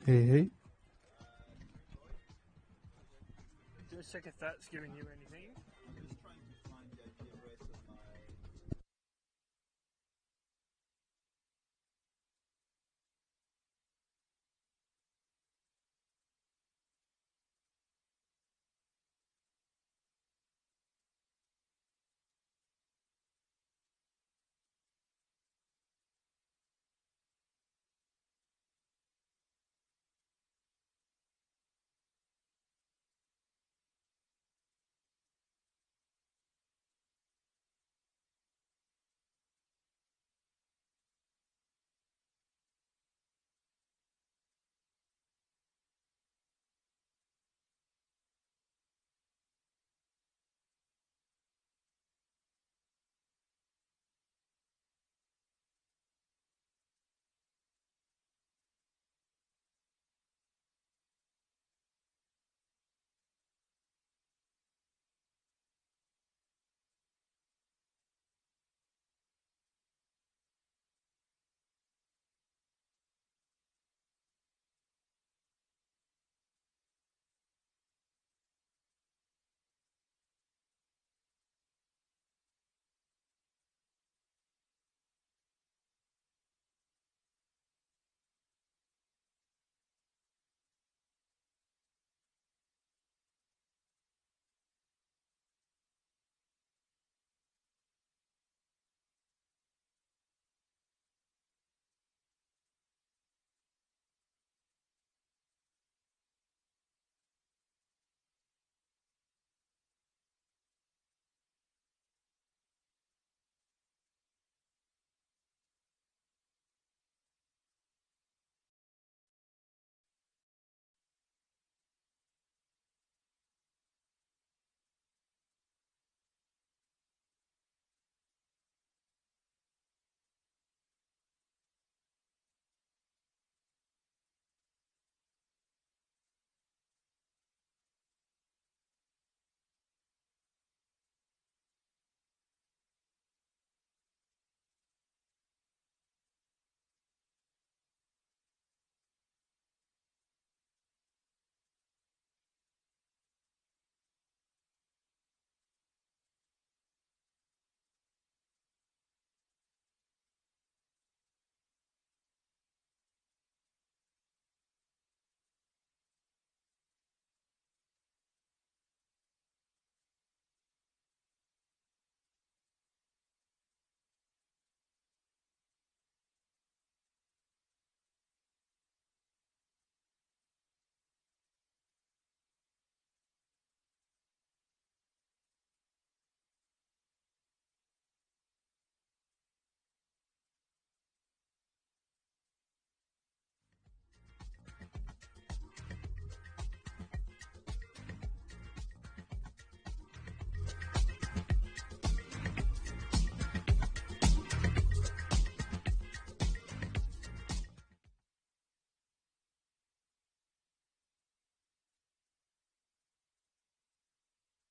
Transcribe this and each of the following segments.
Hey, hey. Just check if that's giving you anything. I'm just trying to find the IP address of my...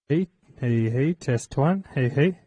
Hey, hey, hey. Test one. Hey, hey.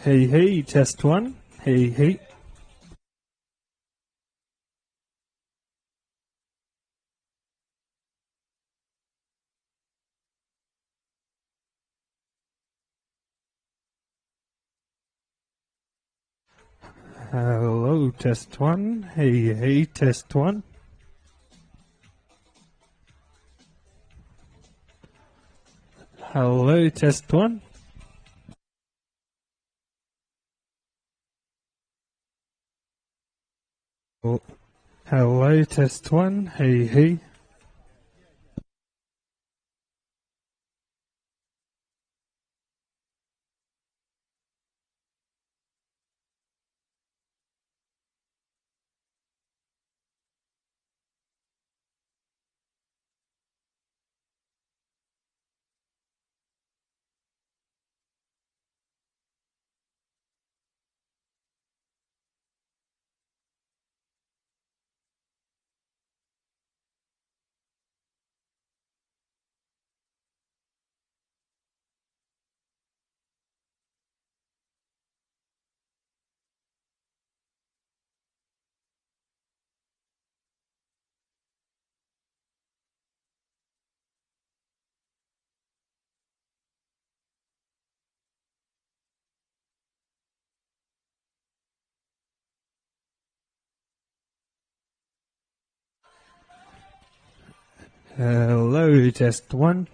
Hey, hey, test one. Hey, hey. Hello, test one. Hey, hey, test one. Hello, test one. Oh, hello, test one. Hey, hey. Hello, test one.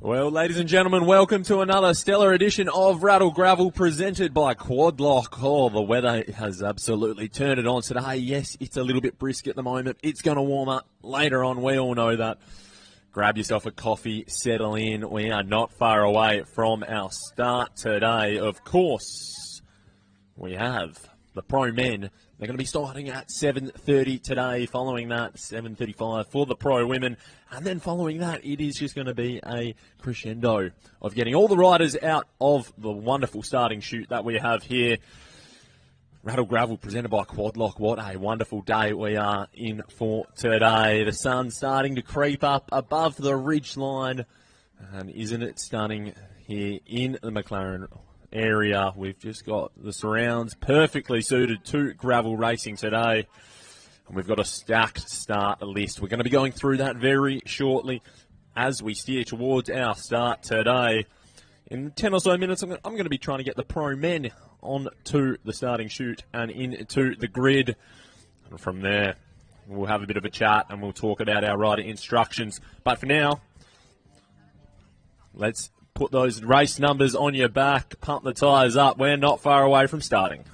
Well, ladies and gentlemen, welcome to another stellar edition of Rattle Gravel presented by Quadlock. Oh, the weather has absolutely turned it on today. Yes, it's a little bit brisk at the moment. It's going to warm up later on. We all know that. Grab yourself a coffee, settle in. We are not far away from our start today. Of course, we have the pro men. They're going to be starting at 7:30 today. Following that, 7:35 for the pro women. And then following that, it is just going to be a crescendo of getting all the riders out of the wonderful starting chute that we have here. Rattle Gravel presented by Quadlock. What a wonderful day we are in for today. The sun's starting to creep up above the ridge line. And isn't it stunning here in the McLaren area? We've just got the surrounds perfectly suited to gravel racing today. And we've got a stacked start list. We're going to be going through that very shortly as we steer towards our start today. In 10 or so minutes, I'm going to be trying to get the pro men onto the starting chute and into the grid. And from there, we'll have a bit of a chat and we'll talk about our rider instructions. But for now, let's put those race numbers on your back, pump the tyres up. We're not far away from starting.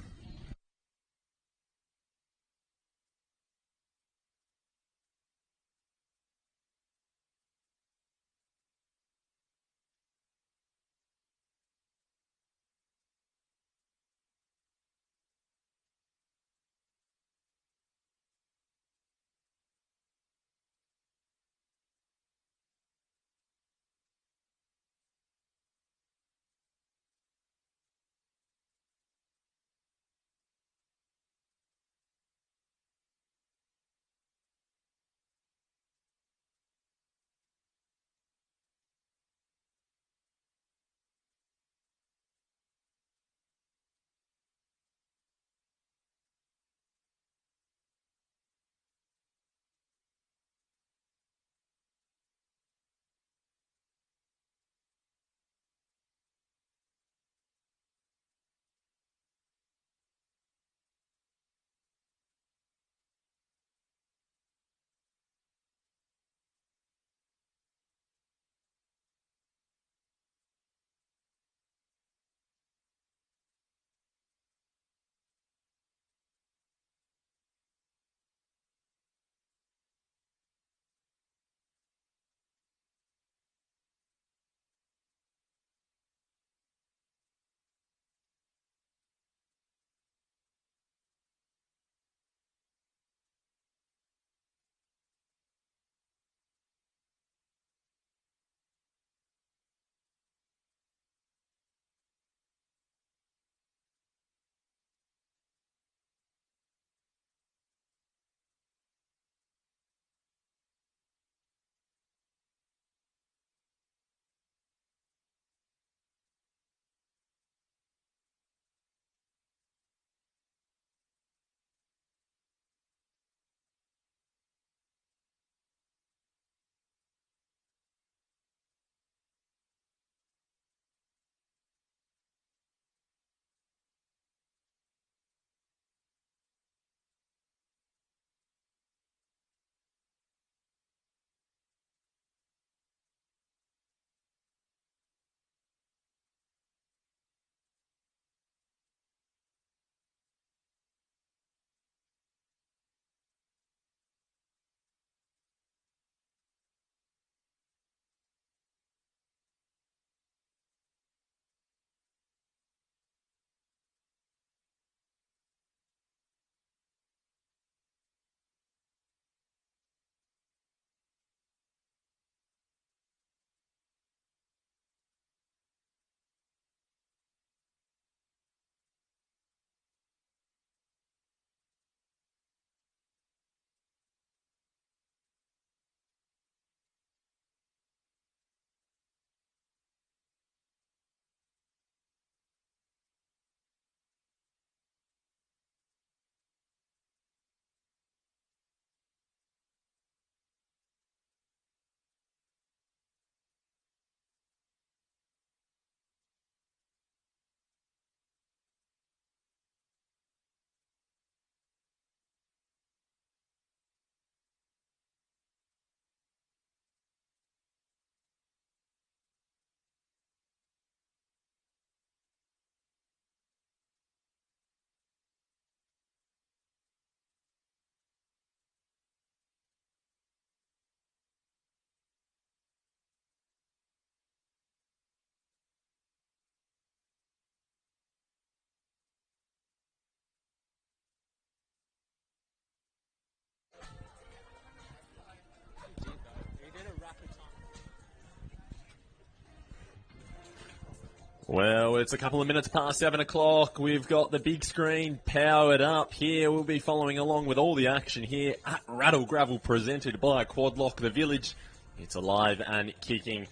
Well, it's a couple of minutes past 7 o'clock. We've got the big screen powered up here. We'll be following along with all the action here at Rattle Gravel, presented by Quadlock the Village. It's alive and kicking.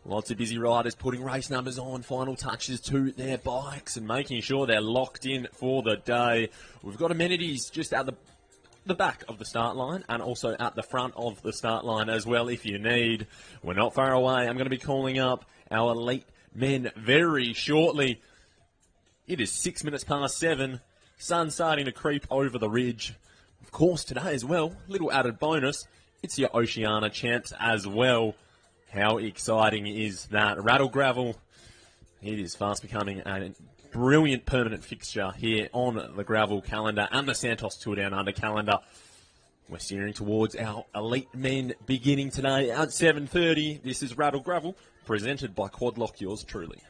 Lots of busy riders putting race numbers on, final touches to their bikes and making sure they're locked in for the day. We've got amenities just at the back of the start line and also at the front of the start line as well if you need. We're not far away. I'm going to be calling up our elite men very shortly. It is 6 minutes past 7. Sun starting to creep over the ridge. Of course, today as well, little added bonus, it's your Oceania champs as well. How exciting is that? Rattle Gravel, it is fast becoming a brilliant permanent fixture here on the gravel calendar and the Santos Tour Down Under calendar. We're steering towards our elite men beginning today at 7:30. This is Rattle Gravel, presented by Quadlock, yours truly.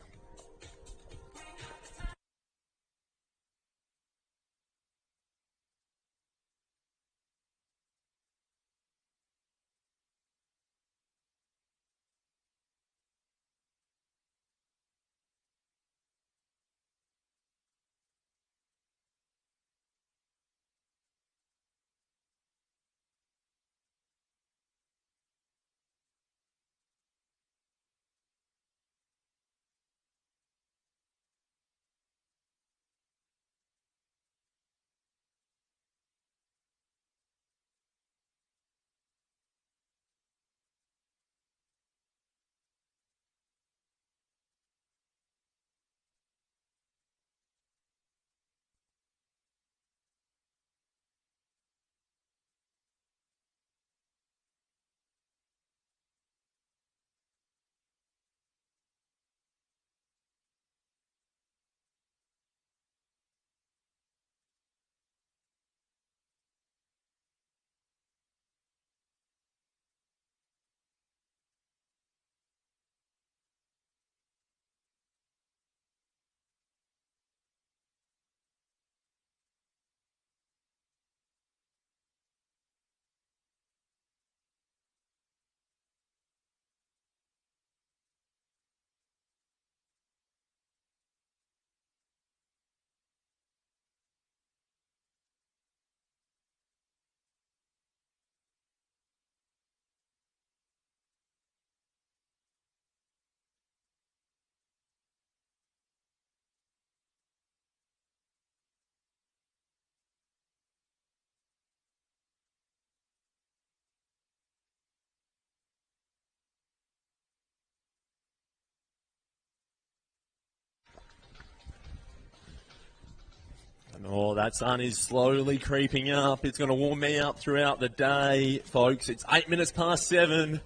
Oh, that sun is slowly creeping up. It's going to warm me up throughout the day, folks. It's 8 minutes past 7.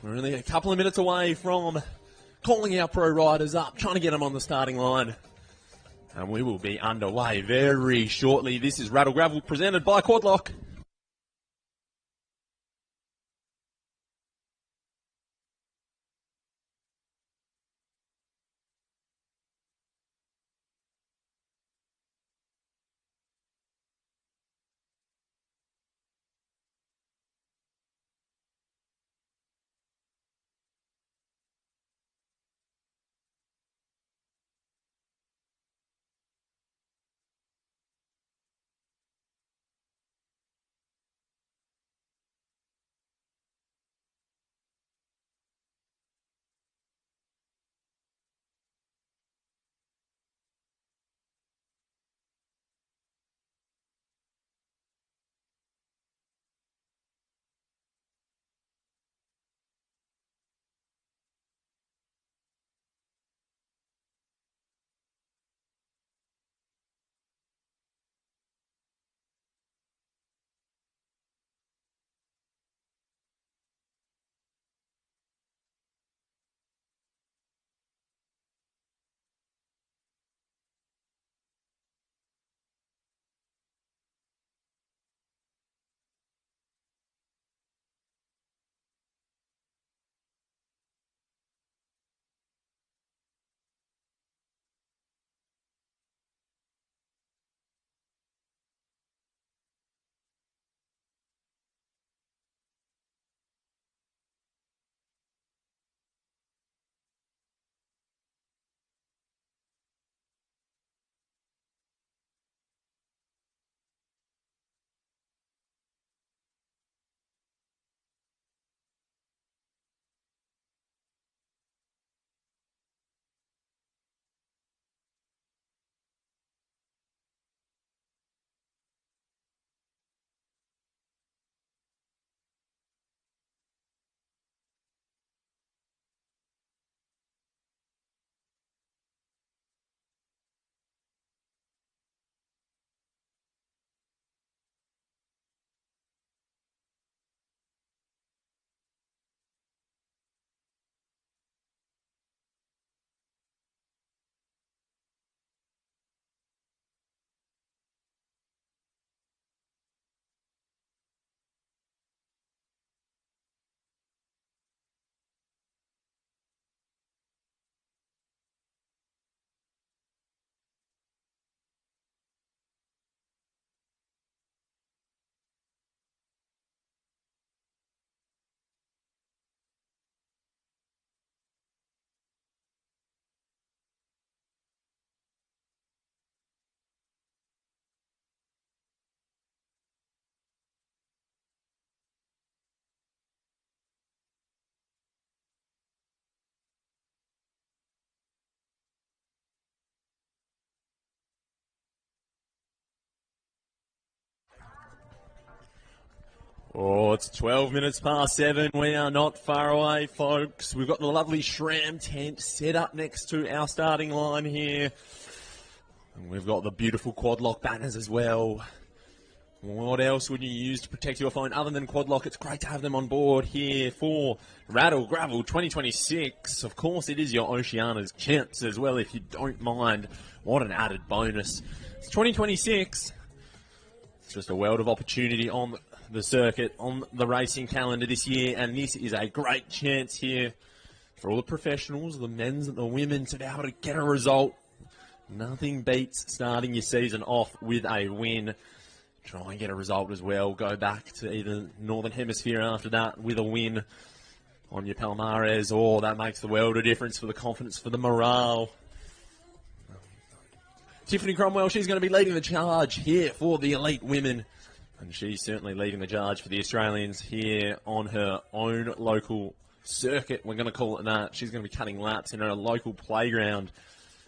We're only a couple of minutes away from calling our pro riders up, trying to get them on the starting line. And we will be underway very shortly. This is Rattle Gravel, presented by Quadlock. Oh, it's 12 minutes past 7. We are not far away, folks. We've got the lovely Shram tent set up next to our starting line here. And we've got the beautiful quad lock banners as well. What else would you use to protect your phone other than quad lock? It's great to have them on board here for Rattle Grvl 2026. Of course, it is your Oceania's champs as well, if you don't mind. What an added bonus. It's 2026. It's just a world of opportunity on the circuit, on the racing calendar this year, and this is a great chance here for all the professionals, the men's and the women, to be able to get a result. Nothing beats starting your season off with a win. Try and get a result as well. Go back to either Northern Hemisphere after that with a win on your Palmares. Oh, that makes the world of difference for the confidence, for the morale. Tiffany Cromwell, she's going to be leading the charge here for the elite women. And she's certainly leading the charge for the Australians here on her own local circuit. We're going to call it that. She's going to be cutting laps in her local playground.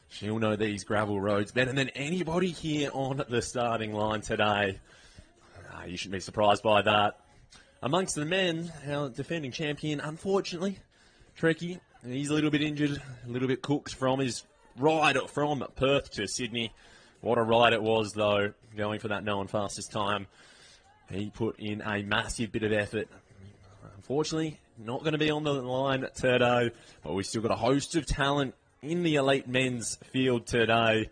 She'll know these gravel roads better than anybody here on the starting line today. You shouldn't be surprised by that. Amongst the men, our defending champion, unfortunately, Trekkie, he's a little bit injured, a little bit cooked from his ride from Perth to Sydney. What a ride it was, though, going for that known fastest time. He put in a massive bit of effort. Unfortunately, not going to be on the line today, but we've still got a host of talent in the elite men's field today.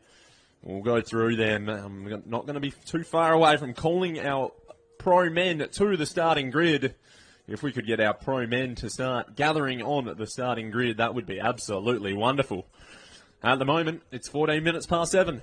We'll go through them. I'm not going to be too far away from calling our pro men to the starting grid. If we could get our pro men to start gathering on the starting grid, that would be absolutely wonderful. At the moment, it's 14 minutes past 7.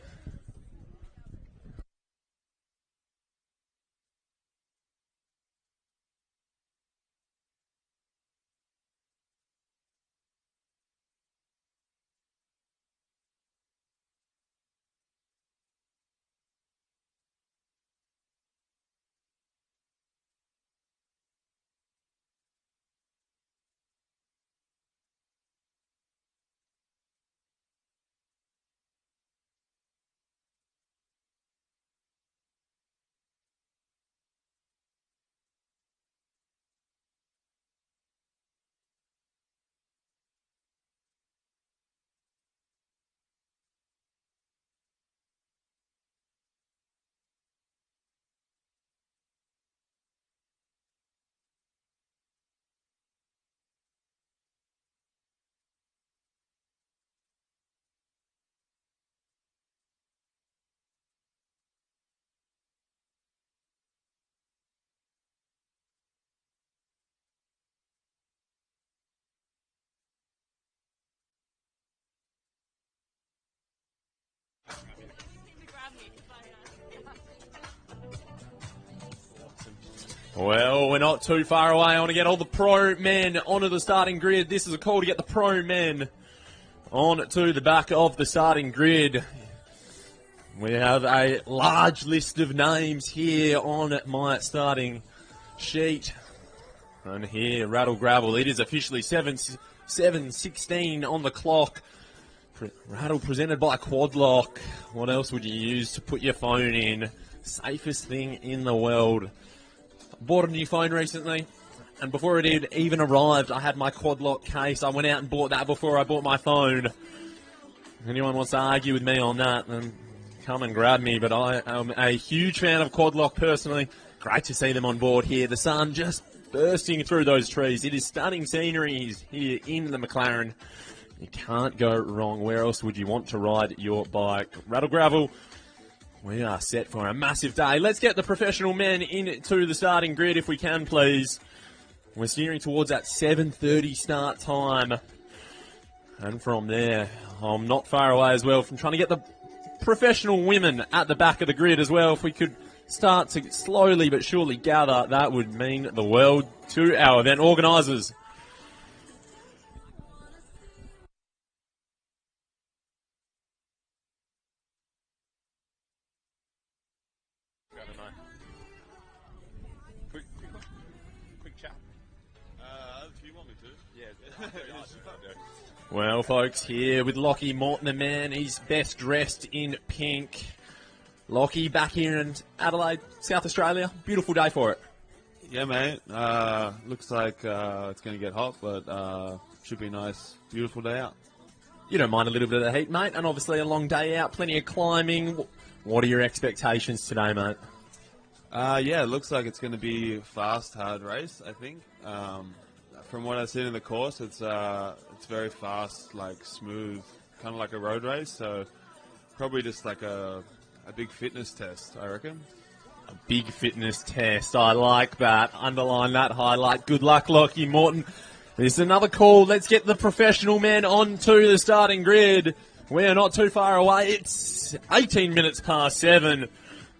Well, we're not too far away. I want to get all the pro men onto the starting grid. This is a call to get the pro men on to the back of the starting grid. We have a large list of names here on my starting sheet. And here, Rattle Grvl. It is officially 7:16 on the clock. Rattle presented by Quad Lock. What else would you use to put your phone in? Safest thing in the world. Bought a new phone recently, and before it had even arrived, I had my Quad Lock case. I went out and bought that before I bought my phone. If anyone wants to argue with me on that, then come and grab me. But I am a huge fan of Quad Lock personally. Great to see them on board here. The sun just bursting through those trees. It is stunning scenery here in the McLaren. You can't go wrong. Where else would you want to ride your bike? Rattle Grvl. We are set for a massive day. Let's get the professional men into the starting grid if we can, please. We're steering towards that 7:30 start time. And from there, I'm not far away as well from trying to get the professional women at the back of the grid as well. If we could start to slowly but surely gather, that would mean the world to our event organisers. Well, folks, here with Lockie Morton, the man. He's best dressed in pink. Lockie, back here in Adelaide, South Australia. Beautiful day for it. Yeah, mate. Looks like it's going to get hot, but should be a nice, beautiful day out. You don't mind a little bit of the heat, mate, and obviously a long day out, plenty of climbing. What are your expectations today, mate? Yeah, it looks like it's going to be a fast, hard race, I think. From what I've seen in the course, it's very fast, like smooth, kind of like a road race, so probably just like a big fitness test, I reckon. A big fitness test. I like that. Underline that highlight. Good luck, Lockie Morton. This is another call. Let's get the professional men onto the starting grid. We are not too far away. It's 18 minutes past 7.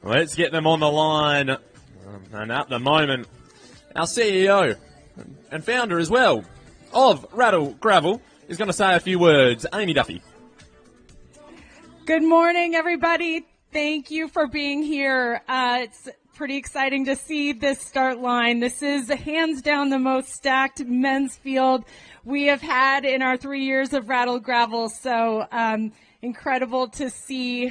Let's get them on the line. And at the moment, our CEO and founder as well of Rattle Grvl is going to say a few words. Amy Duffy. Good morning, everybody. Thank you for being here. It's pretty exciting to see this start line. This is hands down the most stacked men's field we have had in our 3 years of Rattle Grvl. So incredible to see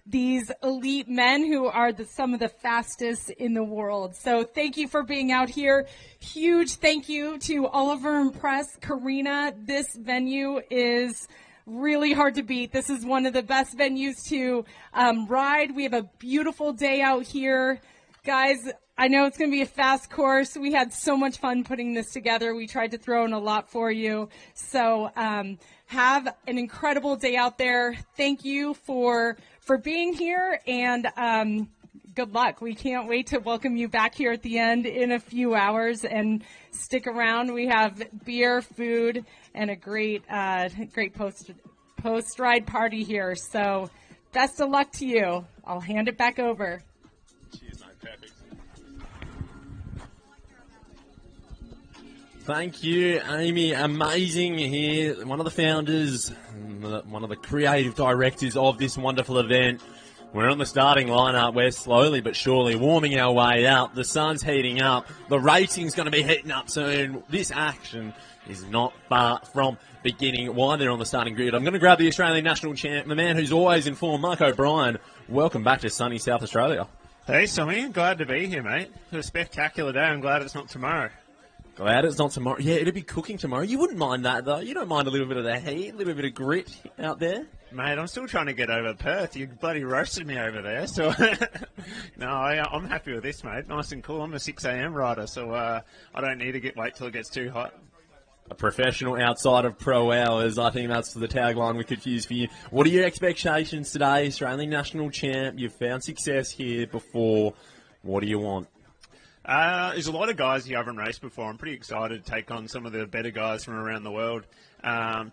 these elite men who are some of the fastest in the world. So thank you for being out here. Huge thank you to Oliver and Press, Karina. This venue is really hard to beat. This is one of the best venues to ride. We have a beautiful day out here. Guys, I know it's going to be a fast course. We had so much fun putting this together. We tried to throw in a lot for you. So have an incredible day out there. Thank you for being here, and good luck. We can't wait to welcome you back here at the end in a few hours, and stick around. We have beer, food, and a great post-ride party here. So best of luck to you. I'll hand it back over. Cheers, mate. Perfect. Thank you, Amy. Amazing here. One of the founders, one of the creative directors of this wonderful event. We're on the starting lineup. We're slowly but surely warming our way up. The sun's heating up. The racing's going to be heating up soon. This action is not far from beginning. While they're on the starting grid, I'm going to grab the Australian national champ, the man who's always in form, Mark O'Brien. Welcome back to sunny South Australia. Hey, Tommy. Glad to be here, mate. It's a spectacular day. I'm glad it's not tomorrow. Glad it's not tomorrow. Yeah, it'll be cooking tomorrow. You wouldn't mind that, though. You don't mind a little bit of the heat, a little bit of grit out there? Mate, I'm still trying to get over Perth. You bloody roasted me over there. So, no, I'm happy with this, mate. Nice and cool. I'm a 6 a.m. rider, so I don't need to wait till it gets too hot. A professional outside of pro hours. I think that's the tagline we could use for you. What are your expectations today? Australian national champ. You've found success here before. What do you want? There's a lot of guys who haven't raced before. I'm pretty excited to take on some of the better guys from around the world.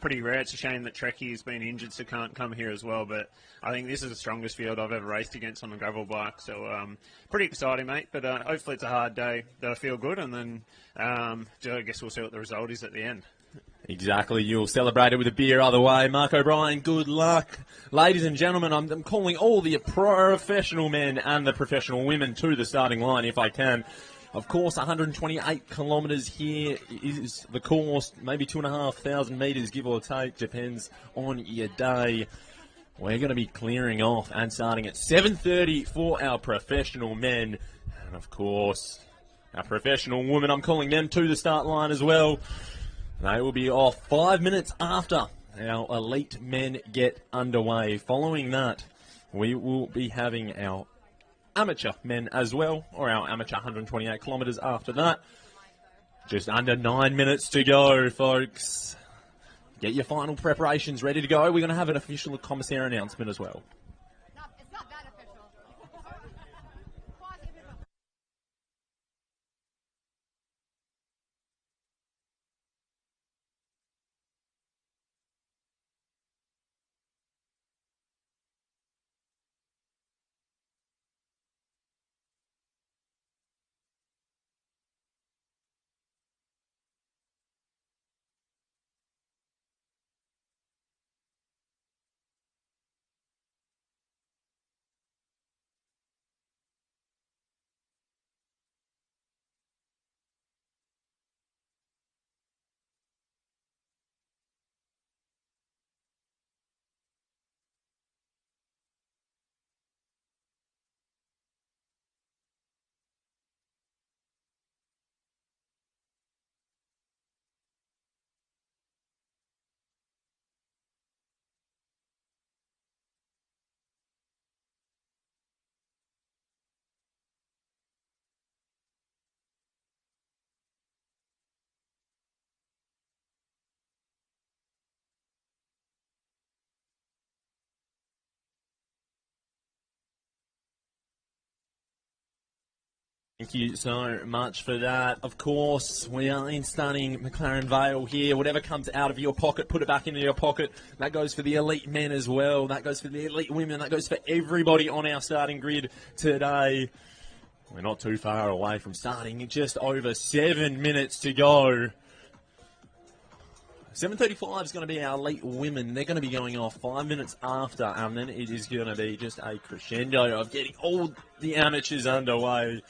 Pretty rare. It's a shame that Trekkie's been injured, so can't come here as well. But I think this is the strongest field I've ever raced against on a gravel bike. So pretty exciting, mate. But hopefully it's a hard day that I feel good. And then I guess we'll see what the result is at the end. Exactly. You'll celebrate it with a beer either way. Mark O'Brien, good luck. Ladies and gentlemen, I'm calling all the professional men and the professional women to the starting line if I can. Of course, 128 kilometres here is the course, maybe 2,500 metres, give or take, depends on your day. We're going to be clearing off and starting at 7:30 for our professional men. And, of course, our professional women, I'm calling them to the start line as well. They will be off 5 minutes after our elite men get underway. Following that, we will be having our amateur men as well, or our amateur 128 kilometres after that. Just under 9 minutes to go, folks. Get your final preparations ready to go. We're going to have an official commissary announcement as well. Thank you so much for that. Of course, we are in stunning McLaren Vale here. Whatever comes out of your pocket, put it back into your pocket. That goes for the elite men as well. That goes for the elite women. That goes for everybody on our starting grid today. We're not too far away from starting. Just over 7 minutes to go. 7:35 is going to be our elite women. They're going to be going off 5 minutes after, and then it is going to be just a crescendo of getting all the amateurs underway.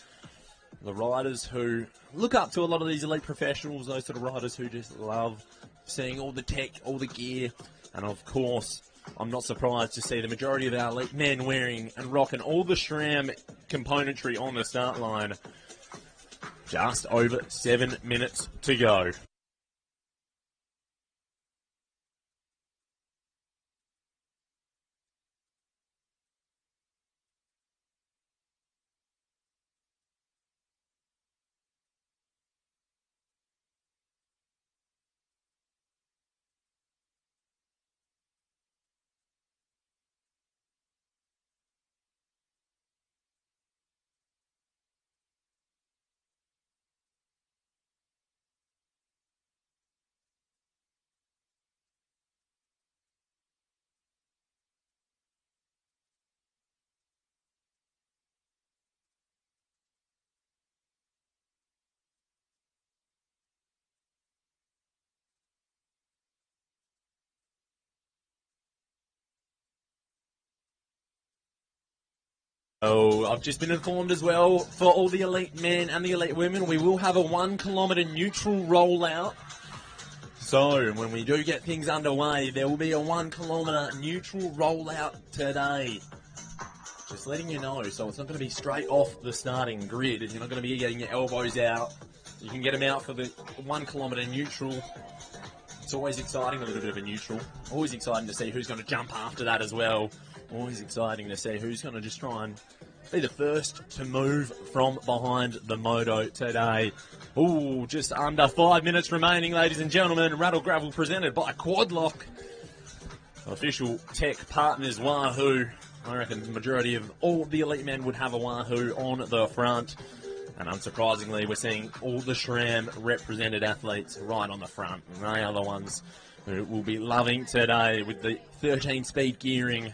The riders who look up to a lot of these elite professionals, those sort of riders who just love seeing all the tech, all the gear, and of course, I'm not surprised to see the majority of our elite men wearing and rocking all the SRAM componentry on the start line. Just over 7 minutes to go. Oh, I've just been informed as well, for all the elite men and the elite women, we will have a 1 kilometre neutral rollout. So, when we do get things underway, there will be a 1 kilometre neutral rollout today. Just letting you know, so it's not going to be straight off the starting grid. You're not going to be getting your elbows out. You can get them out for the 1 kilometre neutral. It's always exciting, a little bit of a neutral. Always exciting to see who's going to jump after that as well. Always exciting to see who's going to just try and be the first to move from behind the moto today. Ooh, just under 5 minutes remaining, ladies and gentlemen. Rattle Gravel presented by Quadlock. Official tech partners Wahoo. I reckon the majority of all the elite men would have a Wahoo on the front. And unsurprisingly, we're seeing all the SRAM represented athletes right on the front. And they are the ones who will be loving today with the 13-speed gearing.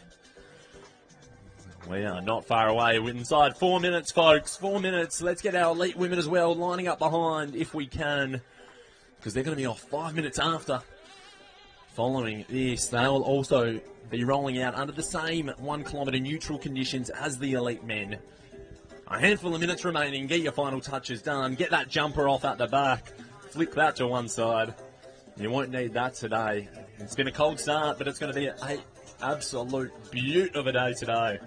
We are not far away. We're inside 4 minutes, folks. 4 minutes. Let's get our elite women as well lining up behind if we can, because they're going to be off 5 minutes after. Following this, they'll also be rolling out under the same 1 kilometre neutral conditions as the elite men. A handful of minutes remaining. Get your final touches done. Get that jumper off at the back. Flick that to one side. You won't need that today. It's been a cold start, but it's going to be an absolute beaut of a day today.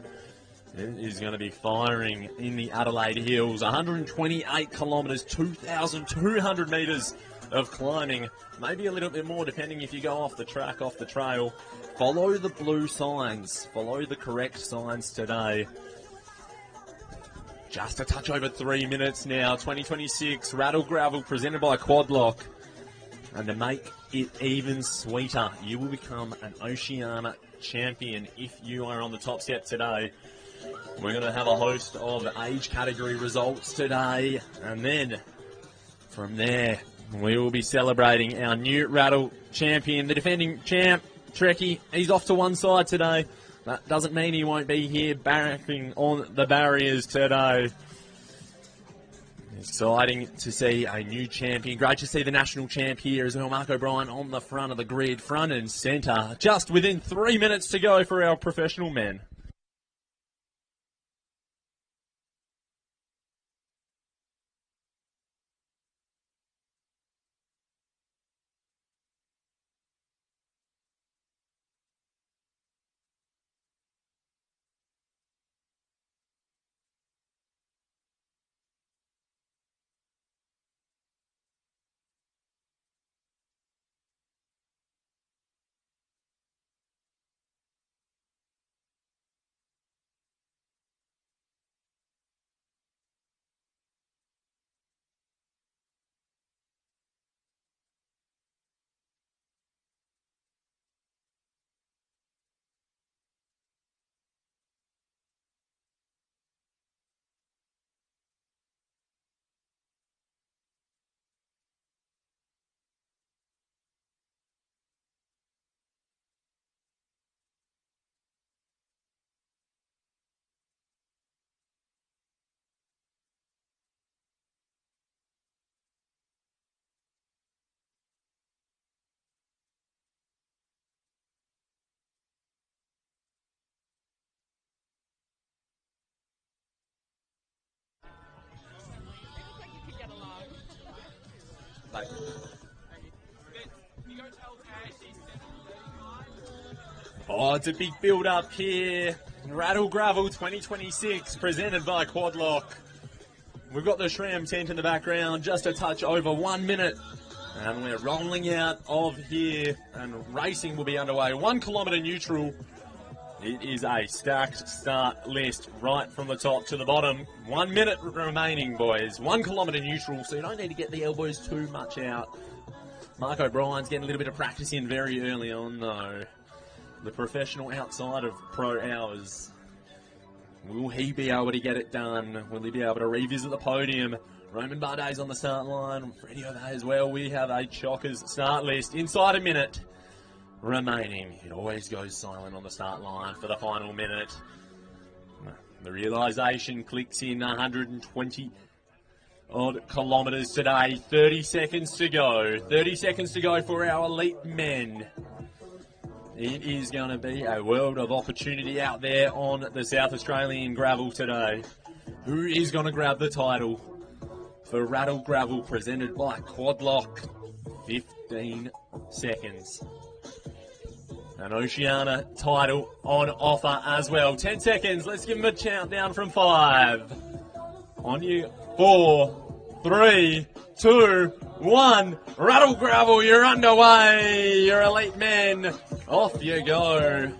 It is going to be firing in the Adelaide Hills. 128 kilometres, 2,200 metres of climbing. Maybe a little bit more depending if you go off the track, off the trail. Follow the blue signs. Follow the correct signs today. Just a touch over 3 minutes now. 2026 Rattle Gravel presented by Quadlock. And to make it even sweeter, you will become an Oceania champion if you are on the top step today. We're going to have a host of age category results today, and then from there we will be celebrating our new Rattle champion, the defending champ, Trekkie. He's off to one side today. That doesn't mean he won't be here barracking on the barriers today. Exciting to see a new champion. Great to see the national champ here as well. Mark O'Brien on the front of the grid, front and centre. Just within 3 minutes to go for our professional men. Bye. Oh, it's a big build-up here. Rattle Gravel 2026, presented by Quadlock. We've got the Shram tent in the background, just a touch over 1 minute. And we're rolling out of here, and racing will be underway. 1 kilometre neutral. It is a stacked start list right from the top to the bottom. 1 minute remaining, boys. 1 kilometre neutral, so you don't need to get the elbows too much out. Mark O'Brien's getting a little bit of practice in very early on, though. The professional outside of pro hours. Will he be able to get it done? Will he be able to revisit the podium? Roman Bardet's on the start line. Freddie O'Day as well. We have a chockers start list. Inside a minute remaining. It always goes silent on the start line for the final minute. The realisation clicks in. 120 odd kilometres today. 30 seconds to go. 30 seconds to go for our elite men. It is going to be a world of opportunity out there on the South Australian gravel today. Who is going to grab the title for Rattle Gravel, presented by Quadlock? 15 seconds. An Oceania title on offer as well. 10 seconds. Let's give them a countdown from 5. On you. 4, 3, 2, 1. Rattle Gravel, you're underway. Your elite men. Off you go.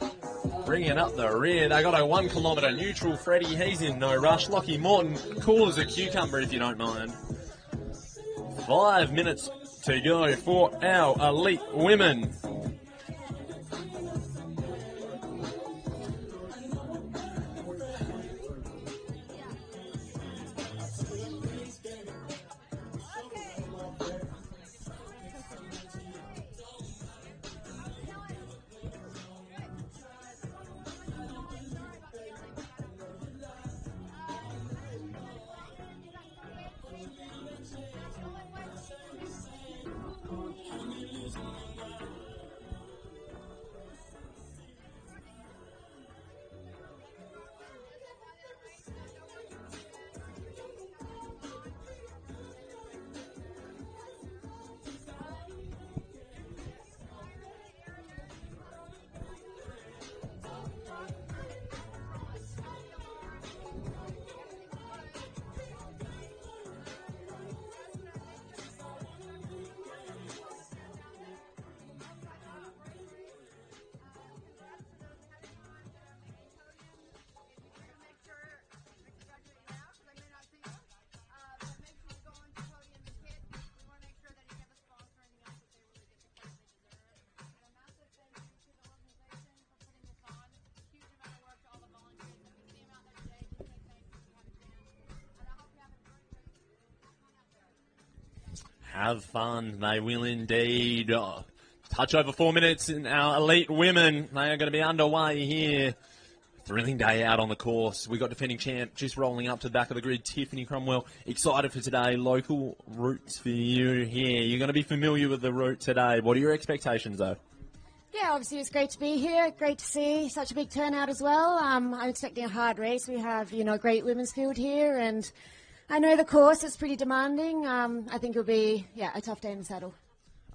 Bringing up the rear. They got a 1 kilometre neutral. Freddie, he's in no rush. Lockie Morton, cool as a cucumber if you don't mind. 5 minutes to go for our elite women. Have fun, they will indeed. Touch over 4 minutes in our elite women. They are going to be underway here. Thrilling day out on the course. We got defending champ just rolling up to the back of the grid, Tiffany Cromwell. Excited for today. Local routes for you here. You're going to be familiar with the route today. What are your expectations, though? Yeah, obviously it's great to be here. Great to see such a big turnout as well. I'm expecting a hard race. We have, a great women's field here, and I know the course is pretty demanding. I think it'll be, a tough day in the saddle.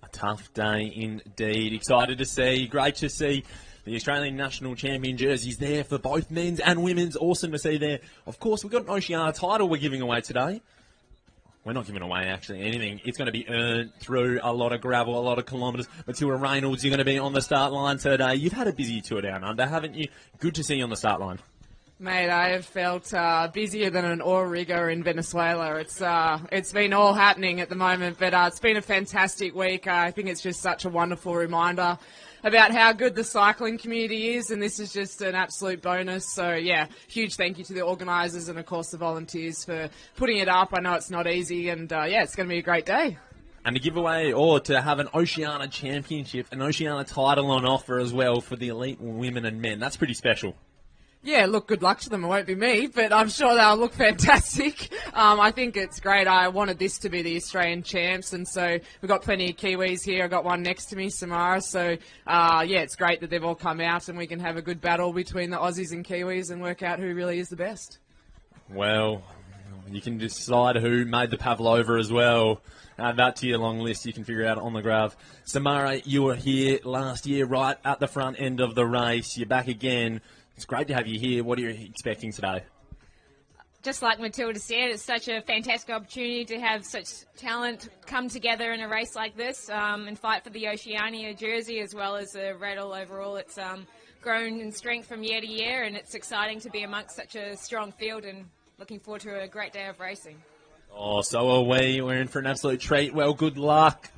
A tough day indeed. Excited to see. Great to see the Australian National Champion jerseys there for both men's and women's. Awesome to see there. Of course, we've got an Oceania title we're giving away today. We're not giving away actually anything. It's going to be earned through a lot of gravel, a lot of kilometres. Matilda Reynolds, you're going to be on the start line today. You've had a busy tour down under, haven't you? Good to see you on the start line. Mate, I have felt busier than an ore rigger in Venezuela. It's been all happening at the moment, but it's been a fantastic week. I think it's just such a wonderful reminder about how good the cycling community is, and this is just an absolute bonus. So, huge thank you to the organisers and, of course, the volunteers for putting it up. I know it's not easy, and, it's going to be a great day. And to give away, or to have an Oceania Championship, an Oceania title on offer as well for the elite women and men. That's pretty special. Yeah, look, good luck to them. It won't be me, but I'm sure they'll look fantastic. I think it's great. I wanted this to be the Australian champs, and so we've got plenty of Kiwis here. I've got one next to me, Samara. So, it's great that they've all come out and we can have a good battle between the Aussies and Kiwis and work out who really is the best. Well, You can decide who made the pavlova as well. Add that to your long list. You can figure out on the graph. Samara, you were here last year right at the front end of the race. You're back again. It's great to have you here. What are you expecting today? Just like Matilda said, it's such a fantastic opportunity to have such talent come together in a race like this and fight for the Oceania jersey as well as the Rattle overall. It's grown in strength from year to year, and it's exciting to be amongst such a strong field, and looking forward to a great day of racing. Oh, so are we. We're in for an absolute treat. Well, good luck.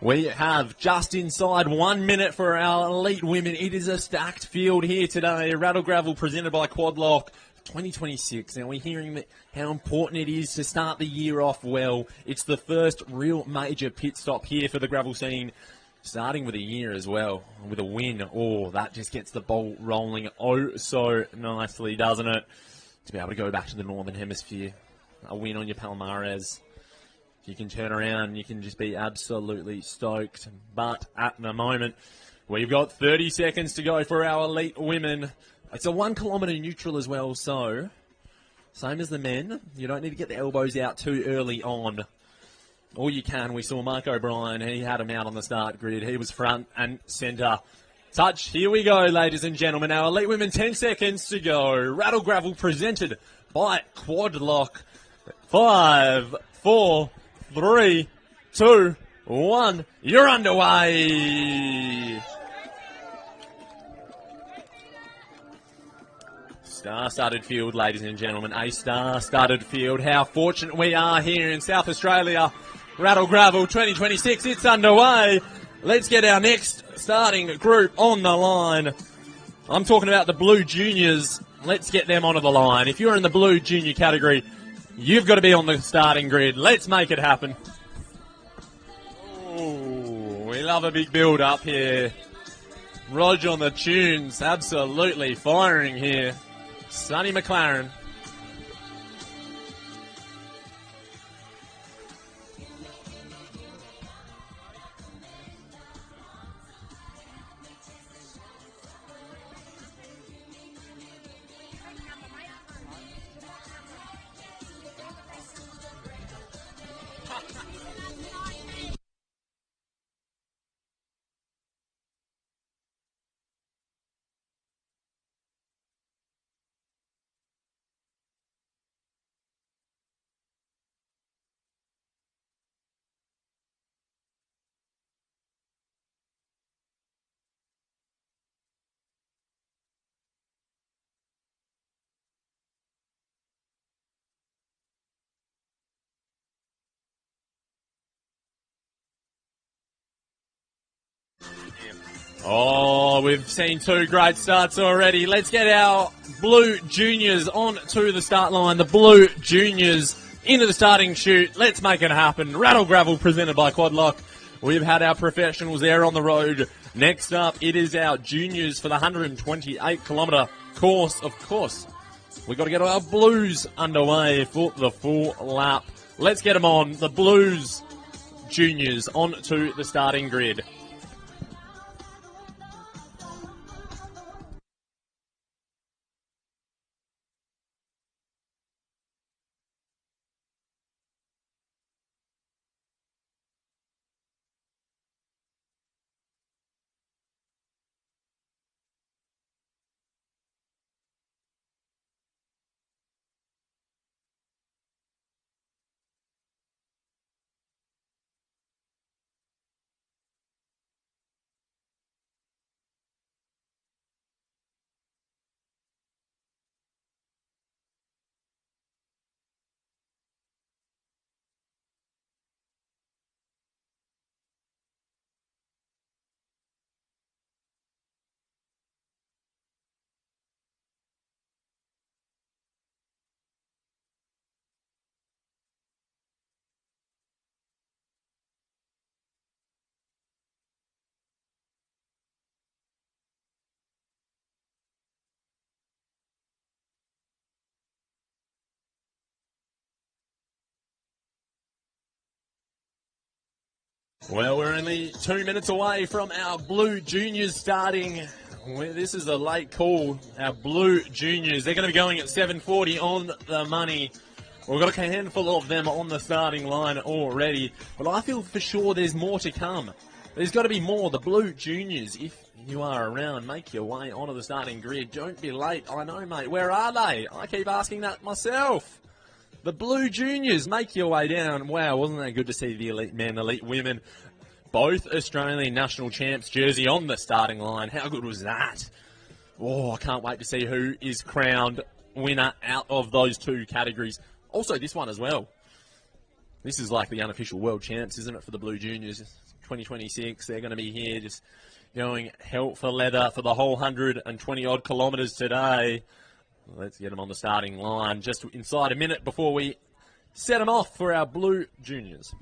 We have just inside 1 minute for our elite women. It is a stacked field here today. Rattle Grvl presented by Quadlock. 2026. Now, we're hearing how important it is to start the year off well. It's the first real major pit stop here for the gravel scene, starting with a year as well, with a win. Oh, that just gets the ball rolling oh so nicely, doesn't it? To be able to go back to the Northern Hemisphere. A win on your Palmares. If you can turn around, you can just be absolutely stoked. But at the moment, we've got 30 seconds to go for our elite women. It's a 1 kilometre neutral as well, so same as the men. You don't need to get the elbows out too early on. Or you can. We saw Mark O'Brien. He had him out on the start grid. He was front and centre. Touch. Here we go, ladies and gentlemen. Our elite women, 10 seconds to go. Rattle Grvl presented by Quadlock. 5, 4, 3, 2, 1. You're underway. Star-studded field, ladies and gentlemen. A star-studded field. How fortunate we are here in South Australia. Rattle Grvl 2026. It's underway. Let's get our next starting group on the line. I'm talking about the Blue Juniors. Let's get them onto the line. If you're in the Blue Junior category, you've got to be on the starting grid. Let's make it happen. Ooh, we love a big build-up here. Rog on the tunes. Absolutely firing here. Sonny McLaren. Oh, we've seen 2 great starts already. Let's get our Blue Juniors onto the start line. The Blue Juniors into the starting chute. Let's make it happen. Rattle Grvl presented by Quadlock. We've had our professionals there on the road. Next up, it is our juniors for the 128-kilometre course. Of course, we've got to get our Blues underway for the full lap. Let's get them on. The Blues Juniors onto the starting grid. Well, we're only 2 minutes away from our Blue Juniors starting. This is a late call. Our Blue Juniors, they're going to be going at 7:40 on the money. We've got a handful of them on the starting line already, but I feel for sure there's more to come. There's got to be more. The Blue Juniors, if you are around, make your way onto the starting grid. Don't be late. I know, mate. Where are they? I keep asking that myself. The Blue Juniors, make your way down. Wow, wasn't that good to see the elite men, elite women, both Australian national champs jersey on the starting line? How good was that? Oh, I can't wait to see who is crowned winner out of those two categories. Also, this one as well. This is like the unofficial world champs, isn't it, for the Blue Juniors? 2026, they're going to be here just going hell for leather for the whole 120-odd kilometres today. Let's get them on the starting line just inside a minute before we set them off for our Blue Juniors.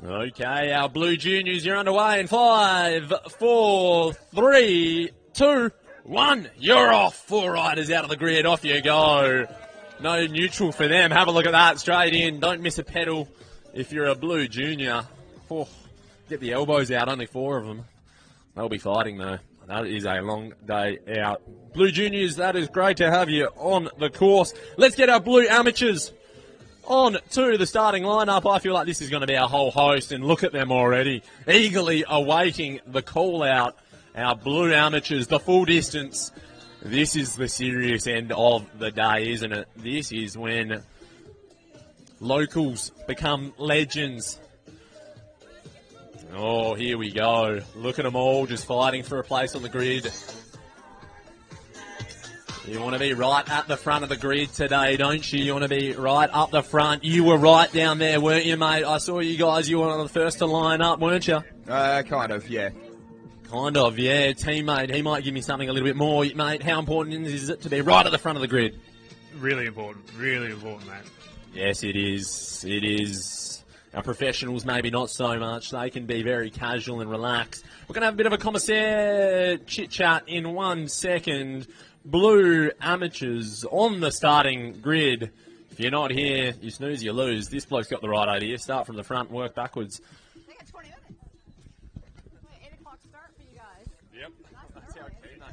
Okay, our Blue Juniors, you're underway in 5, 4, 3, 2, 1. You're off. 4 riders out of the grid. Off you go. No neutral for them. Have a look at that. Straight in. Don't miss a pedal if you're a Blue Junior. Oh, get the elbows out. Only 4 of them. They'll be fighting, though. That is a long day out. Blue Juniors, that is great to have you on the course. Let's get our Blue Amateurs on to the starting lineup. I feel like this is going to be our whole host, and look at them already, eagerly awaiting the call out. Our Blue Amateurs, the full distance. This is the serious end of the day, isn't it? This is when locals become legends. Oh, here we go. Look at them all just fighting for a place on the grid. You want to be right at the front of the grid today, don't you? You want to be right up the front. You were right down there, weren't you, mate? I saw you guys. You were one of the first to line up, weren't you? Kind of, yeah. Kind of, yeah. Teammate, he might give me something a little bit more. Mate, how important is it to be right at the front of the grid? Really important, mate. Yes, it is. It is. Our professionals, maybe not so much. They can be very casual and relaxed. We're going to have a bit of a commissaire chit-chat in 1 second. Blue Amateurs on the starting grid. If you're not here, you snooze, you lose. This bloke's got the right idea. Start from the front and work backwards. They got 20 minutes. 8 o'clock start for you guys. Yep. That's how keen they are.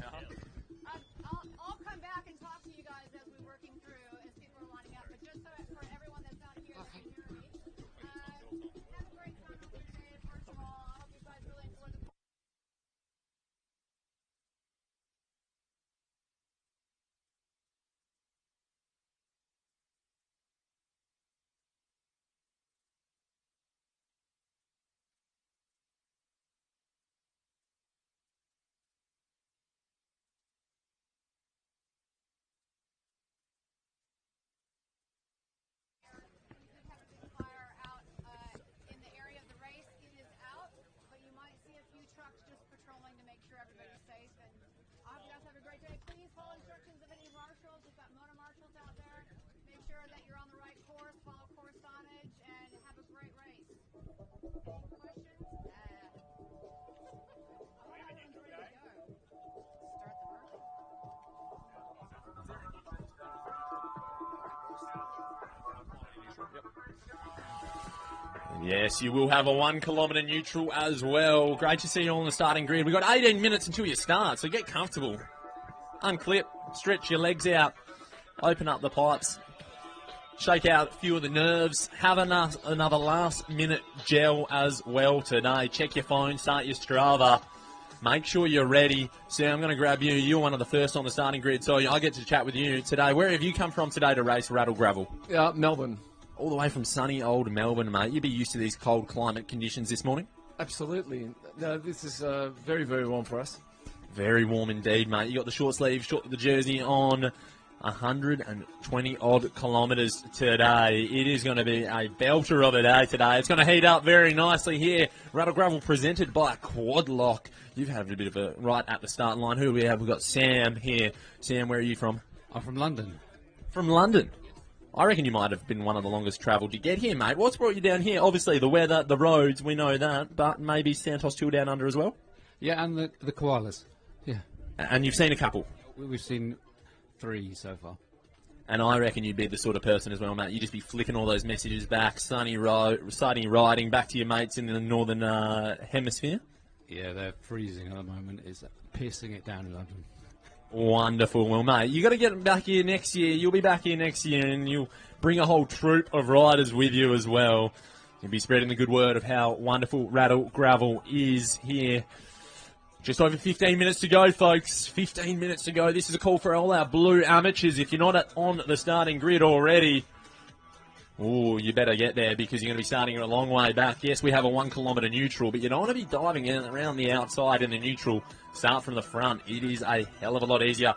I'll come back and talk to you guys as we're working through, as people are lining up. But just so for everyone that's not here that can hear me, have a great time on Thursday. First of all, I hope you guys really enjoy the fire out in the area of the race. It is out, but you might see a few trucks just patrolling to make sure everybody's safe. And I hope you guys have a great day. Please follow instructions of any marshals. We've got motor marshals out there. Make sure that you're on the right course, follow course signage, and have a great race. Any questions? I hope everyone's ready to go. Start them early. Yes, you will have a 1 kilometre neutral as well. Great to see you all on the starting grid. We've got 18 minutes until you start, so get comfortable. Unclip, stretch your legs out, open up the pipes, shake out a few of the nerves, have another last minute gel as well today. Check your phone, start your Strava. Make sure you're ready. Sam, I'm going to grab you. You're one of the first on the starting grid, so I get to chat with you today. Where have you come from today to race Rattle Gravel? Melbourne. All the way from sunny old Melbourne, mate. You'd be used to these cold climate conditions this morning? Absolutely. No, this is very, very warm for us. Very warm indeed, mate. You got the short sleeve, the jersey on. 120 odd kilometres today. It is going to be a belter of a day today. It's going to heat up very nicely here. Rattle Gravel presented by Quad Lock. You've had a bit of a right at the start line. Who do we have? We've got Sam here. Sam, where are you from? I'm from London. From London. I reckon you might have been one of the longest travelled to get here, mate. What's brought you down here? Obviously, the weather, the roads, we know that, but maybe Santos Chill Down Under as well? Yeah, and the koalas. Yeah. And you've seen a couple? We've seen 3 so far. And I reckon you'd be the sort of person as well, mate. You'd just be flicking all those messages back, sunny riding back to your mates in the northern hemisphere. Yeah, they're freezing at the moment. It's piercing it down in London. Wonderful. Well, mate, you got to get back here next year. You'll be back here next year, and you'll bring a whole troop of riders with you as well. You'll be spreading the good word of how wonderful Rattle Gravel is here. Just over 15 minutes to go, folks. 15 minutes to go. This is a call for all our blue amateurs. If you're not on the starting grid already, oh, you better get there because you're going to be starting a long way back. Yes, we have a 1 kilometre neutral, but you don't want to be diving in around the outside in the neutral. Start from the front. It is a hell of a lot easier.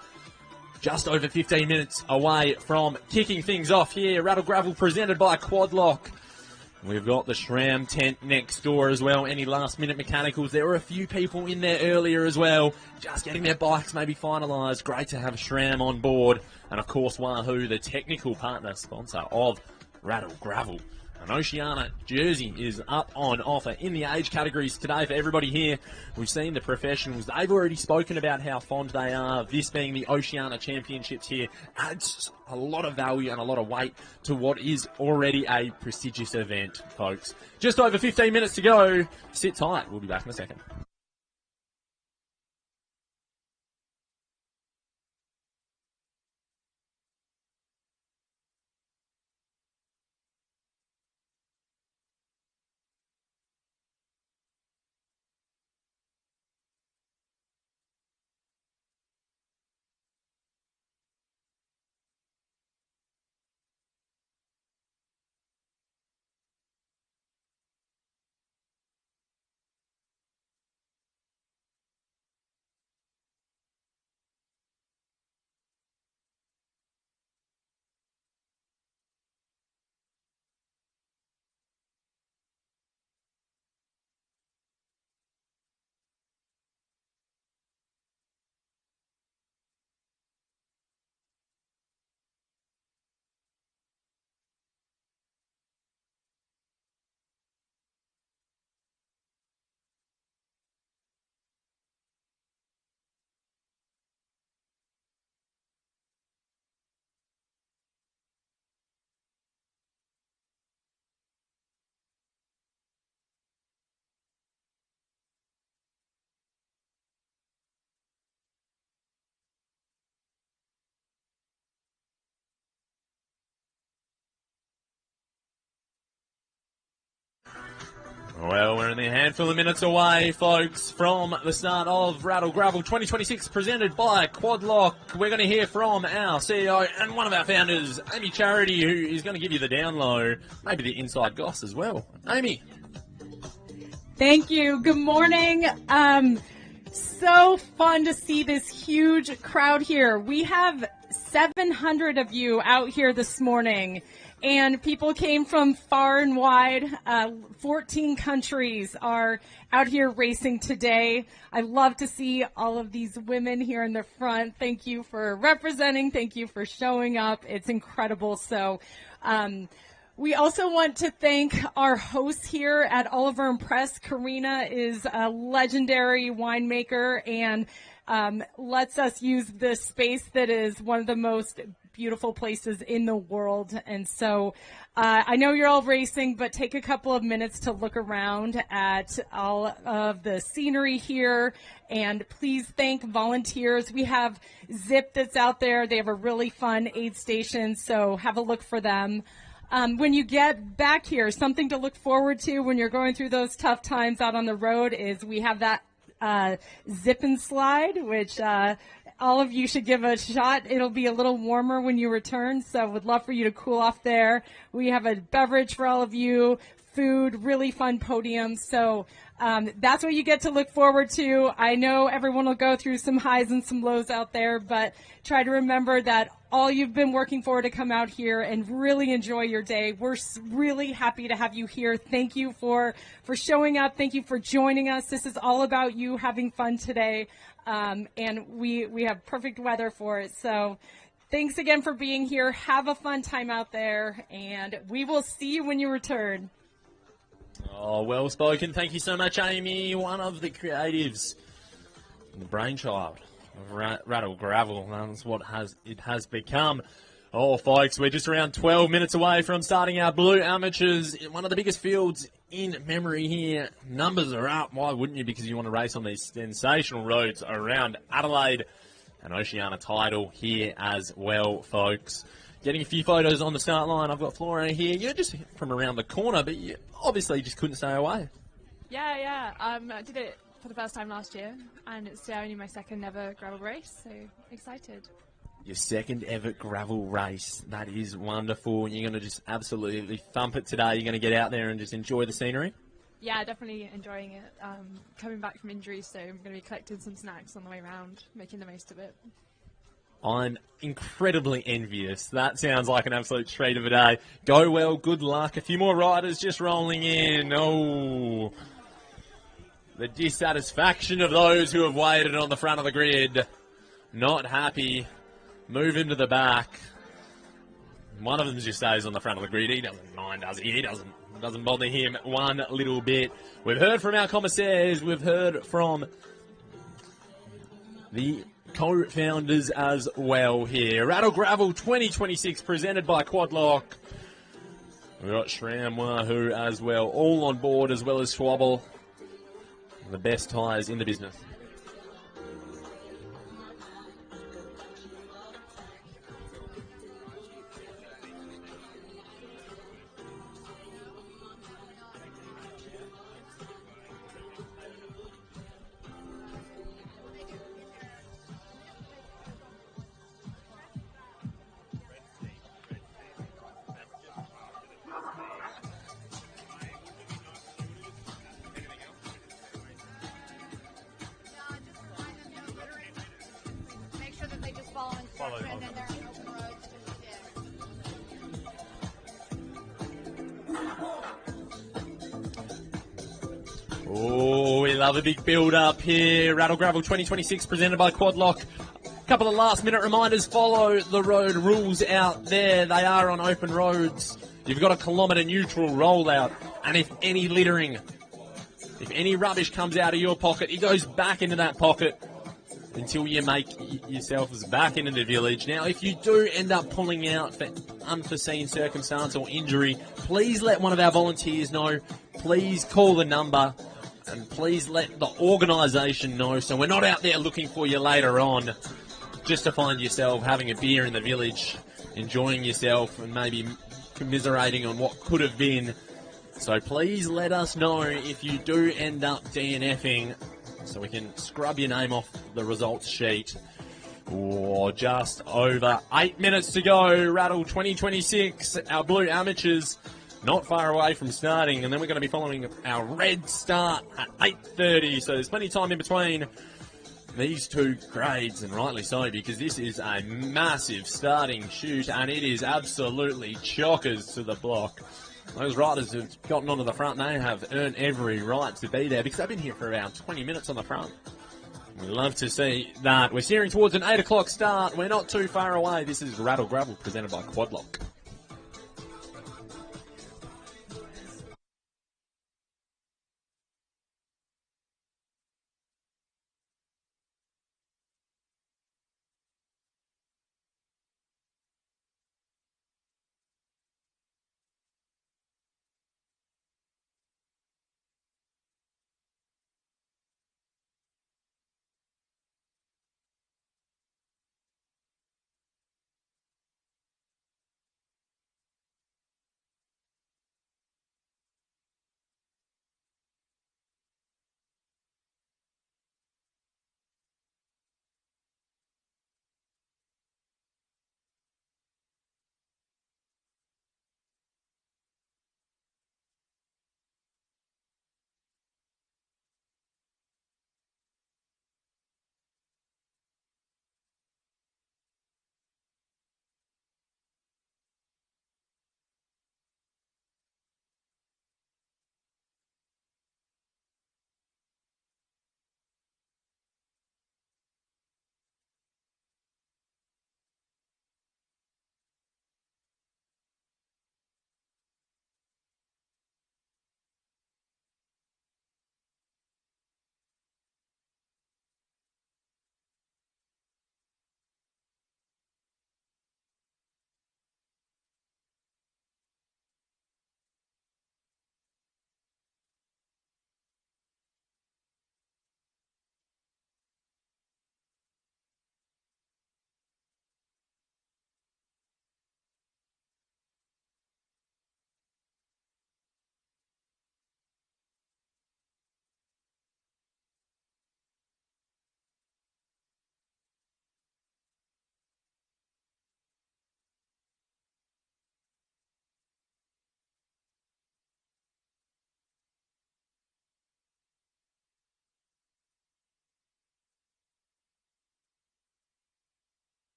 Just over 15 minutes away from kicking things off here. Rattle Gravel presented by Quad Lock. We've got the SRAM tent next door as well. Any last-minute mechanicals? There were a few people in there earlier as well, just getting their bikes maybe finalised. Great to have SRAM on board. And, of course, Wahoo, the technical partner sponsor of Rattle Gravel. An Oceania jersey is up on offer in the age categories today for everybody here. We've seen the professionals. They've already spoken about how fond they are of this being the Oceania Championships here. Adds a lot of value and a lot of weight to what is already a prestigious event, folks. Just over 15 minutes to go. Sit tight. We'll be back in a second. Well, we're only a handful of minutes away, folks, from the start of Rattle Gravel 2026, presented by Quad Lock. We're going to hear from our CEO and one of our founders, Amy Charity, who is going to give you the down low, maybe the inside goss as well. Amy. Thank you. Good morning. So fun to see this huge crowd here. We have 700 of you out here this morning. And people came from far and wide. 14 countries are out here racing today. I love to see all of these women here in the front. Thank you for representing. Thank you for showing up. It's incredible. So, we also want to thank our hosts here at Oliver and Press. Karina is a legendary winemaker and lets us use this space that is one of the most beautiful places in the world. And so I know you're all racing, but take a couple of minutes to look around at all of the scenery here. And please thank volunteers. We have Zip that's out there. They have a really fun aid station, so have a look for them. When you get back here, something to look forward to when you're going through those tough times out on the road is we have that zip and slide, which all of you should give a shot. It'll be a little warmer when you return, so would love for you to cool off there. We have a beverage for all of you, food, really fun podium. So that's what you get to look forward to. I know everyone will go through some highs and some lows out there, but try to remember that all you've been working for to come out here and really enjoy your day. We're really happy to have you here. Thank you for showing up. Thank you for joining us. This is all about you having fun today, and we have perfect weather for it. So thanks again for being here. Have a fun time out there, and we will see you when you return. Oh, well spoken. Thank you so much, Amy, one of the creatives, the brainchild of Rattle Gravel. That's what it has become. Oh, folks, we're just around 12 minutes away from starting our Blue Amateurs. One of the biggest fields in memory here. Numbers are up. Why wouldn't you? Because you want to race on these sensational roads around Adelaide and Oceania Tidal here as well, folks. Getting a few photos on the start line. I've got Flora here. You're just from around the corner, but you obviously just couldn't stay away. Yeah. I did it for the first time last year, and it's only my second ever gravel race, so excited. Your second ever gravel race. That is wonderful. You're going to just absolutely thump it today. You're going to get out there and just enjoy the scenery. Yeah, definitely enjoying it. Coming back from injury, so I'm going to be collecting some snacks on the way around, making the most of it. I'm incredibly envious. That sounds like an absolute treat of a day. Go well, good luck. A few more riders just rolling in. Oh, the dissatisfaction of those who have waited on the front of the grid. Not happy. Move into the back. One of them just stays on the front of the grid. He doesn't mind, does he? It doesn't bother him one little bit. We've heard from our commissaires. We've heard from the co-founders as well here. Rattle Gravel 2026 presented by Quadlock. We've got Shram Wahoo as well, all on board, as well as Schwabble. The best tyres in the business. Make sure that they just follow instruction and they're in open roads. Oh, we love a big build-up here. Rattle Gravel 2026 presented by Quadlock. A couple of last-minute reminders. Follow the road rules out there. They are on open roads. You've got a kilometre neutral rollout. And if any littering, if any rubbish comes out of your pocket, it goes back into that pocket until you make yourselves back into the village. Now, if you do end up pulling out for unforeseen circumstance or injury, please let one of our volunteers know. Please call the number and please let the organisation know so we're not out there looking for you later on just to find yourself having a beer in the village, enjoying yourself and maybe commiserating on what could have been. So please let us know if you do end up DNFing so we can scrub your name off the results sheet. Oh, just over 8 minutes to go. Rattle 2026. Our Blue Amateurs not far away from starting, and then we're going to be following our red start at 8:30. So there's plenty of time in between these two grades, and rightly so, because this is a massive starting shoot, and it is absolutely chockers to the block. Those riders who've gotten onto the front, they have earned every right to be there because they've been here for around 20 minutes on the front. We love to see that. We're steering towards an 8 o'clock start. We're not too far away. This is Rattle Gravel presented by Quadlock.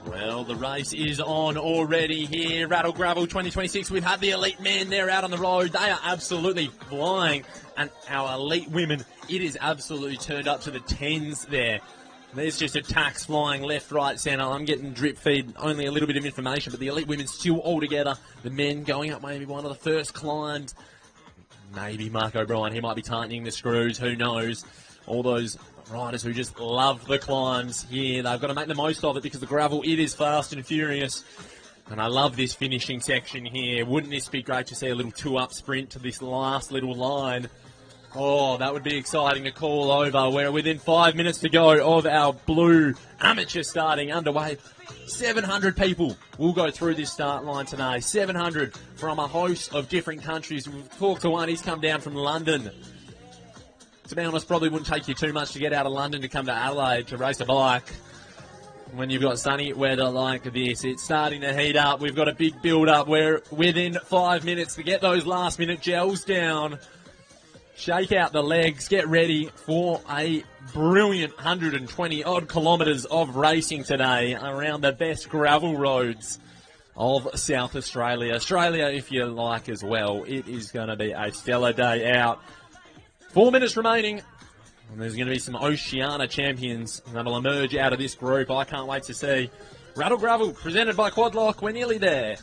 Well, the race is on already here. Rattle Gravel 2026. We've had the elite men there out on the road. They are absolutely flying. And our elite women, it is absolutely turned up to the tens there. There's just attacks flying left, right, centre. I'm getting drip feed, only a little bit of information, but the elite women still all together. The men going up maybe one of the first climbs. Maybe Mark O'Brien, he might be tightening the screws, who knows. All those riders who just love the climbs here, they've got to make the most of it because the gravel, it is fast and furious. And I love this finishing section here. Wouldn't this be great to see a little two-up sprint to this last little line? Oh, that would be exciting to call over. We're within 5 minutes to go of our blue amateur starting underway. 700 people will go through this start line today. 700 from a host of different countries. We've talked to one, he's come down from London. To be honest, probably wouldn't take you too much to get out of London to come to Adelaide to race a bike when you've got sunny weather like this. It's starting to heat up. We've got a big build-up. We're within 5 minutes to get those last-minute gels down. Shake out the legs. Get ready for a brilliant 120-odd kilometres of racing today around the best gravel roads of South Australia. Australia, if you like, as well. It is going to be a stellar day out. 4 minutes remaining. And there's going to be some Oceania champions that'll emerge out of this group. I can't wait to see. Rattle Gravel, presented by Quadlock. We're nearly there.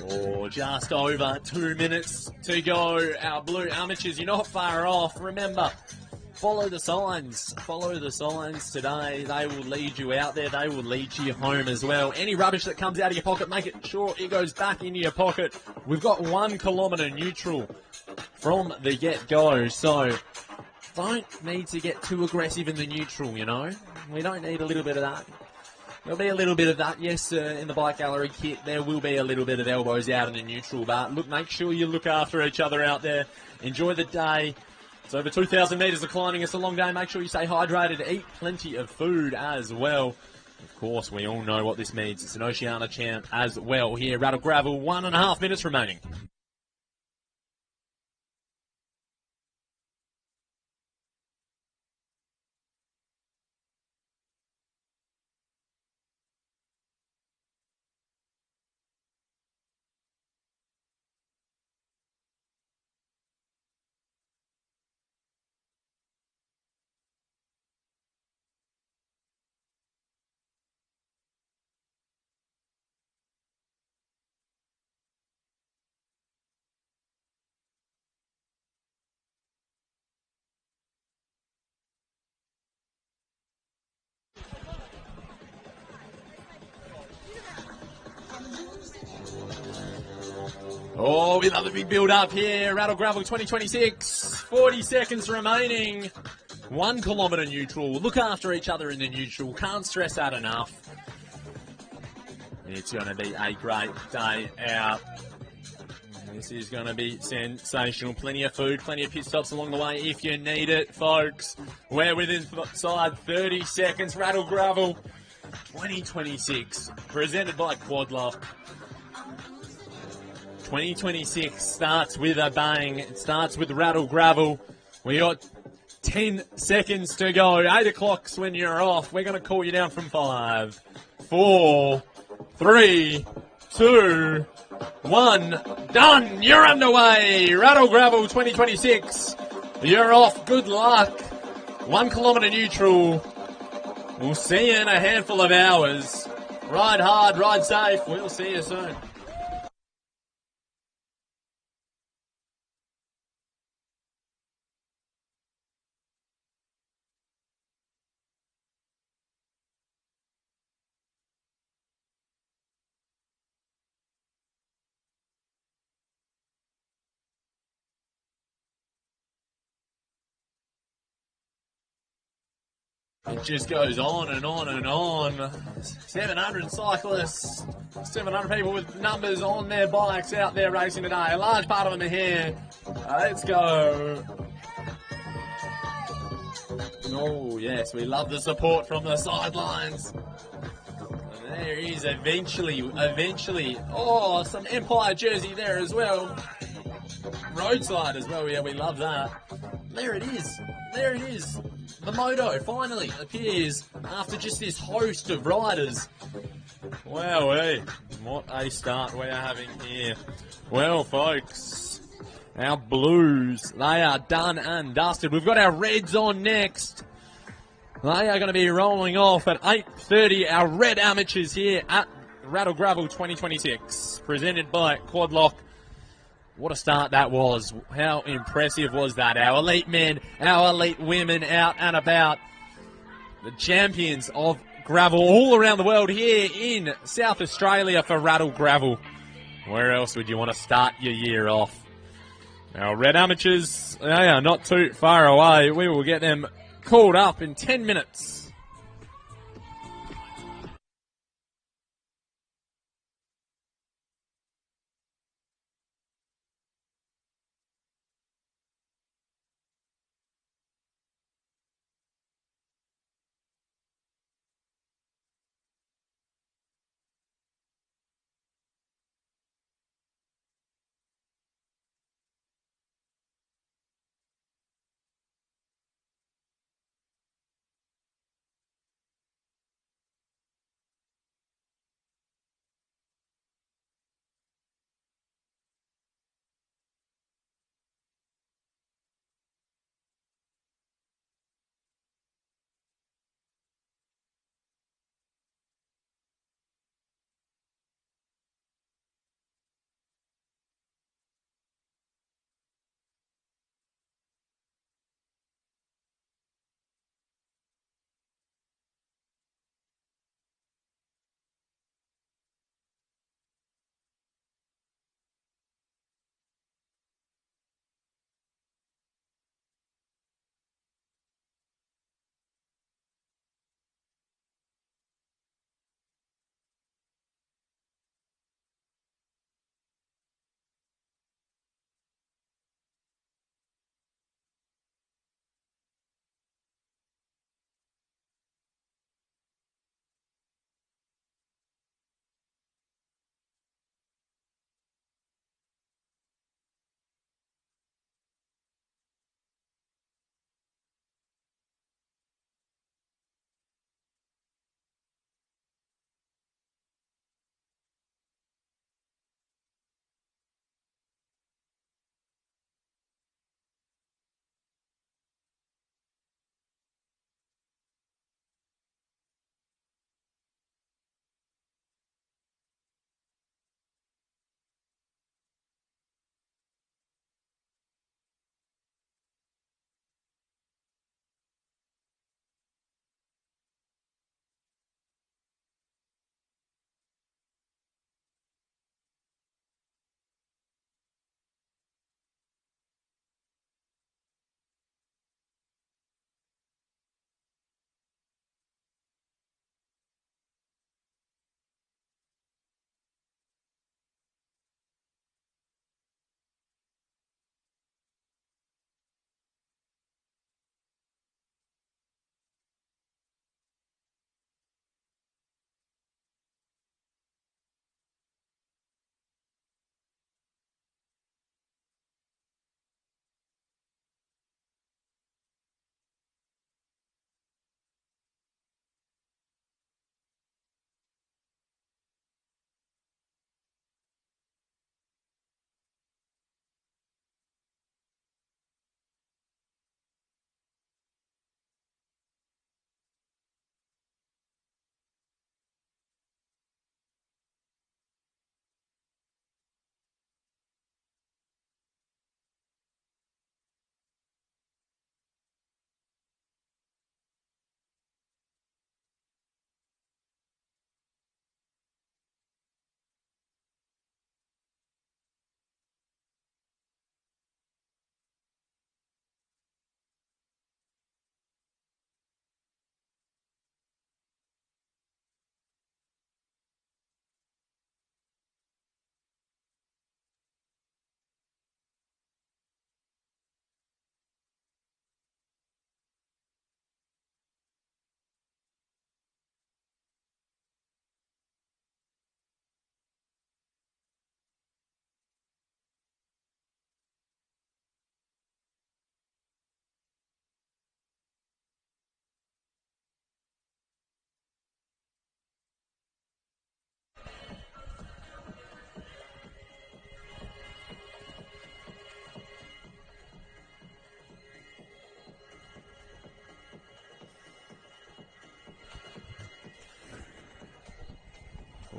Oh, just over 2 minutes to go. Our blue amateurs, you're not far off. Remember, follow the signs. Follow the signs today. They will lead you out there. They will lead you home as well. Any rubbish that comes out of your pocket, make it sure it goes back into your pocket. We've got 1 kilometre neutral from the get-go, so don't need to get too aggressive in the neutral, you know. We don't need a little bit of that. There'll be a little bit of that, yes, in the bike gallery kit. There will be a little bit of elbows out in the neutral, but look, make sure you look after each other out there. Enjoy the day. It's over 2,000 metres of climbing. It's a long day. Make sure you stay hydrated. Eat plenty of food as well. Of course, we all know what this means. It's an Oceania champ as well here. Rattle Gravel, 1.5 minutes remaining. Oh, another big build-up here. Rattle Gravel 2026. 40 seconds remaining. 1 kilometre neutral. Look after each other in the neutral. Can't stress that enough. It's going to be a great day out. This is going to be sensational. Plenty of food, plenty of pit stops along the way if you need it, folks. We're within 30 seconds. Rattle Gravel 2026. Presented by Quadlock. 2026 starts with a bang. It starts with Rattle Gravel. We got 10 seconds to go. 8 o'clock's when you're off. We're going to call you down from 5, 4, 3, 2, 1. Done. You're underway. Rattle Grvl 2026. You're off. Good luck. 1 kilometre neutral. We'll see you in a handful of hours. Ride hard, ride safe. We'll see you soon. It just goes on and on and on. 700 cyclists, 700 people with numbers on their bikes out there racing today. A large part of them are here. Let's go. Oh, yes, we love the support from the sidelines. And there is eventually. Oh, some Empire jersey there as well. Roadside as well, yeah, we love that. There it is. The moto finally appears after just this host of riders. Wowee, what a start we are having here. Well, folks, our blues, they are done and dusted. We've got our reds on next. They are going to be rolling off at 8:30. Our red amateurs here at Rattle Grvl 2026, presented by Quadlock. What a start that was. How impressive was that? Our elite men, our elite women out and about. The champions of gravel all around the world here in South Australia for Rattle Grvl. Where else would you want to start your year off? Our red amateurs, they are not too far away. We will get them called up in 10 minutes.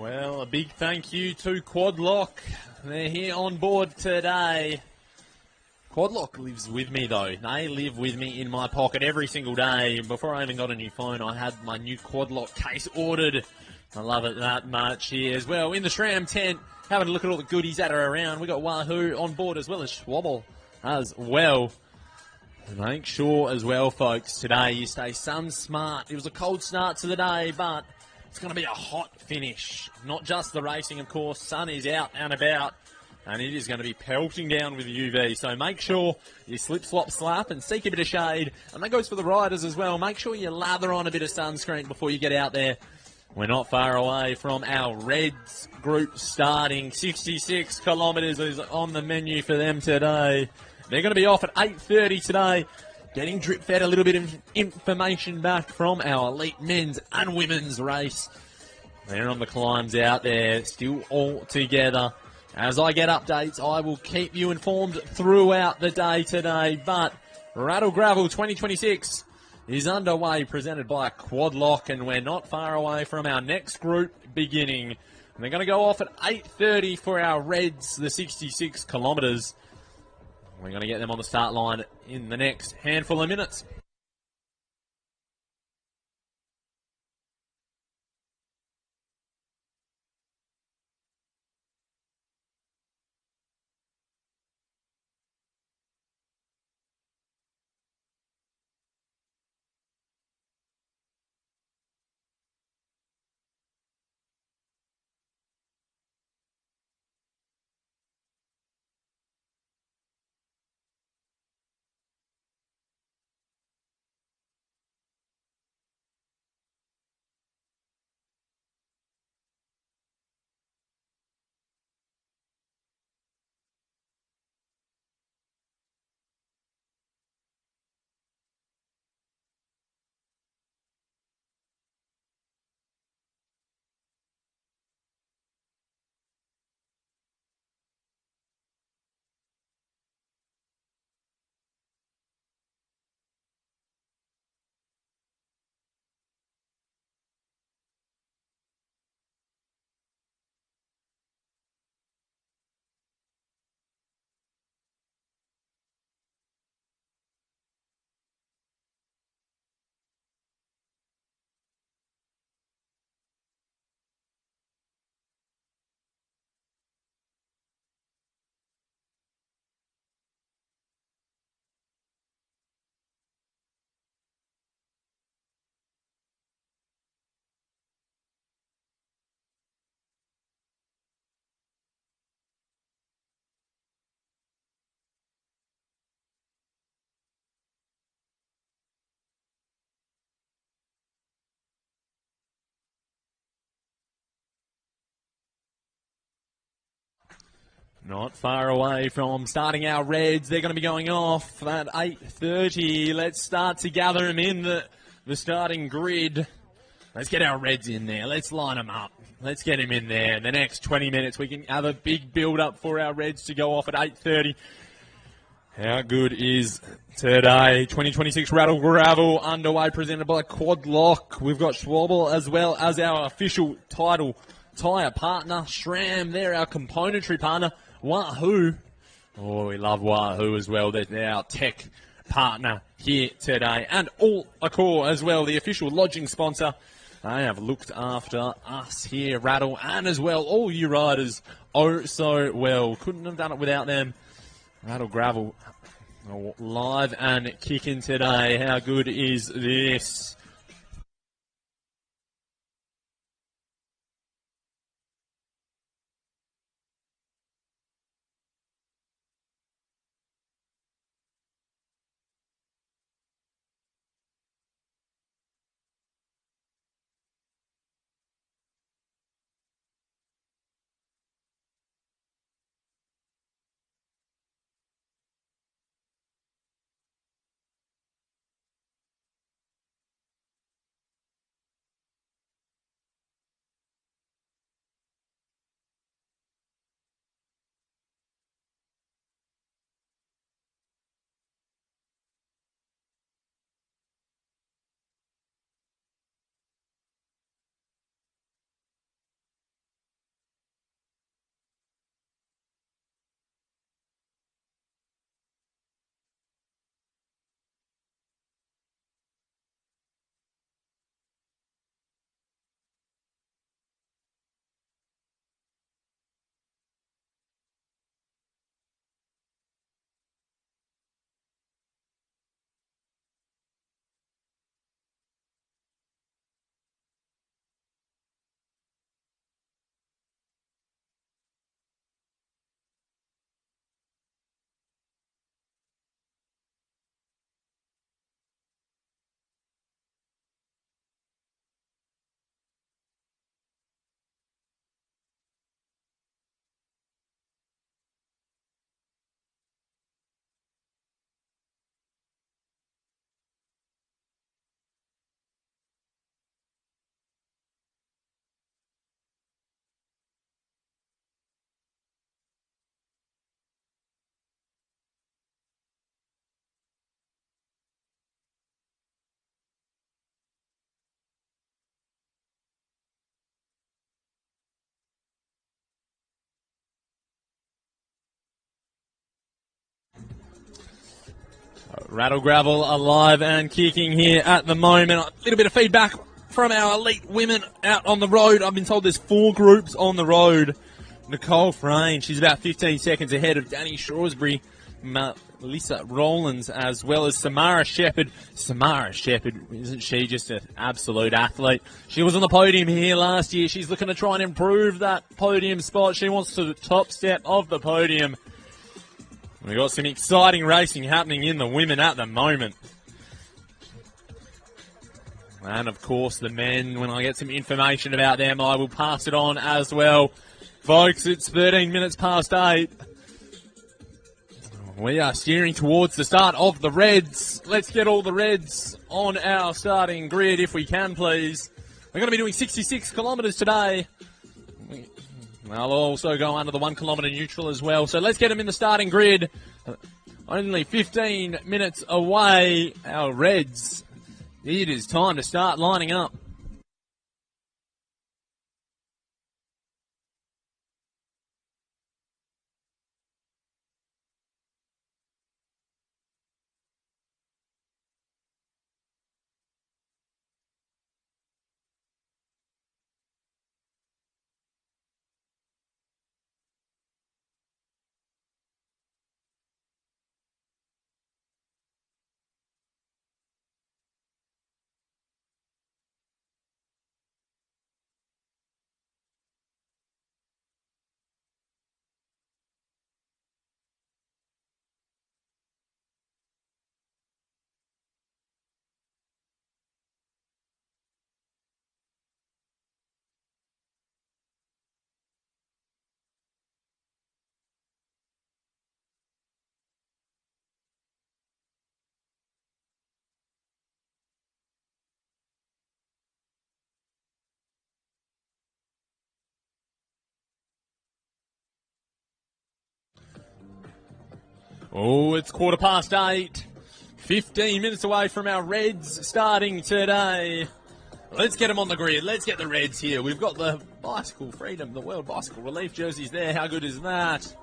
Well, a big thank you to Quadlock. They're here on board today. Quadlock lives with me, though. They live with me in my pocket every single day. Before I even got a new phone, I had my new Quadlock case ordered. I love it that much here as well. In the Shram tent, having a look at all the goodies that are around. We got Wahoo on board as well as Schwabble as well. Make sure as well, folks, today you stay sun smart. It was a cold start to the day, but it's going to be a hot finish. Not just the racing, of course. Sun is out and about, and it is going to be pelting down with UV. So make sure you slip, slop, slap, and seek a bit of shade. And that goes for the riders as well. Make sure you lather on a bit of sunscreen before you get out there. We're not far away from our Reds group starting. 66 kilometres is on the menu for them today. They're going to be off at 8:30 today. Getting drip-fed a little bit of information back from our elite men's and women's race. They're on the climbs out there, still all together. As I get updates, I will keep you informed throughout the day today. But Rattle Gravel 2026 is underway, presented by Quadlock, and we're not far away from our next group beginning. And they're going to go off at 8:30 for our Reds, the 66 kilometres. We're going to get them on the start line in the next handful of minutes. Not far away from starting our Reds. They're going to be going off at 8:30. Let's start to gather them in the starting grid. Let's get our Reds in there. Let's line them up. Let's get them in there. In the next 20 minutes, we can have a big build-up for our Reds to go off at 8:30. How good is today? 2026 Rattle Gravel underway, presented by Quadlock. We've got Schwabble as well as our official title tyre partner, SRAM. They're our componentry partner. Wahoo. Oh, we love Wahoo as well. They're our tech partner here today. And All Accor as well, the official lodging sponsor. They have looked after us here, Rattle, and as well all you riders oh so well. Couldn't have done it without them. Rattle Gravel live and kicking today. How good is this? Rattle Gravel alive and kicking here at the moment. A little bit of feedback from our elite women out on the road. I've been told there's 4 groups on the road. Nicole Frayne, she's about 15 seconds ahead of Danny Shrewsbury, Melissa Rowlands, as well as Samara Shepherd. Samara Shepherd, isn't she just an absolute athlete? She was on the podium here last year. She's looking to try and improve that podium spot. She wants to the top step of the podium. We've got some exciting racing happening in the women at the moment. And, of course, the men, when I get some information about them, I will pass it on as well. Folks, it's 13 minutes past 8. We are steering towards the start of the Reds. Let's get all the Reds on our starting grid, if we can, please. We're going to be doing 66 kilometres today. I'll also go under the 1 kilometre neutral as well. So let's get them in the starting grid. Only 15 minutes away, our Reds. It is time to start lining up. Oh, it's 8:15. 15 minutes away from our Reds starting today. Let's get them on the grid. Let's get the Reds here. We've got the Bicycle Freedom, the World Bicycle Relief jerseys there. How good is that?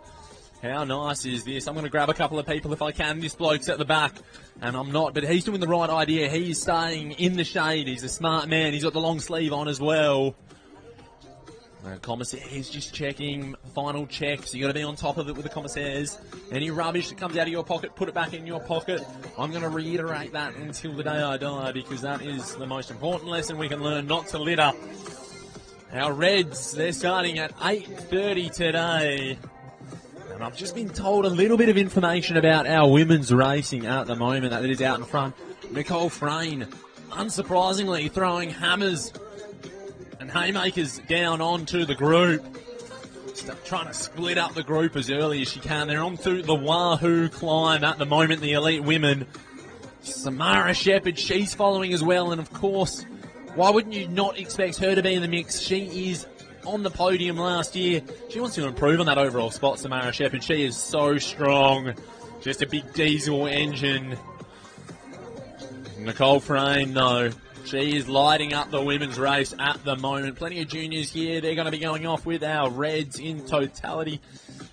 How nice is this? I'm going to grab a couple of people if I can. This bloke's at the back, and I'm not, but he's doing the right idea. He's staying in the shade. He's a smart man. He's got the long sleeve on as well. Commissaires just checking, final checks. You got to be on top of it with the commissaires. Any rubbish that comes out of your pocket, put it back in your pocket. I'm going to reiterate that until the day I die, because that is the most important lesson we can learn, not to litter. Our Reds, they're starting at 8:30 today. And I've just been told a little bit of information about our women's racing at the moment that is out in front. Nicole Frayne, unsurprisingly, throwing hammers and haymakers down onto the group. Trying to split up the group as early as she can. They're onto the Wahoo climb at the moment, the elite women. Samara Shepherd, she's following as well. And, of course, why wouldn't you not expect her to be in the mix? She is on the podium last year. She wants to improve on that overall spot, Samara Shepherd. She is so strong. Just a big diesel engine. Nicole Frayne, though. She is lighting up the women's race at the moment. Plenty of juniors here. They're going to be going off with our Reds in totality.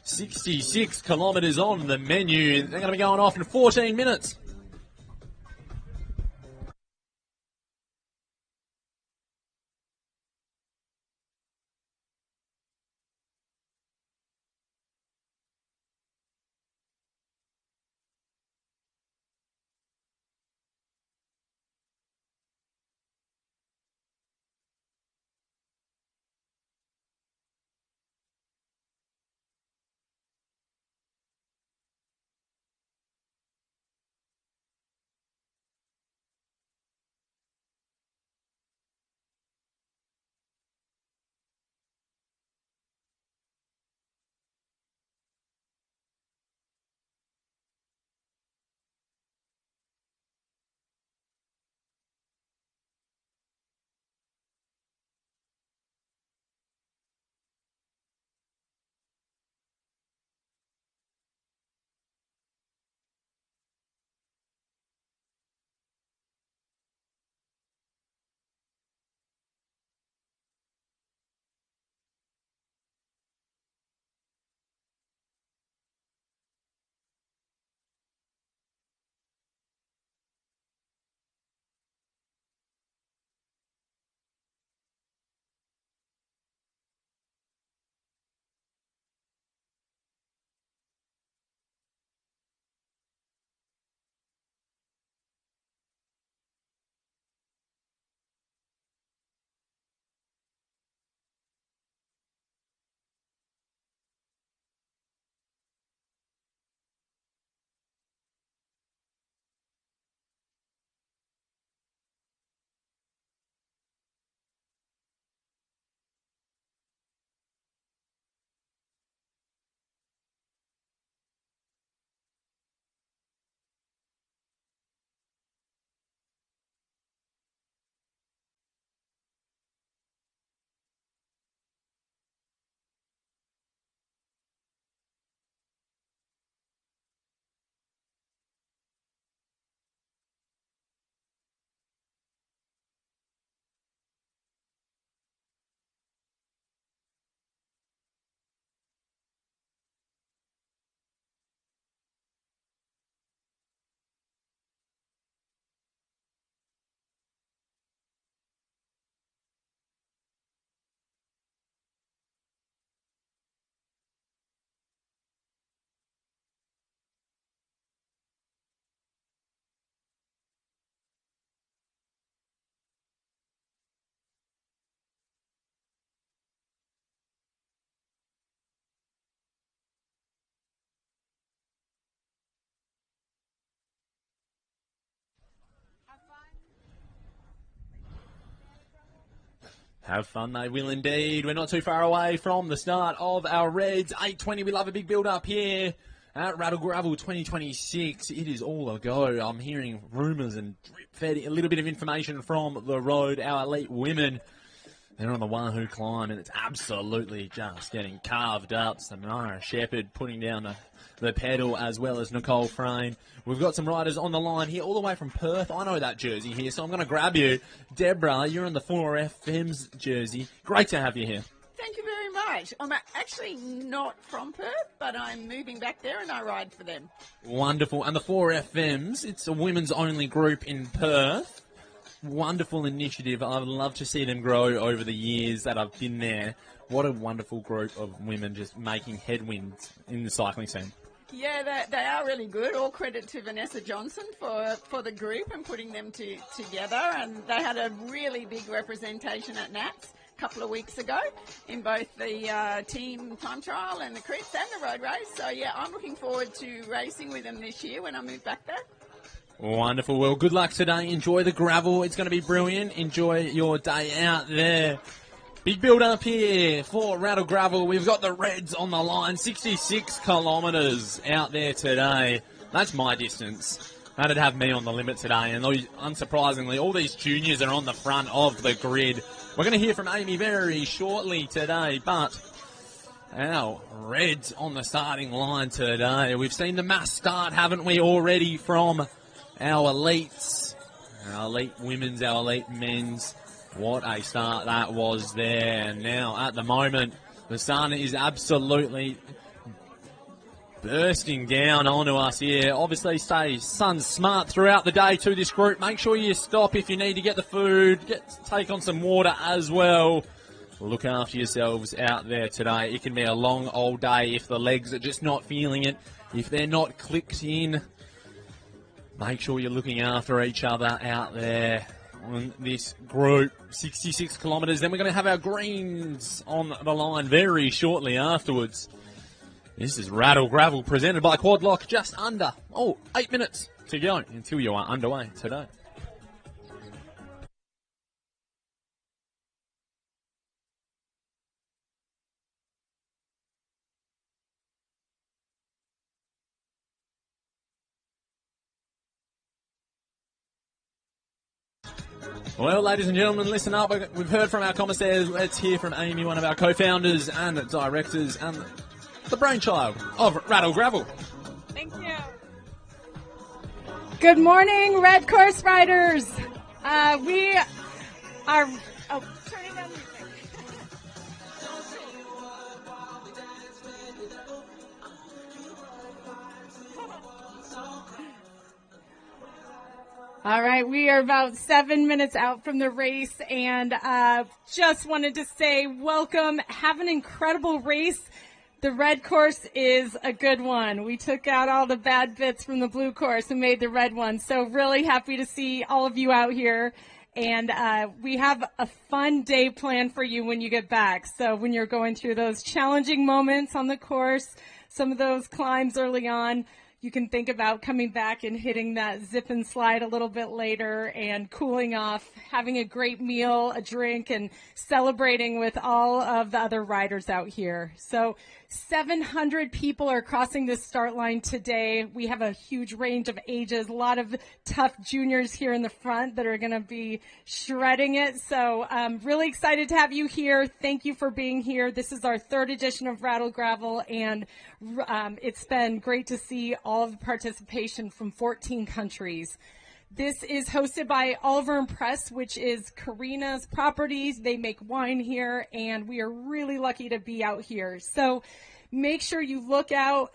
66 kilometres on the menu. They're going to be going off in 14 minutes. Have fun, they will indeed. We're not too far away from the start of our Reds. 8:20, we love a big build-up here at Rattle Gravel 2026. It is all a go. I'm hearing rumours and drip-fed a little bit of information from the road. Our elite women, they're on the Wahoo climb, and it's absolutely just getting carved up. Samara Shepherd putting down the pedal, as well as Nicole Frayne. We've got some riders on the line here, all the way from Perth. I know that jersey here, so I'm going to grab you. Deborah, you're in the 4FM's jersey. Great to have you here. Thank you very much. I'm actually not from Perth, but I'm moving back there and I ride for them. Wonderful. And the 4FM's, it's a women's only group in Perth. Wonderful initiative. I'd love to see them grow over the years that I've been there. What a wonderful group of women just making headwinds in the cycling scene. Yeah, they are really good. All credit to Vanessa Johnson for the group and putting them together. And they had a really big representation at Nats a couple of weeks ago in both the team time trial and the crits and the road race. So, yeah, I'm looking forward to racing with them this year when I move back there. Wonderful. Well, good luck today. Enjoy the gravel. It's going to be brilliant. Enjoy your day out there. Big build-up here for Rattle Gravel. We've got the Reds on the line. 66 kilometres out there today. That's my distance. That'd have me on the limit today. And unsurprisingly, all these juniors are on the front of the grid. We're going to hear from Amy very shortly today, but our Reds on the starting line today. We've seen the mass start, haven't we, already from our elites, our elite women's, our elite men's. What a start that was there. And now, at the moment, the sun is absolutely bursting down onto us here. Obviously, stay sun smart throughout the day to this group. Make sure you stop if you need to get the food. Take on some water as well. Look after yourselves out there today. It can be a long old day if the legs are just not feeling it. If they're not clicked in, make sure you're looking after each other out there on this group. 66 kilometres. Then we're going to have our greens on the line very shortly afterwards. This is Rattle Gravel presented by Quadlock. Just under 8 minutes to go until you are underway today. Well, ladies and gentlemen, listen up. We've heard from our commissaires. Let's hear from Amy, one of our co-founders and directors and the brainchild of Rattle Gravel. Thank you. Good morning, Red Course Riders. We are... turning down the music. All right, we are about 7 minutes out from the race, and just wanted to say welcome. Have an incredible race. The red course is a good one. We took out all the bad bits from the blue course and made the red one. So really happy to see all of you out here. And we have a fun day planned for you when you get back. So when you're going through those challenging moments on the course, some of those climbs early on, you can think about coming back and hitting that zip and slide a little bit later and cooling off, having a great meal, a drink, and celebrating with all of the other riders out here. So 700 people are crossing this start line today. We have a huge range of ages, a lot of tough juniors here in the front that are going to be shredding it. So I'm really excited to have you here. Thank you for being here. This is our third edition of Rattle Gravel, and it's been great to see all of the participation from 14 countries. This is hosted by Oliver and Press, which is Karina's properties. They make wine here, and we are really lucky to be out here. So make sure you look out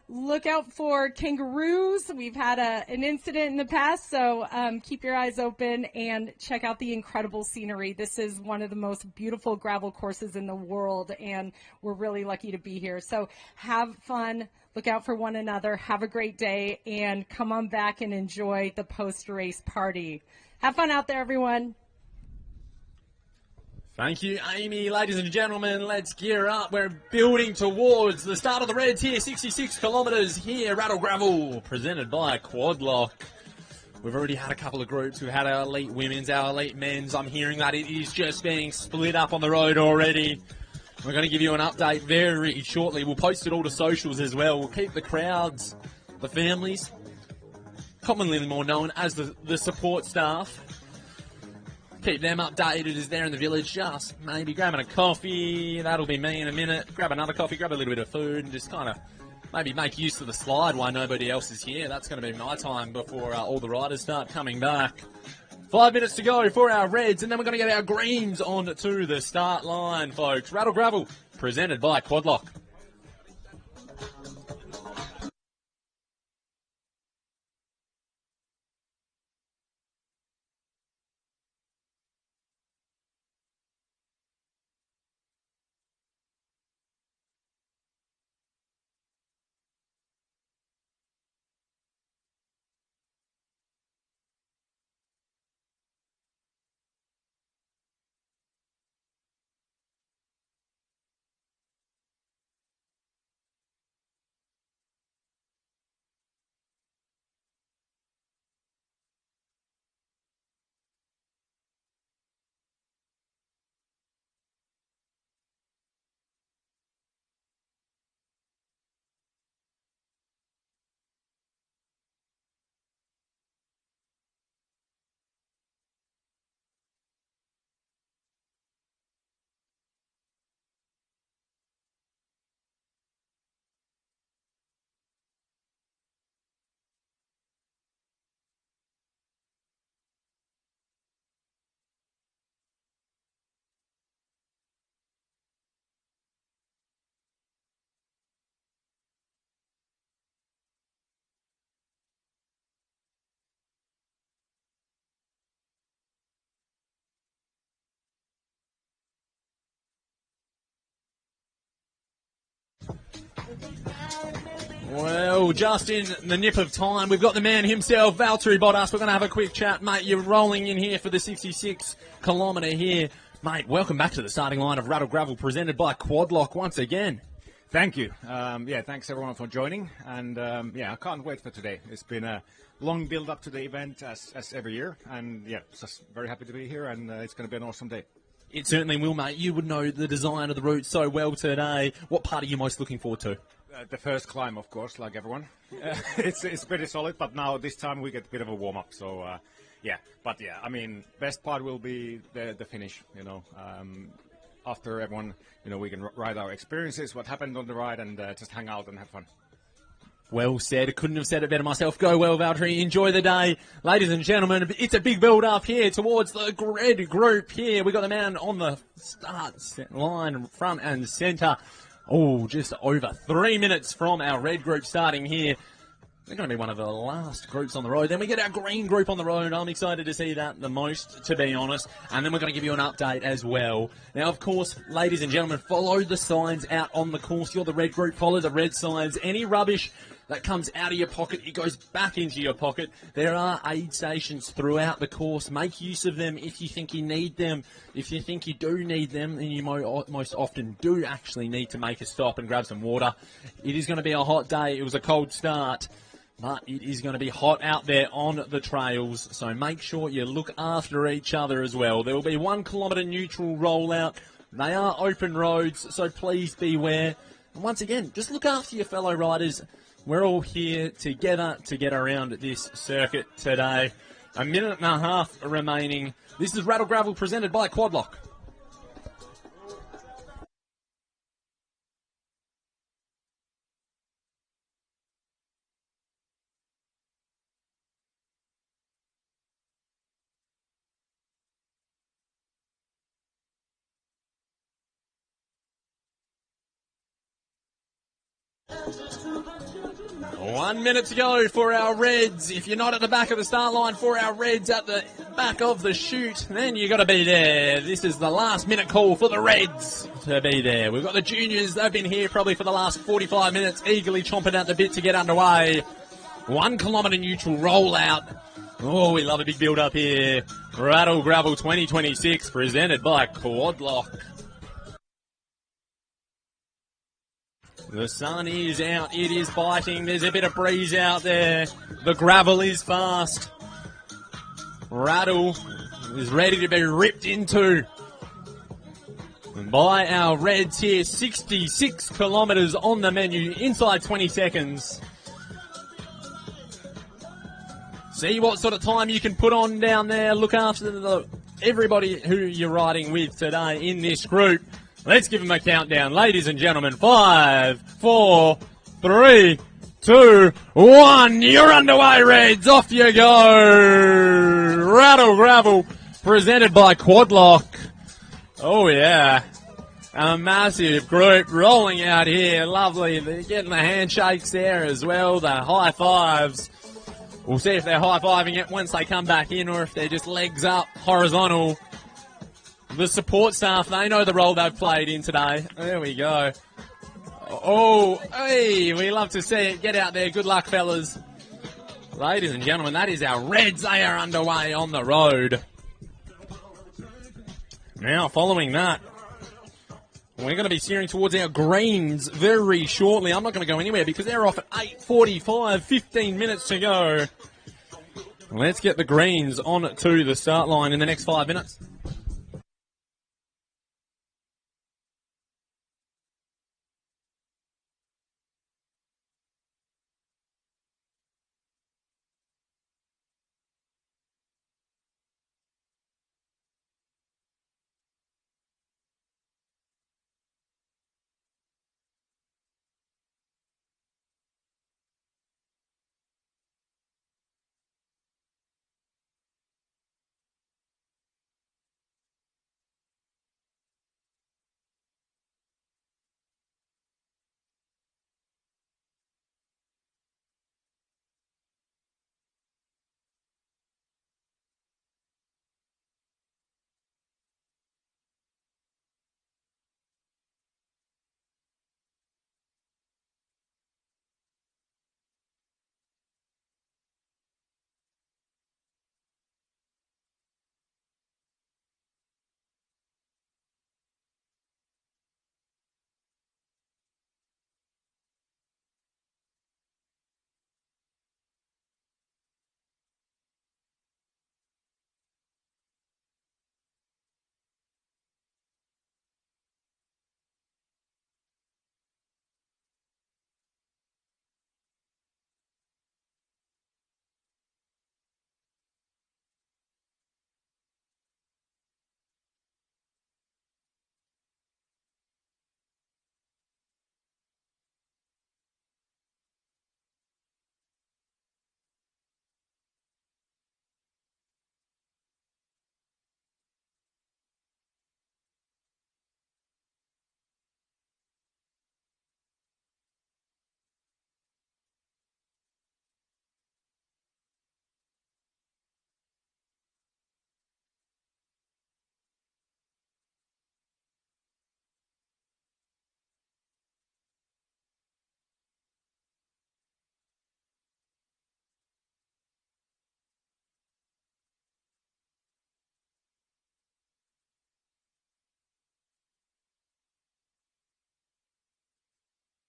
for kangaroos. We've had an incident in the past, so keep your eyes open and check out the incredible scenery. This is one of the most beautiful gravel courses in the world, and we're really lucky to be here. So have fun. Look out for one another. Have a great day, and come on back and enjoy the post-race party. Have fun out there, everyone. Thank you, Amy. Ladies and gentlemen, let's gear up. We're building towards the start of the Reds here. 66 kilometres here, Rattle Gravel, presented by Quadlock. We've already had a couple of groups. We've had our elite women's, our elite men's. I'm hearing that it is just being split up on the road already. We're going to give you an update very shortly. We'll post it all to socials as well. We'll keep the crowds, the families, commonly more known as the support staff, keep them updated as they're in the village, just maybe grabbing a coffee. That'll be me in a minute. Grab another coffee, grab a little bit of food, and just kind of maybe make use of the slide while nobody else is here. That's going to be my time before all the riders start coming back. 5 minutes to go for our reds, and then we're going to get our greens on to the start line, folks. Rattle Gravel, presented by Quadlock. Well, just in the nip of time, we've got the man himself, Valtteri Bottas. We're going to have a quick chat, mate. You're rolling in here for the 66-kilometre here. Mate, welcome back to the starting line of Rattle Gravel, presented by Quadlock once again. Thank you. Thanks everyone for joining. And I can't wait for today. It's been a long build up to the event as every year. And just very happy to be here, and it's going to be an awesome day. It certainly will, mate. You would know the design of the route so well today. What part are you most looking forward to? The first climb, of course, like everyone. It's pretty solid, but now this time we get a bit of a warm-up. So, best part will be the finish, after everyone, we can write our experiences, what happened on the ride, and just hang out and have fun. Well said. I couldn't have said it better myself. Go well, Valtteri. Enjoy the day. Ladies and gentlemen, it's a big build-up here towards the red group here. We got the man on the start line, front and centre. Oh, just over 3 minutes from our red group starting here. They're going to be one of the last groups on the road. Then we get our green group on the road. I'm excited to see that the most, to be honest. And then we're going to give you an update as well. Now, of course, ladies and gentlemen, follow the signs out on the course. You're the red group. Follow the red signs. Any rubbish that comes out of your pocket, it goes back into your pocket. There are aid stations throughout the course. Make use of them if you think you need them. If you think you do need them, then you most often do actually need to make a stop and grab some water. It is going to be a hot day. It was a cold start, but it is going to be hot out there on the trails. So make sure you look after each other as well. There will be 1 kilometre neutral rollout. They are open roads, so please beware. And once again, just look after your fellow riders. We're all here together to get around this circuit today. 1.5 minutes remaining. This is Rattle Gravel presented by Quadlock. One minute to go for our Reds. If you're not at the back of the start line for our Reds at the back of the chute, then you got to be there. This is the last minute call for the Reds to be there. We've got the juniors. They've been here probably for the last 45 minutes, eagerly chomping at the bit to get underway. 1 kilometre neutral rollout. Oh, we love a big build up here. Rattle Gravel 2026 presented by Quadlock. The sun is out, it is biting, there's a bit of breeze out there, the gravel is fast. Rattle is ready to be ripped into by our Reds here. 66 kilometres on the menu, inside 20 seconds. See what sort of time you can put on down there. Look after everybody who you're riding with today in this group. Let's give them a countdown. Ladies and gentlemen, 5, 4, 3, 2, 1. You're underway, Reds. Off you go. Rattle Grvl, presented by Quadlock. Oh, yeah. A massive group rolling out here. Lovely. They're getting the handshakes there as well, the high fives. We'll see if they're high-fiving it once they come back in or if they're just legs up, horizontal. The support staff, they know the role they've played in today. There we go. Oh, hey, we love to see it. Get out there. Good luck, fellas. Ladies and gentlemen, that is our Reds. They are underway on the road. Now, following that, we're going to be steering towards our greens very shortly. I'm not going to go anywhere because they're off at 8:45, 15 minutes to go. Let's get the greens on to the start line in the next 5 minutes.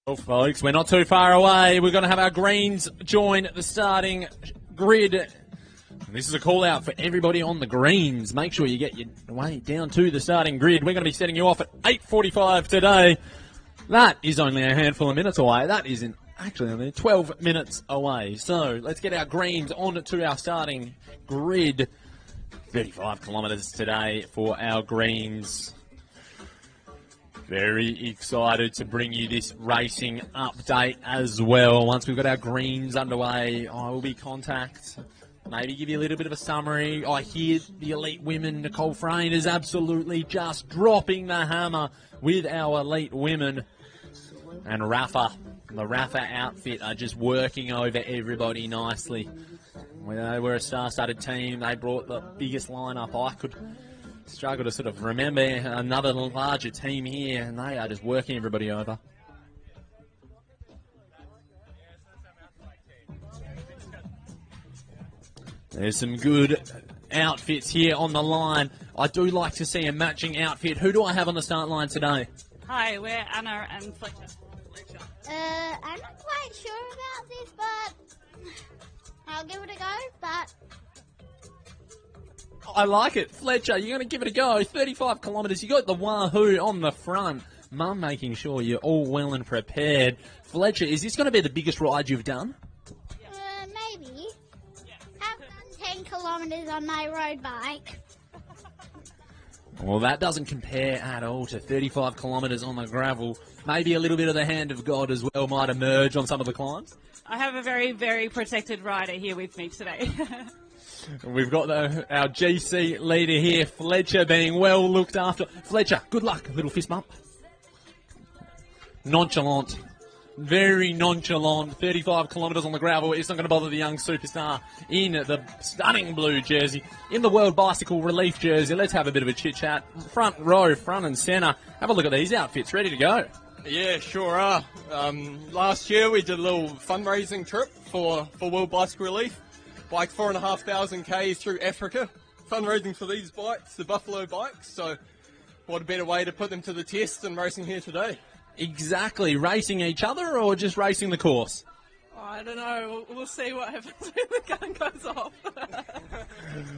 Well, folks, we're not too far away. We're going to have our greens join the starting grid. And this is a call out for everybody on the greens. Make sure you get your way down to the starting grid. We're going to be setting you off at 8:45 today. That is only a handful of minutes away. That isn't actually only 12 minutes away. So let's get our greens on to our starting grid. 35 kilometres today for our greens. Very excited to bring you this racing update as well. Once we've got our greens underway, I will be contact. Maybe give you a little bit of a summary. I hear the elite women, Nicole Frayne, is absolutely just dropping the hammer with our elite women. And Rafa, the Rafa outfit, are just working over everybody nicely. We're a star-studded team. They brought the biggest lineup I could struggle to sort of remember. Another larger team here, and they are just working everybody over. There's some good outfits here on the line. I do like to see a matching outfit. Who do I have on the start line today? Hi, we're Anna and Fletcher. I'm not quite sure about this, but I'll give it a go. But I like it. Fletcher, you're going to give it a go. 35 kilometres. You got the Wahoo on the front. Mum making sure you're all well and prepared. Fletcher, is this going to be the biggest ride you've done? Maybe. I've done 10 kilometres on my road bike. Well, that doesn't compare at all to 35 kilometres on the gravel. Maybe a little bit of the hand of God as well might emerge on some of the climbs. I have a very, very protected rider here with me today. We've got our GC leader here, Fletcher, being well looked after. Fletcher, good luck. A little fist bump. Nonchalant. Very nonchalant. 35 kilometres on the gravel. It's not going to bother the young superstar in the stunning blue jersey. In the World Bicycle Relief jersey. Let's have a bit of a chit-chat. Front row, front and centre. Have a look at these outfits. Ready to go. Yeah, sure are. Last year we did a little fundraising trip for World Bicycle Relief. Biked 4,500 Ks through Africa. Fundraising for these bikes, the Buffalo bikes. So what a better way to put them to the test than racing here today. Exactly. Racing each other or just racing the course? I don't know. We'll see what happens when the gun goes off.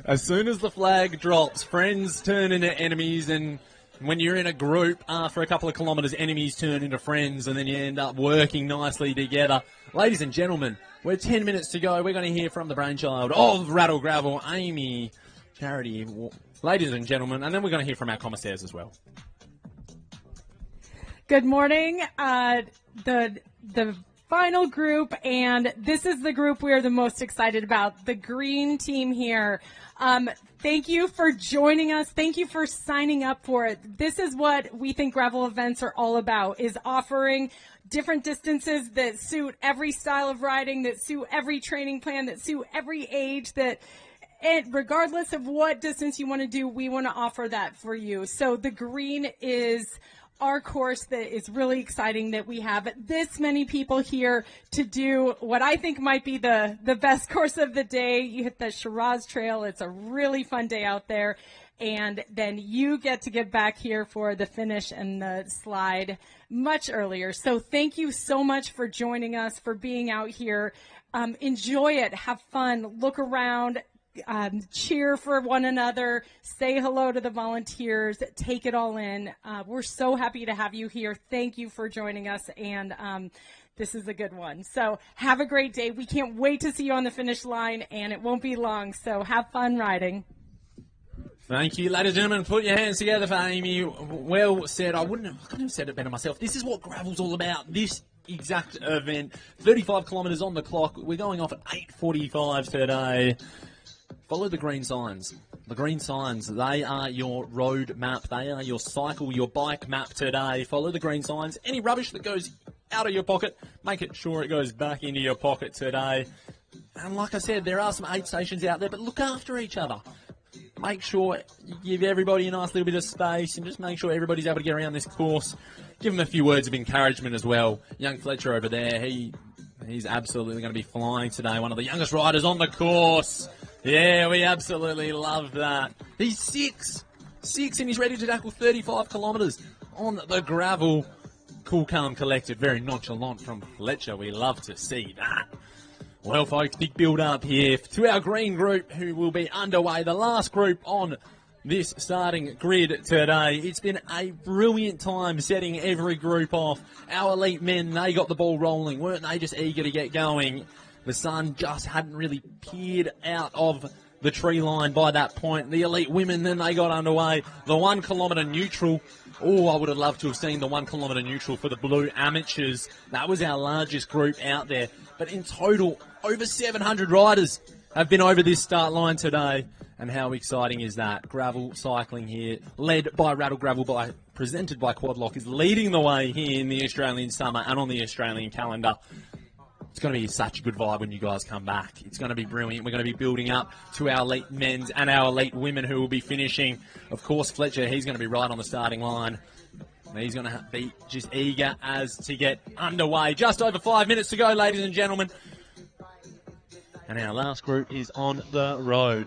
As soon as the flag drops, friends turn into enemies, and when you're in a group, after a couple of kilometres, enemies turn into friends, and then you end up working nicely together. Ladies and gentlemen, we're 10 minutes to go. We're going to hear from the brainchild of Rattle Gravel, Amy Charity. Ladies and gentlemen, and then we're going to hear from our commissaires as well. Good morning. The final group, and this is the group we are the most excited about, the green team here. Thank you for joining us. Thank you for signing up for it. This is what we think gravel events are all about, is offering different distances that suit every style of riding, that suit every training plan, that suit every age, regardless of what distance you want to do, we want to offer that for you. So the green is our course that is really exciting, that we have this many people here to do what I think might be the best course of the day. You hit the Shiraz Trail. It's a really fun day out there. And then you get to get back here for the finish and the slide much earlier. So thank you so much for joining us, for being out here. Enjoy it. Have fun. Look around. Cheer for one another, say hello to the volunteers, take it all in. We're so happy to have you here. Thank you for joining us, and this is a good one. So have a great day. We can't wait to see you on the finish line, and it won't be long, so have fun riding. Thank you, ladies and gentlemen. Put your hands together for Amy. Well said. I couldn't have said it better myself. This is what gravel's all about. This exact event. 35 kilometres on the clock. We're going off at 8:45 today. Follow the green signs. The green signs, they are your road map. They are your cycle, your bike map today. Follow the green signs. Any rubbish that goes out of your pocket, make it sure it goes back into your pocket today. And like I said, there are some aid stations out there, but look after each other. Make sure you give everybody a nice little bit of space and just make sure everybody's able to get around this course. Give them a few words of encouragement as well. Young Fletcher over there, he's absolutely going to be flying today. One of the youngest riders on the course. Yeah, we absolutely love that. He's six, and he's ready to tackle 35 kilometres on the gravel. Cool, calm, collected, very nonchalant from Fletcher. We love to see that. Well, folks, big build-up here to our green group, who will be underway. The last group on this starting grid today. It's been a brilliant time setting every group off. Our elite men, they got the ball rolling. Weren't they just eager to get going? The sun just hadn't really peered out of the tree line by that point. The elite women, then they got underway. The 1 kilometre neutral. Oh, I would have loved to have seen the 1 kilometre neutral for the blue amateurs. That was our largest group out there. But in total, over 700 riders have been over this start line today. And how exciting is that? Gravel cycling here, led by Rattle Gravel, presented by Quadlock, is leading the way here in the Australian summer and on the Australian calendar. It's going to be such a good vibe when you guys come back. It's going to be brilliant. We're going to be building up to our elite men's and our elite women who will be finishing. Of course, Fletcher, he's going to be right on the starting line. He's going to be just eager as to get underway. Just over 5 minutes to go, ladies and gentlemen. And our last group is on the road.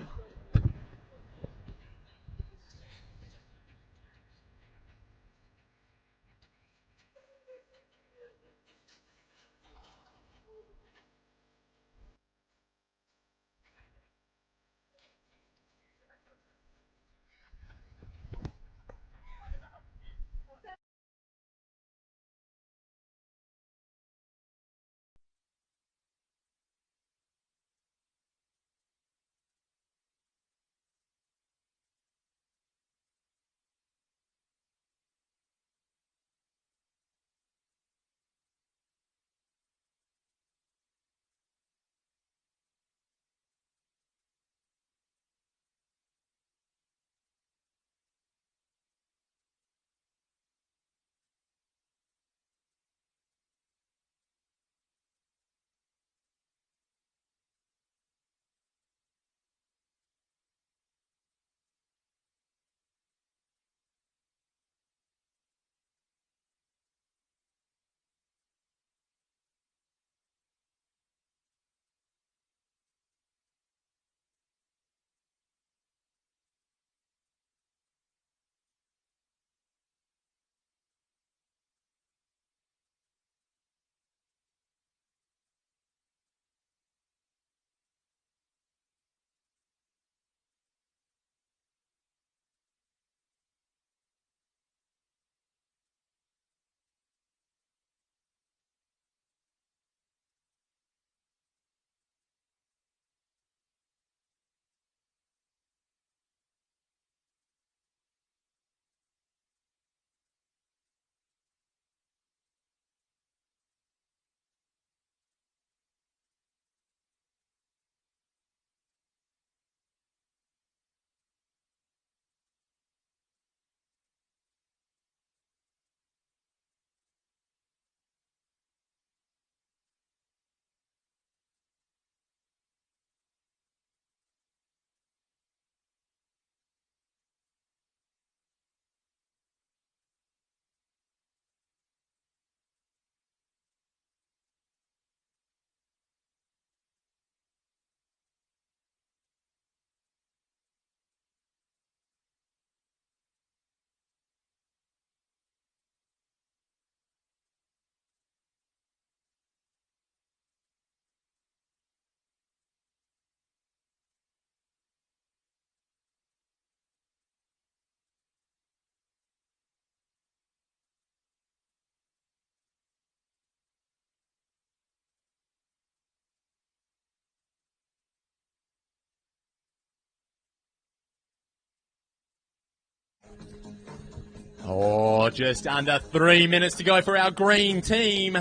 Oh, just under 3 minutes to go for our green team.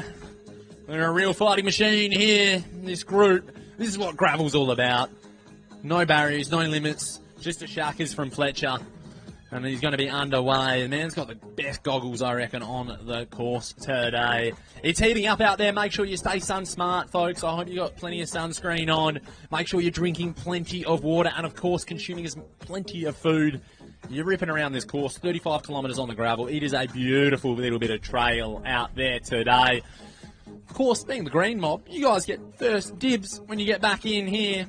They're a real fighting machine here, this group. This is what gravel's all about. No barriers, no limits, just a shackers from Fletcher. And he's going to be underway. The man's got the best goggles, I reckon, on the course today. It's heating up out there. Make sure you stay sun smart, folks. I hope you got plenty of sunscreen on. Make sure you're drinking plenty of water and, of course, consuming plenty of food. You're ripping around this course, 35 kilometres on the gravel. It is a beautiful little bit of trail out there today. Of course, being the green mob, you guys get first dibs when you get back in here.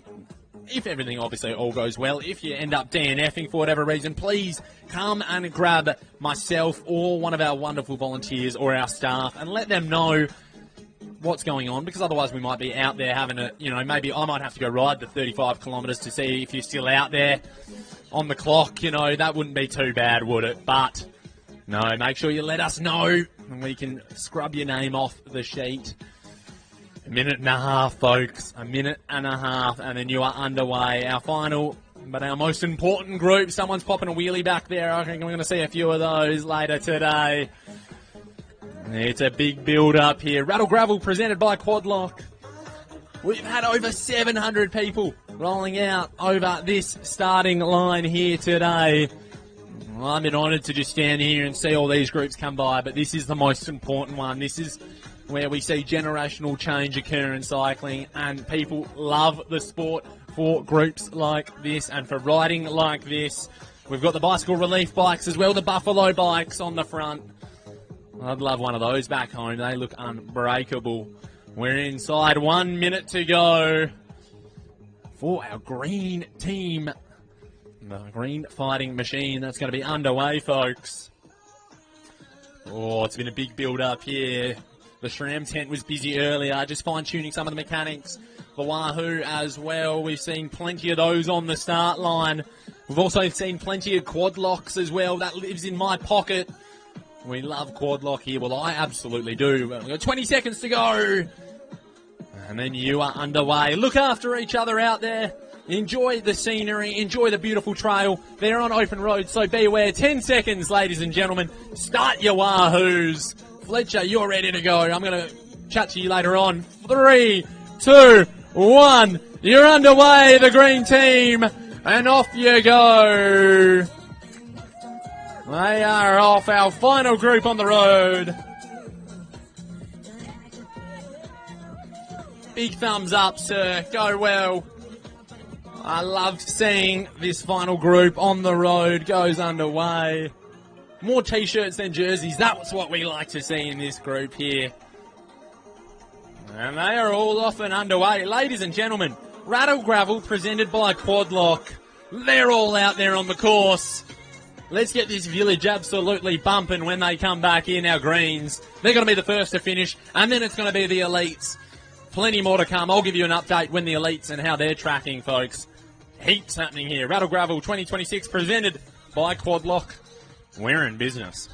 If everything obviously all goes well, if you end up DNFing for whatever reason, please come and grab myself or one of our wonderful volunteers or our staff and let them know what's going on, because otherwise we might be out there having a, maybe I might have to go ride the 35 kilometres to see if you're still out there on the clock. That wouldn't be too bad, would it? But no, make sure you let us know and we can scrub your name off the sheet. A minute and a half, folks. A minute and a half, and then you are underway. Our final, but our most important group. Someone's popping a wheelie back there. I think we're going to see a few of those later today. It's a big build-up here. Rattle Gravel presented by Quadlock. We've had over 700 people rolling out over this starting line here today. Well, I'm honoured to just stand here and see all these groups come by, but this is the most important one. This is where we see generational change occur in cycling, and people love the sport for groups like this and for riding like this. We've got the bicycle relief bikes as well, the Buffalo bikes on the front. I'd love one of those back home. They look unbreakable. We're inside 1 minute to go for our green team. The green fighting machine that's going to be underway, folks. Oh, it's been a big build-up here. The SRAM tent was busy earlier, just fine-tuning some of the mechanics. The Wahoo as well. We've seen plenty of those on the start line. We've also seen plenty of quad locks as well. That lives in my pocket. We love quad lock here. Well, I absolutely do. We've got 20 seconds to go. And then you are underway. Look after each other out there. Enjoy the scenery. Enjoy the beautiful trail. They're on open road, so be aware. 10 seconds, ladies and gentlemen. Start your Wahoos. Fletcher, you're ready to go. I'm going to chat to you later on. 3, 2, 1. You're underway, the green team. And off you go. They are off, our final group on the road. Big thumbs up, sir. Go well. I love seeing this final group on the road goes underway. More T-shirts than jerseys. That's what we like to see in this group here. And they are all off and underway. Ladies and gentlemen, Rattle Gravel presented by Quadlock. They're all out there on the course. Let's get this village absolutely bumping when they come back in, our greens. They're going to be the first to finish, and then it's going to be the elites. Plenty more to come. I'll give you an update when the elites and how they're tracking, folks. Heaps happening here. Rattle Gravel 2026 presented by Quadlock. We're in business.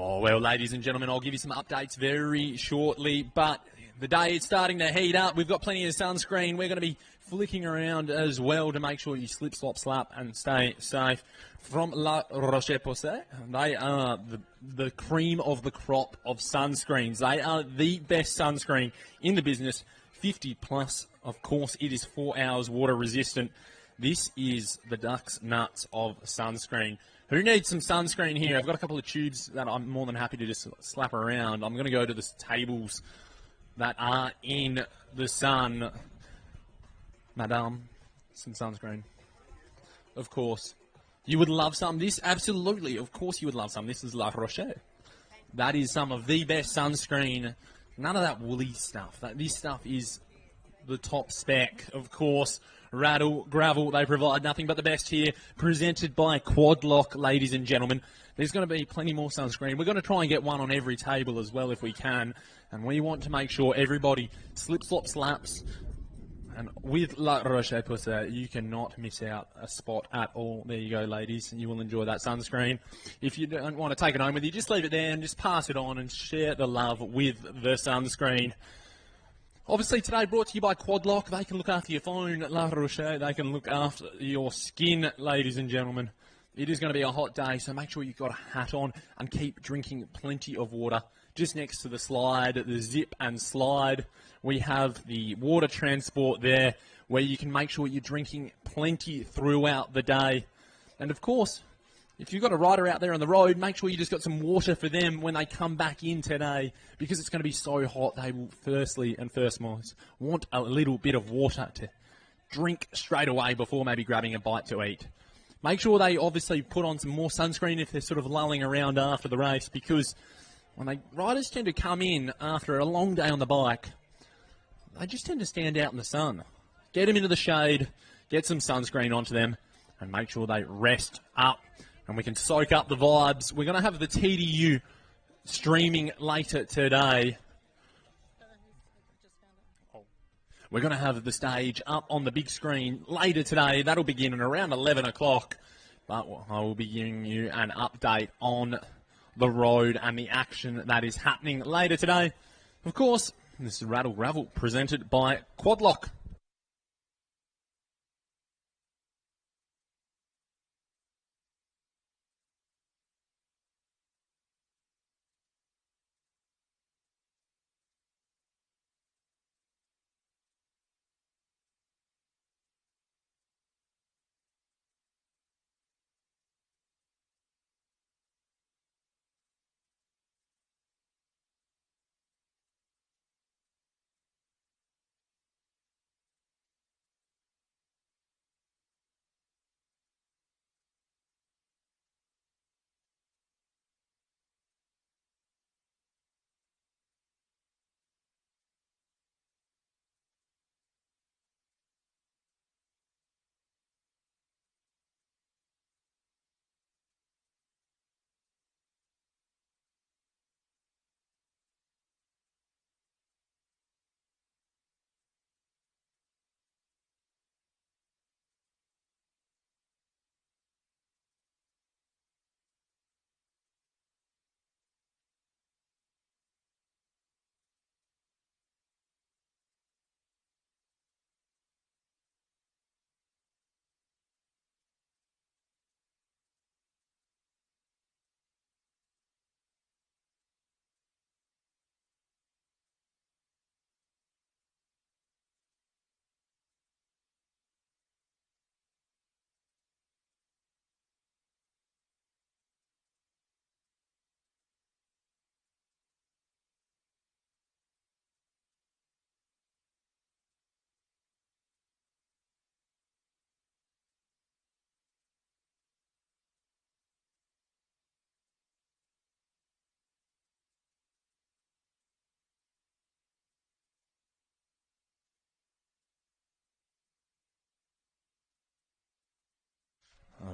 Oh, well, ladies and gentlemen, I'll give you some updates very shortly, but the day is starting to heat up. We've got plenty of sunscreen. We're going to be flicking around as well to make sure you slip, slop, slap and stay safe. From La Roche-Posay, they are the cream of the crop of sunscreens. They are the best sunscreen in the business. 50 plus, of course, it is 4 hours water resistant. This is the duck's nuts of sunscreen. Who needs some sunscreen here? I've got a couple of tubes that I'm more than happy to just slap around. I'm going to go to the tables that are in the sun. Madame, some sunscreen. Of course. You would love some. This, absolutely. Of course you would love some. This is La Roche. That is some of the best sunscreen. None of that woolly stuff. This stuff is the top spec, of course. Rattle, Grvl, they provide nothing but the best here. Presented by Quadlock, ladies and gentlemen. There's going to be plenty more sunscreen. We're going to try and get one on every table as well if we can. And we want to make sure everybody slip, slop, slaps. And with La Roche-Posay, you cannot miss out a spot at all. There you go, ladies. You will enjoy that sunscreen. If you don't want to take it home with you, just leave it there and just pass it on and share the love with the sunscreen. Obviously, today brought to you by Quadlock. They can look after your phone at La Roche. They can look after your skin, ladies and gentlemen. It is going to be a hot day, so make sure you've got a hat on and keep drinking plenty of water. Just next to the slide, the zip and slide, we have the water transport there where you can make sure you're drinking plenty throughout the day. And of course, if you've got a rider out there on the road, make sure you just got some water for them when they come back in today because it's going to be so hot. They will firstly and firstmost want a little bit of water to drink straight away before maybe grabbing a bite to eat. Make sure they obviously put on some more sunscreen if they're sort of lulling around after the race because when riders tend to come in after a long day on the bike, they just tend to stand out in the sun. Get them into the shade, get some sunscreen onto them, and make sure they rest up. And we can soak up the vibes. We're going to have the TDU streaming later today. We're going to have the stage up on the big screen later today. That'll begin at around 11 o'clock. But I will be giving you an update on the road and the action that is happening later today. Of course, this is Rattle Grvl presented by Quadlock.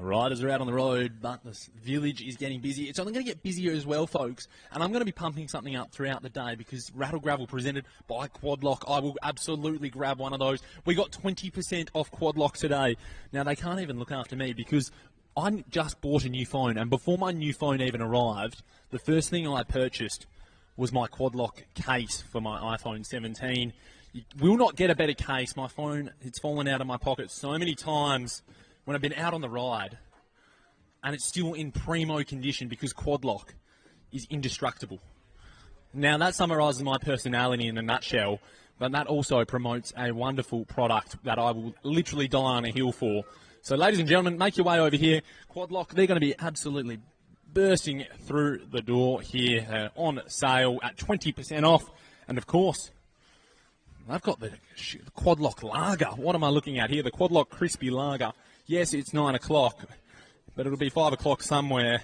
Riders are out on the road, but this village is getting busy. It's only going to get busier as well, folks. And I'm going to be pumping something up throughout the day because Rattle Grvl presented by Quadlock. I will absolutely grab one of those. We got 20% off Quadlock today. Now, they can't even look after me because I just bought a new phone, and before my new phone even arrived, the first thing I purchased was my quad lock case for my iPhone 17. You will not get a better case. My phone, it's fallen out of my pocket so many times when I've been out on the ride, and it's still in primo condition because quad lock is indestructible. Now, that summarises my personality in a nutshell, but that also promotes a wonderful product that I will literally die on a hill for. So, ladies and gentlemen, make your way over here. Quad lock, they're going to be absolutely bursting through the door here on sale at 20% off. And, of course, I've got the quad lock lager. What am I looking at here? The quad lock crispy lager. Yes, it's 9 o'clock, but it'll be 5 o'clock somewhere.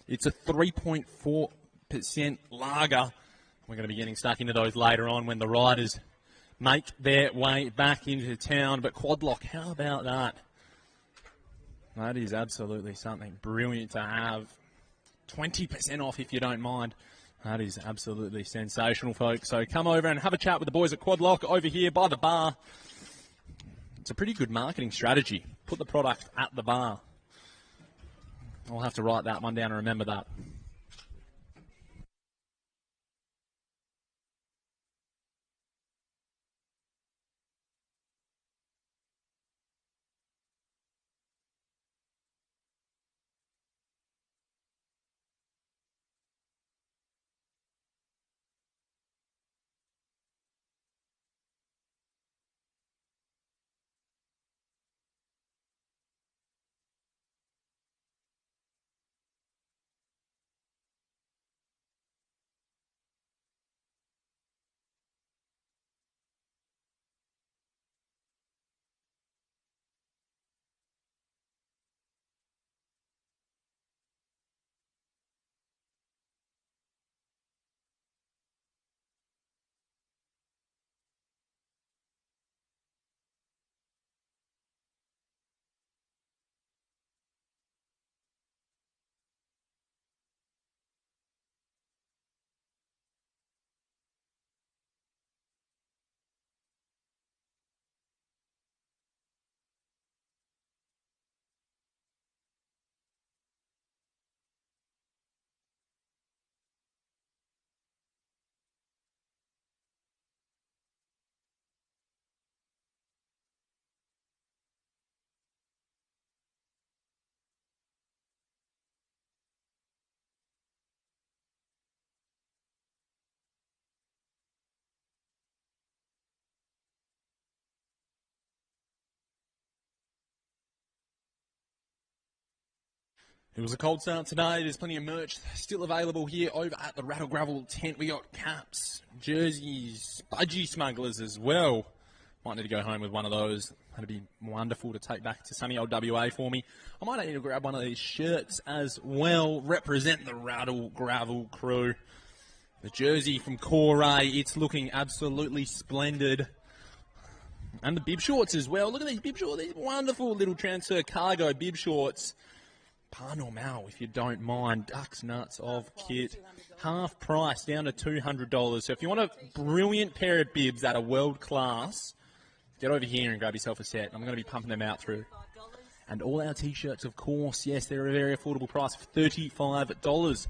It's a 3.4% lager. We're going to be getting stuck into those later on when the riders make their way back into town. But quad lock, how about that? That is absolutely something brilliant to have. 20% off if you don't mind. That is absolutely sensational, folks. So come over and have a chat with the boys at Quad Lock over here by the bar. It's a pretty good marketing strategy. Put the product at the bar. I'll have to write that one down and remember that. It was a cold start today. There's plenty of merch still available here over at the Rattle Gravel tent. We got caps, jerseys, budgie smugglers as well. Might need to go home with one of those. That'd be wonderful to take back to sunny old WA for me. I might need to grab one of these shirts as well. Represent the Rattle Gravel crew. The jersey from Corey, it's looking absolutely splendid. And the bib shorts as well. Look at these bib shorts. These wonderful little transfer cargo bib shorts. Par normal, if you don't mind. Ducks nuts of kit. Half price, down to $200. So if you want a brilliant pair of bibs that are world class, get over here and grab yourself a set. I'm going to be pumping them out through. And all our T-shirts, of course, yes, they're a very affordable price of $35.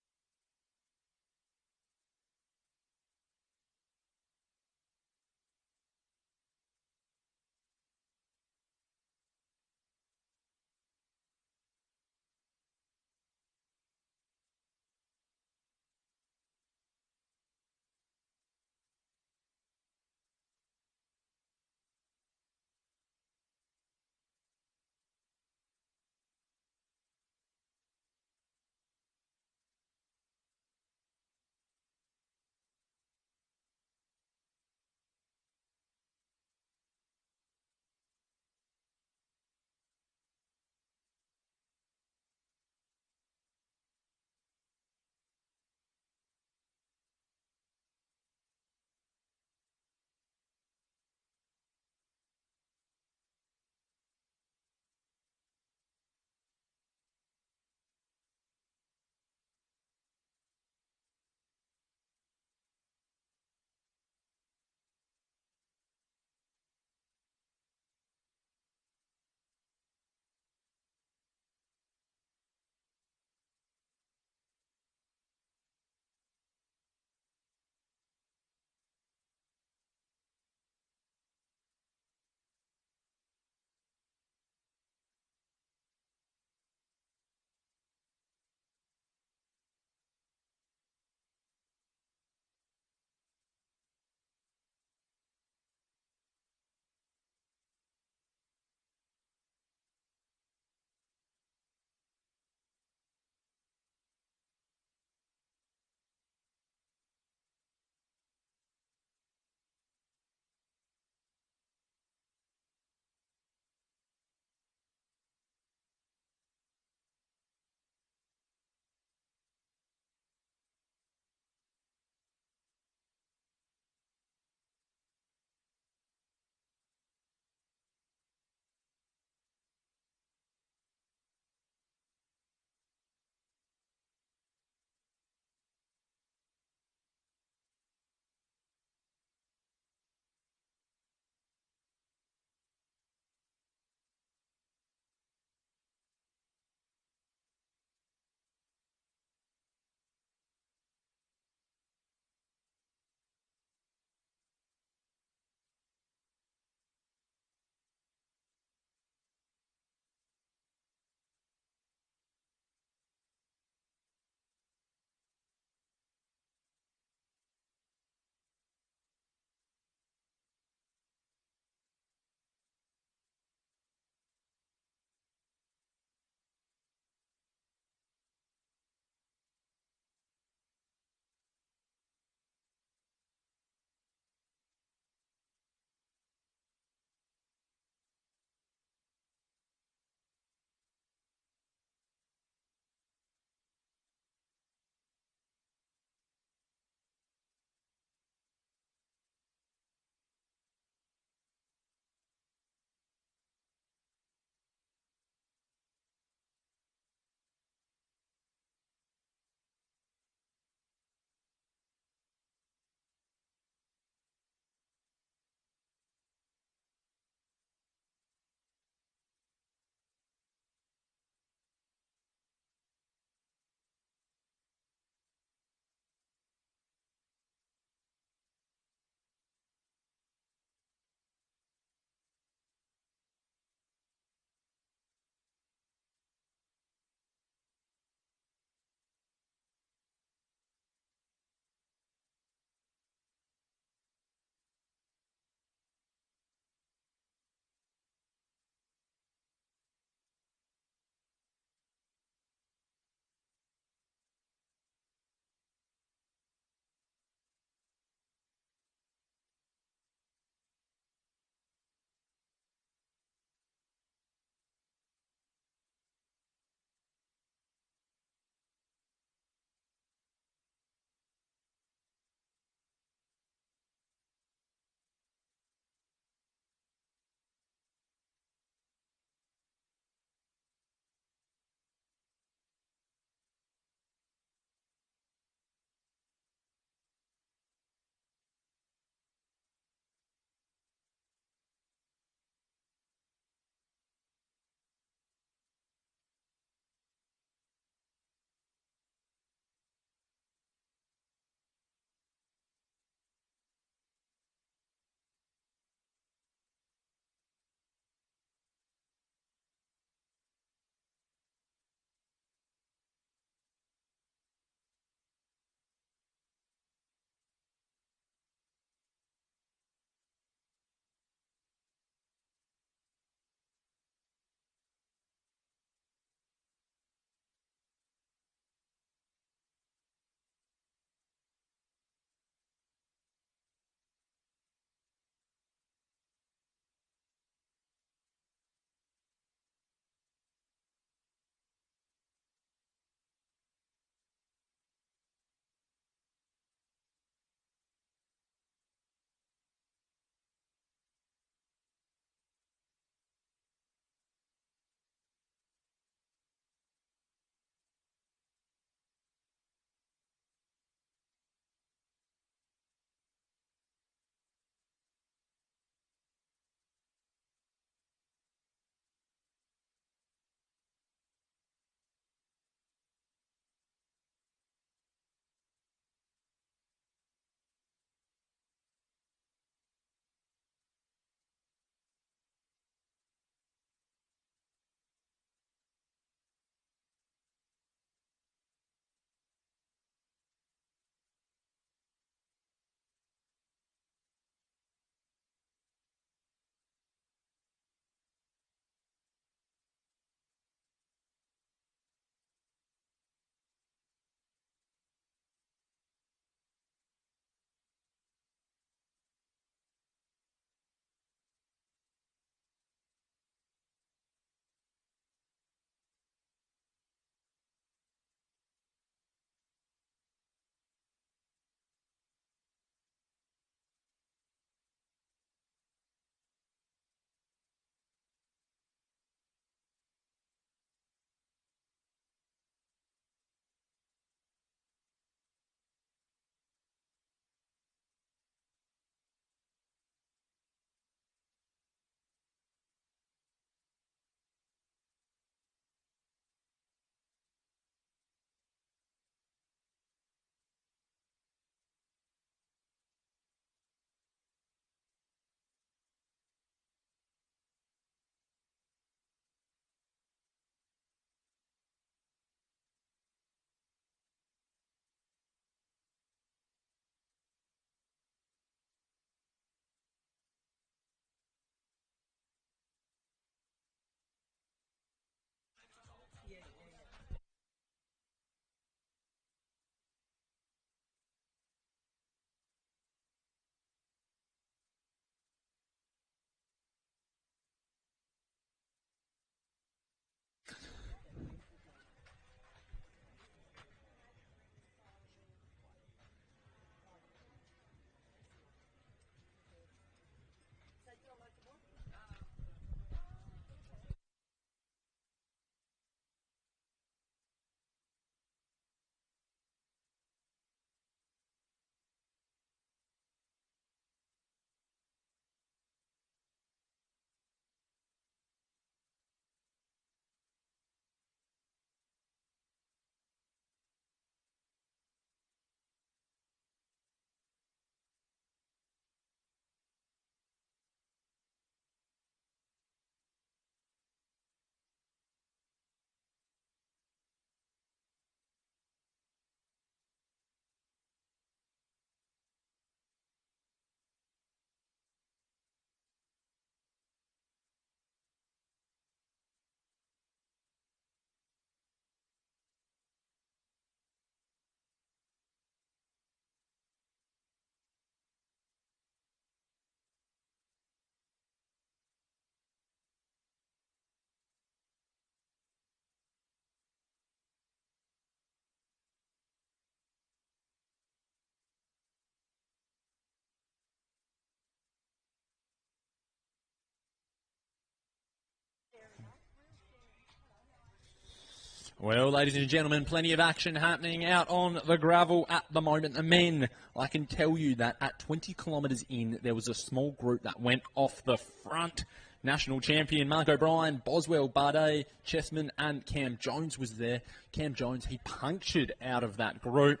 Well, ladies and gentlemen, plenty of action happening out on the gravel at the moment. The men, I can tell you that at 20 kilometres in, there was a small group that went off the front. National champion Mark O'Brien, Boswell, Bardet, Chessman and Cam Jones was there. Cam Jones, he punctured out of that group,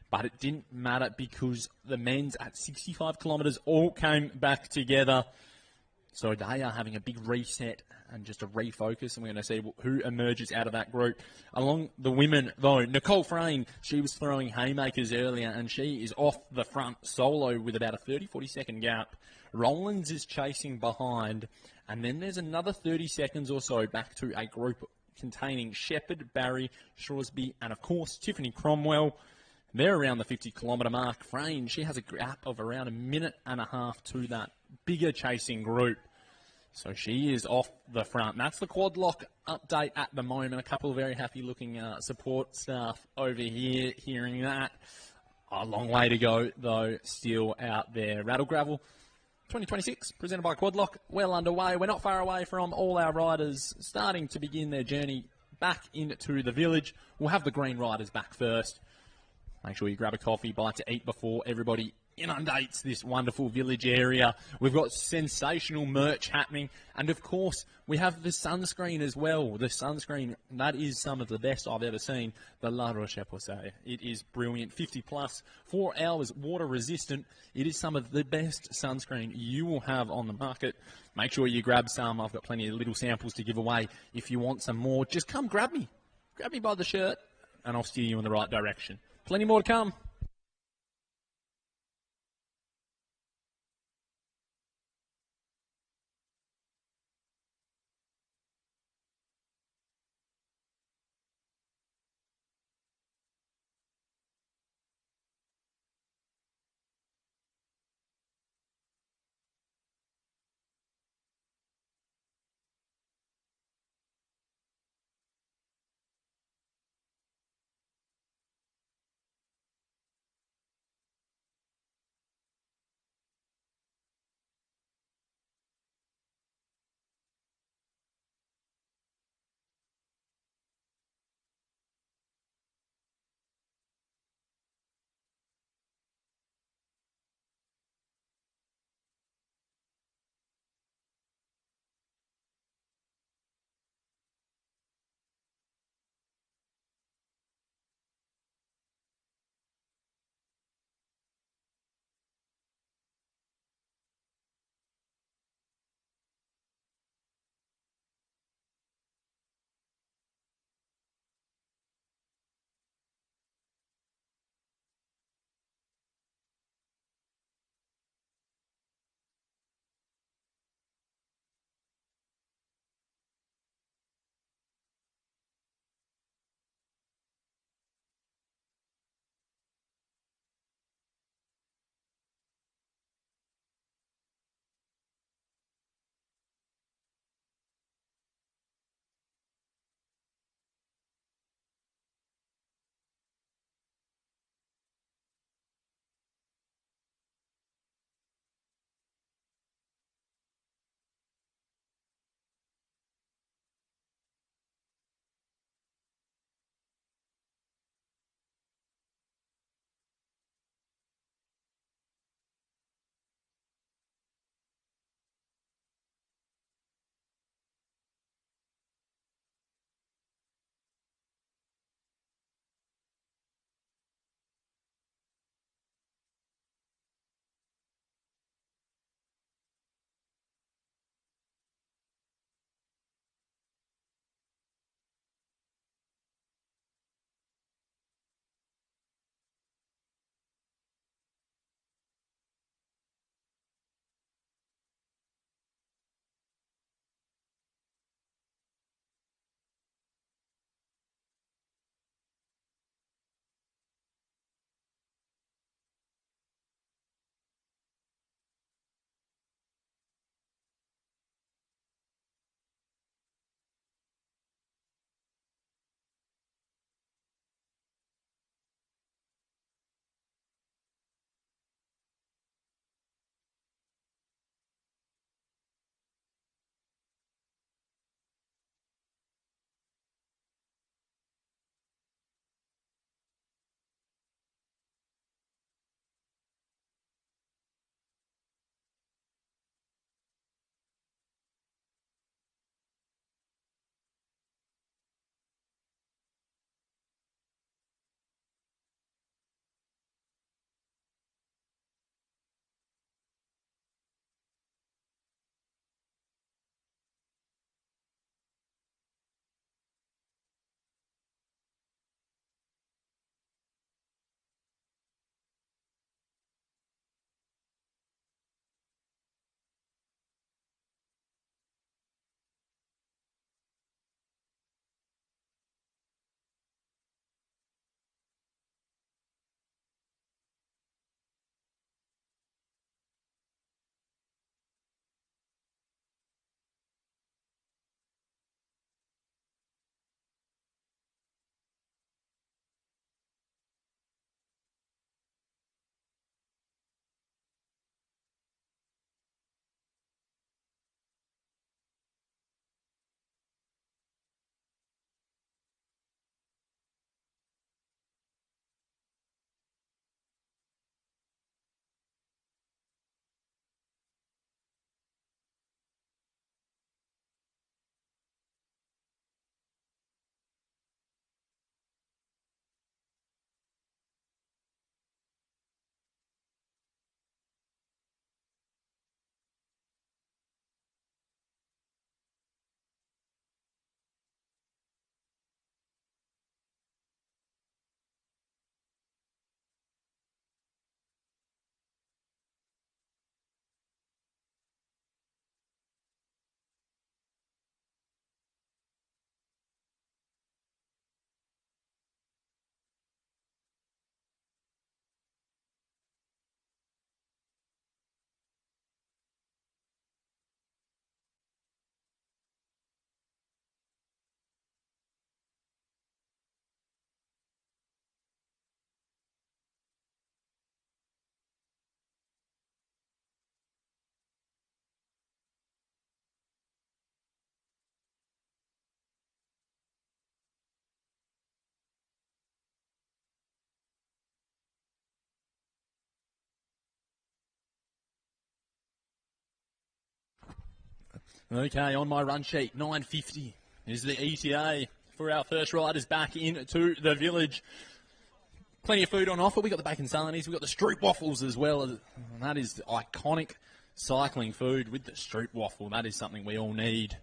but it didn't matter because the men's at 65 kilometres all came back together. So they are having a big reset and just a refocus, and we're going to see who emerges out of that group. Along the women, though, Nicole Frayne, she was throwing haymakers earlier, and she is off the front solo with about a 30-40 second gap. Rollins is chasing behind, and then there's another 30 seconds or so back to a group containing Shepherd, Barry, Shrewsbury, and, of course, Tiffany Cromwell. They're around the 50-kilometre mark. Frayne, she has a gap of around a minute and a half to that bigger chasing group. So she is off the front. That's the quad lock update at the moment. A couple of very happy-looking support staff over here hearing that. A long way to go, though, still out there. Rattle Gravel 2026, presented by Quad Lock, well underway. We're not far away from all our riders starting to begin their journey back into the village. We'll have the green riders back first. Make sure you grab a coffee, bite to eat before everybody inundates this wonderful village area. We've got sensational merch happening, and of course we have the sunscreen as well. The sunscreen, that is some of the best I've ever seen. The La Roche-Posay. It is brilliant. 50 plus, 4 hours, water resistant. It is some of the best sunscreen you will have on the market. Make sure you grab some. I've got plenty of little samples to give away. If you want some more, just come grab me. Grab me by the shirt and I'll steer you in the right direction. Plenty more to come. Okay, on my run sheet, 9:50 is the ETA for our first riders back into the village. Plenty of food on offer. We've got the bacon sarnies, we've got the street waffles as well. And that is iconic cycling food with the street waffle. That is something we all need.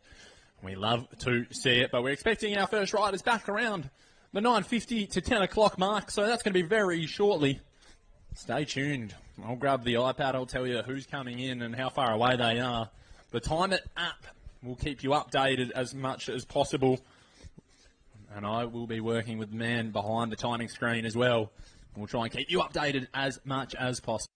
We love to see it, but we're expecting our first riders back around the 9:50 to 10 o'clock mark, so that's going to be very shortly. Stay tuned. I'll grab the iPad. I'll tell you who's coming in and how far away they are. The Time It app will keep you updated as much as possible. And I will be working with the man behind the timing screen as well. We'll try and keep you updated as much as possible.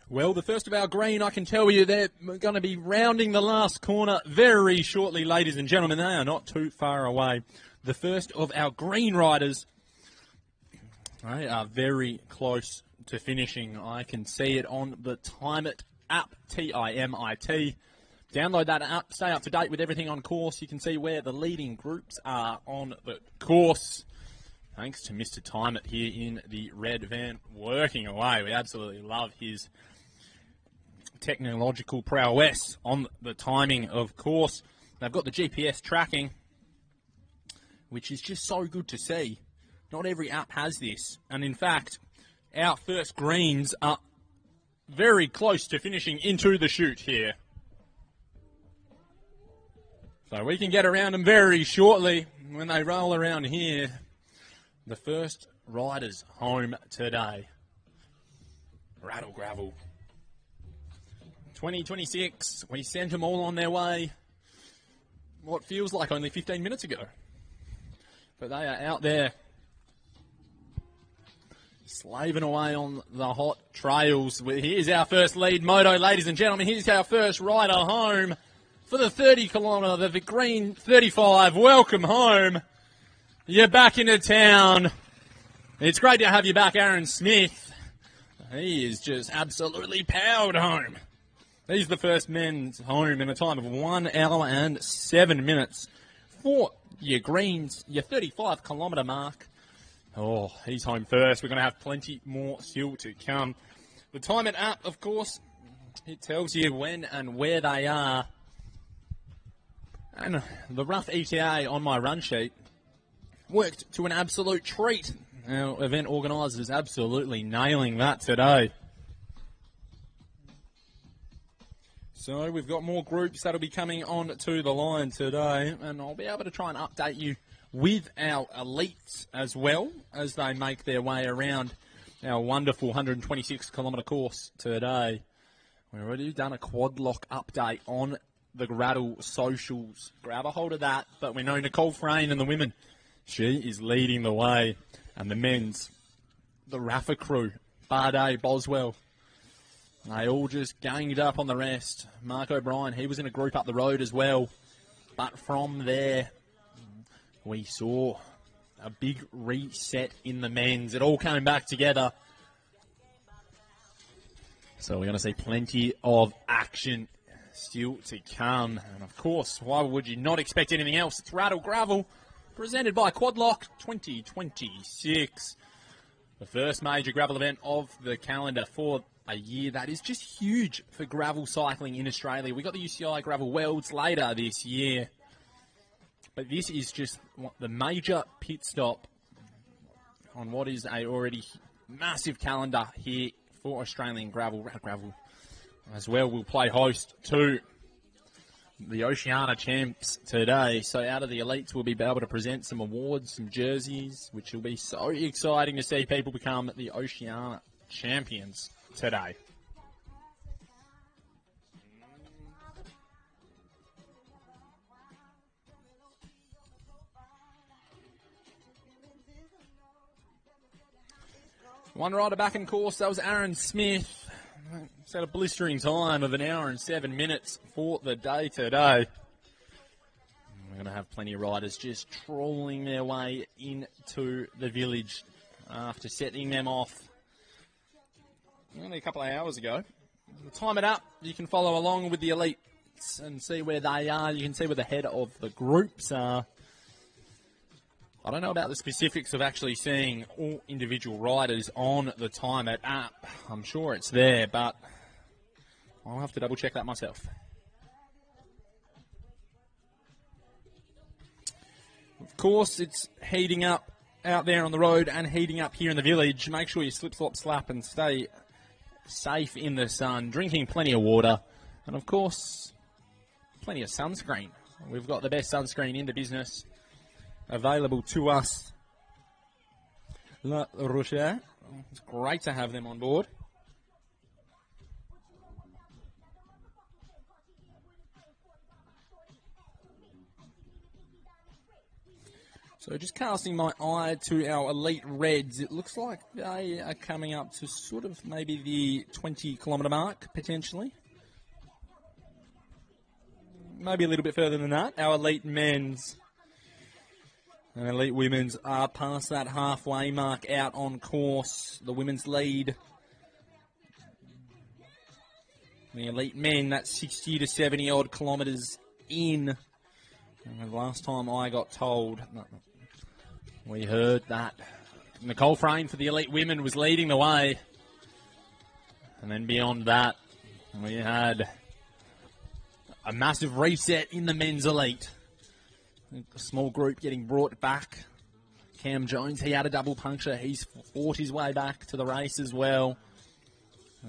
Well, the first of our green, I can tell you they're going to be rounding the last corner very shortly, ladies and gentlemen. They are not too far away. The first of our green riders, they are very close to finishing. I can see it on the Time It app, TIMIT. Download that app, stay up to date with everything on course. You can see where the leading groups are on the course. Thanks to Mr. Time It here in the red van, working away. We absolutely love his technological prowess on the timing, of course. They've got the GPS tracking, which is just so good to see. Not every app has this. And in fact, our first greens are very close to finishing into the chute here. So we can get around them very shortly when they roll around here. The first riders home today. Rattle Grvl. 2026, we sent them all on their way what feels like only 15 minutes ago. But they are out there slaving away on the hot trails. Here's our first lead moto, ladies and gentlemen. Here's our first rider home for the 30 kilometre, the green 35. Welcome home. You're back into town. It's great to have you back, Aaron Smith. He is just absolutely powered home. He's the first men's home in a time of 1 hour and 7 minutes for your greens, your 35 kilometre mark. Oh, he's home first. We're going to have plenty more still to come. The Time It app, of course, it tells you when and where they are. And the rough ETA on my run sheet worked to an absolute treat. Our event organisers absolutely nailing that today. So we've got more groups that'll be coming on to the line today, and I'll be able to try and update you with our elites as well as they make their way around our wonderful 126-kilometre course today. We've already done a quad lock update on the Rattle socials. Grab a hold of that, but we know Nicole Frayne and the women, she is leading the way. And the men's, the Rafa crew, Bardet, Boswell, they all just ganged up on the rest. Mark O'Brien, he was in a group up the road as well. But from there, we saw a big reset in the men's. It all came back together. So we're going to see plenty of action still to come. And of course, why would you not expect anything else? It's Rattle Gravel, presented by Quadlock 2026. The first major gravel event of the calendar for a year that is just huge for gravel cycling in Australia. We got the UCI Gravel Worlds later this year. But this is just the major pit stop on what is a already massive calendar here for Australian gravel. Gravel as well will play host to the Oceania champs today. So out of the elites, we'll be able to present some awards, some jerseys, which will be so exciting to see people become the Oceania champions today. One rider back in course, that was Aaron Smith. He's had a blistering time of 1 hour and 7 minutes for the day today. We're going to have plenty of riders just trawling their way into the village after setting them off only a couple of hours ago. We'll time it up. You can follow along with the elites and see where they are. You can see where the head of the groups are. I don't know about the specifics of actually seeing all individual riders on the Time It app. I'm sure it's there, but I'll have to double check that myself. Of course, it's heating up out there on the road and heating up here in the village. Make sure you slip, slop, slap and stay safe in the sun. Drinking plenty of water. And of course, plenty of sunscreen. We've got the best sunscreen in the business available to us. La Rochelle. It's great to have them on board. So just casting my eye to our elite reds, it looks like they are coming up to sort of maybe the 20-kilometre mark, potentially. Maybe a little bit further than that. Our elite men's and elite women's are past that halfway mark out on course. The women's lead. The elite men, that's 60 to 70 odd kilometres in. And the last time I got told, we heard that Nicole Frayne for the elite women was leading the way. And then beyond that, we had a massive reset in the men's elite. A small group getting brought back. Cam Jones, he had a double puncture. He's fought his way back to the race as well.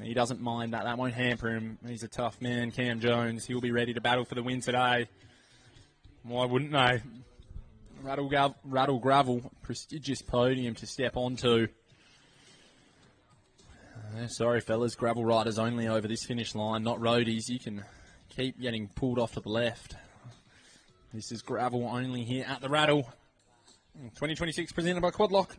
He doesn't mind that. That won't hamper him. He's a tough man, Cam Jones. He'll be ready to battle for the win today. Why wouldn't they? Rattle Gravel, prestigious podium to step onto. Sorry, fellas. Gravel riders only over this finish line, not roadies. You can keep getting pulled off to the left. This is gravel only here at the Rattle. 2026 presented by Quadlock.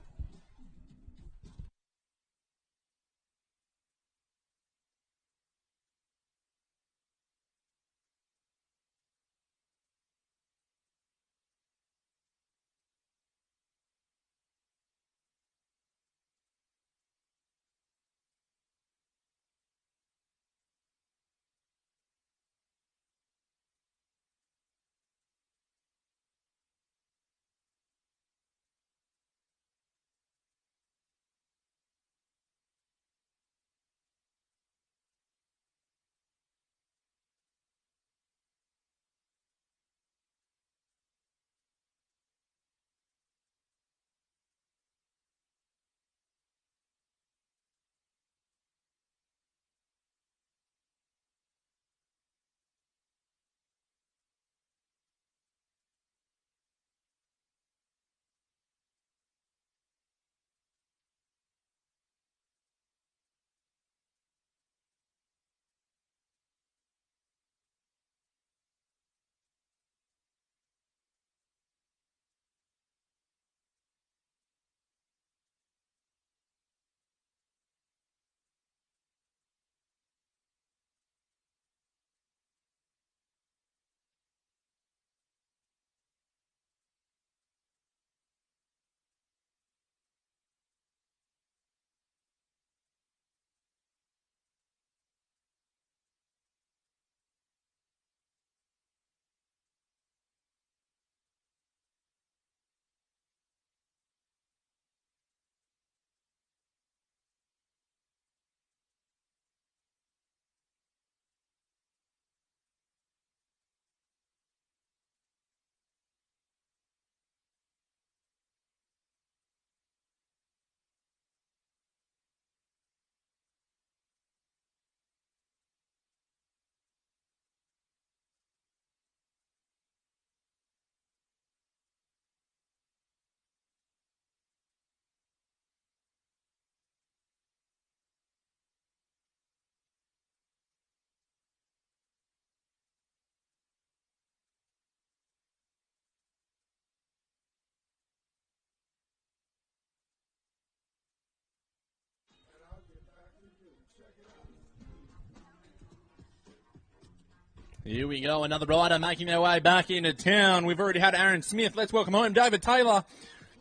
Here we go, another rider making their way back into town. We've already had Aaron Smith. Let's welcome home David Taylor,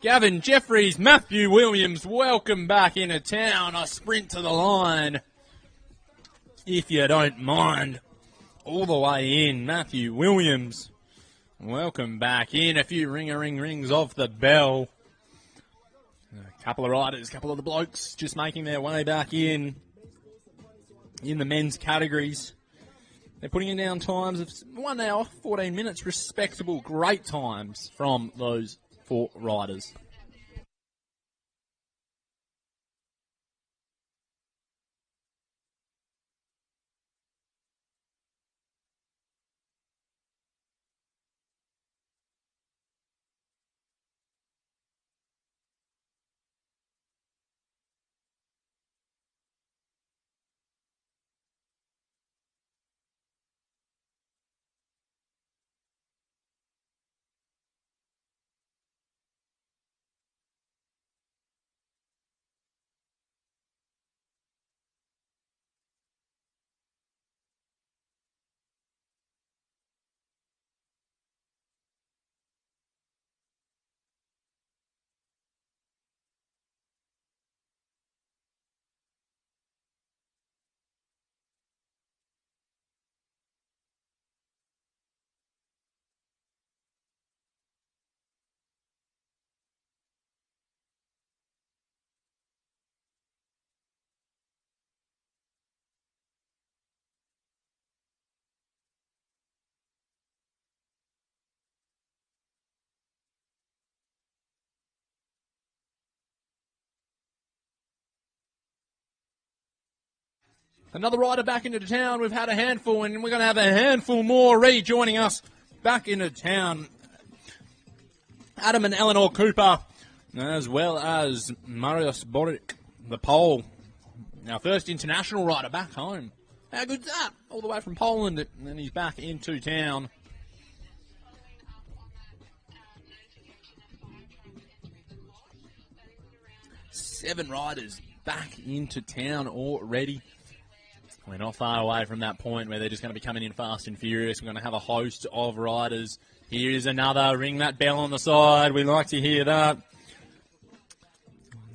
Gavin Jeffries, Matthew Williams. Welcome back into town. A sprint to the line, if you don't mind. All the way in, Matthew Williams. Welcome back in. A few rings off the bell. A couple of riders, a couple of the blokes just making their way back in the men's categories. They're putting in down times of 1 hour, 14 minutes. Respectable, great times from those 4 riders. Another rider back into town. We've had a handful, and we're going to have a handful more rejoining us back into town. Adam and Eleanor Cooper, as well as Marius Boric, the Pole. Our first international rider back home. How good's that? All the way from Poland, and then he's back into town. Seven riders back into town already. We're not far away from that point where they're just going to be coming in fast and furious. We're going to have a host of riders. Here is another. Ring that bell on the side. We like to hear that.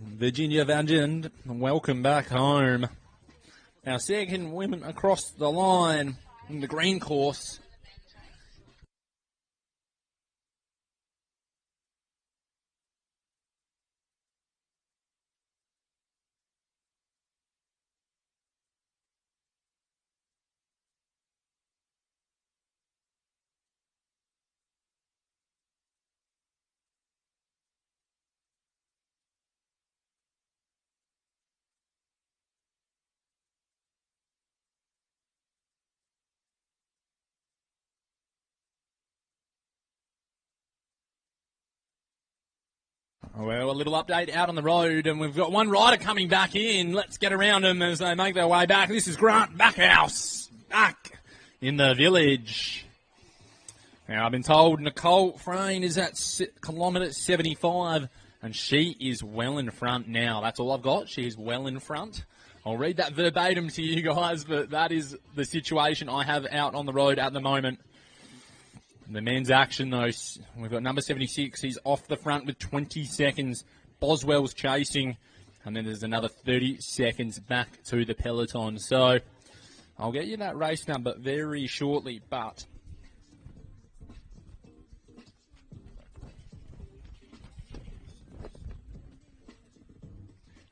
Virginia Vangend, welcome back home. Our second women across the line in the green course. Well, a little update out on the road, and we've got one rider coming back in. Let's get around them as they make their way back. This is Grant Backhouse, back in the village. Now, I've been told Nicole Frayne is at kilometre 75, and she is well in front now. That's all I've got. She is well in front. I'll read that verbatim to you guys, but that is the situation I have out on the road at the moment. The men's action, though, we've got number 76. He's off the front with 20 seconds. Boswell's chasing. And then there's another 30 seconds back to the peloton. So I'll get you that race number very shortly. But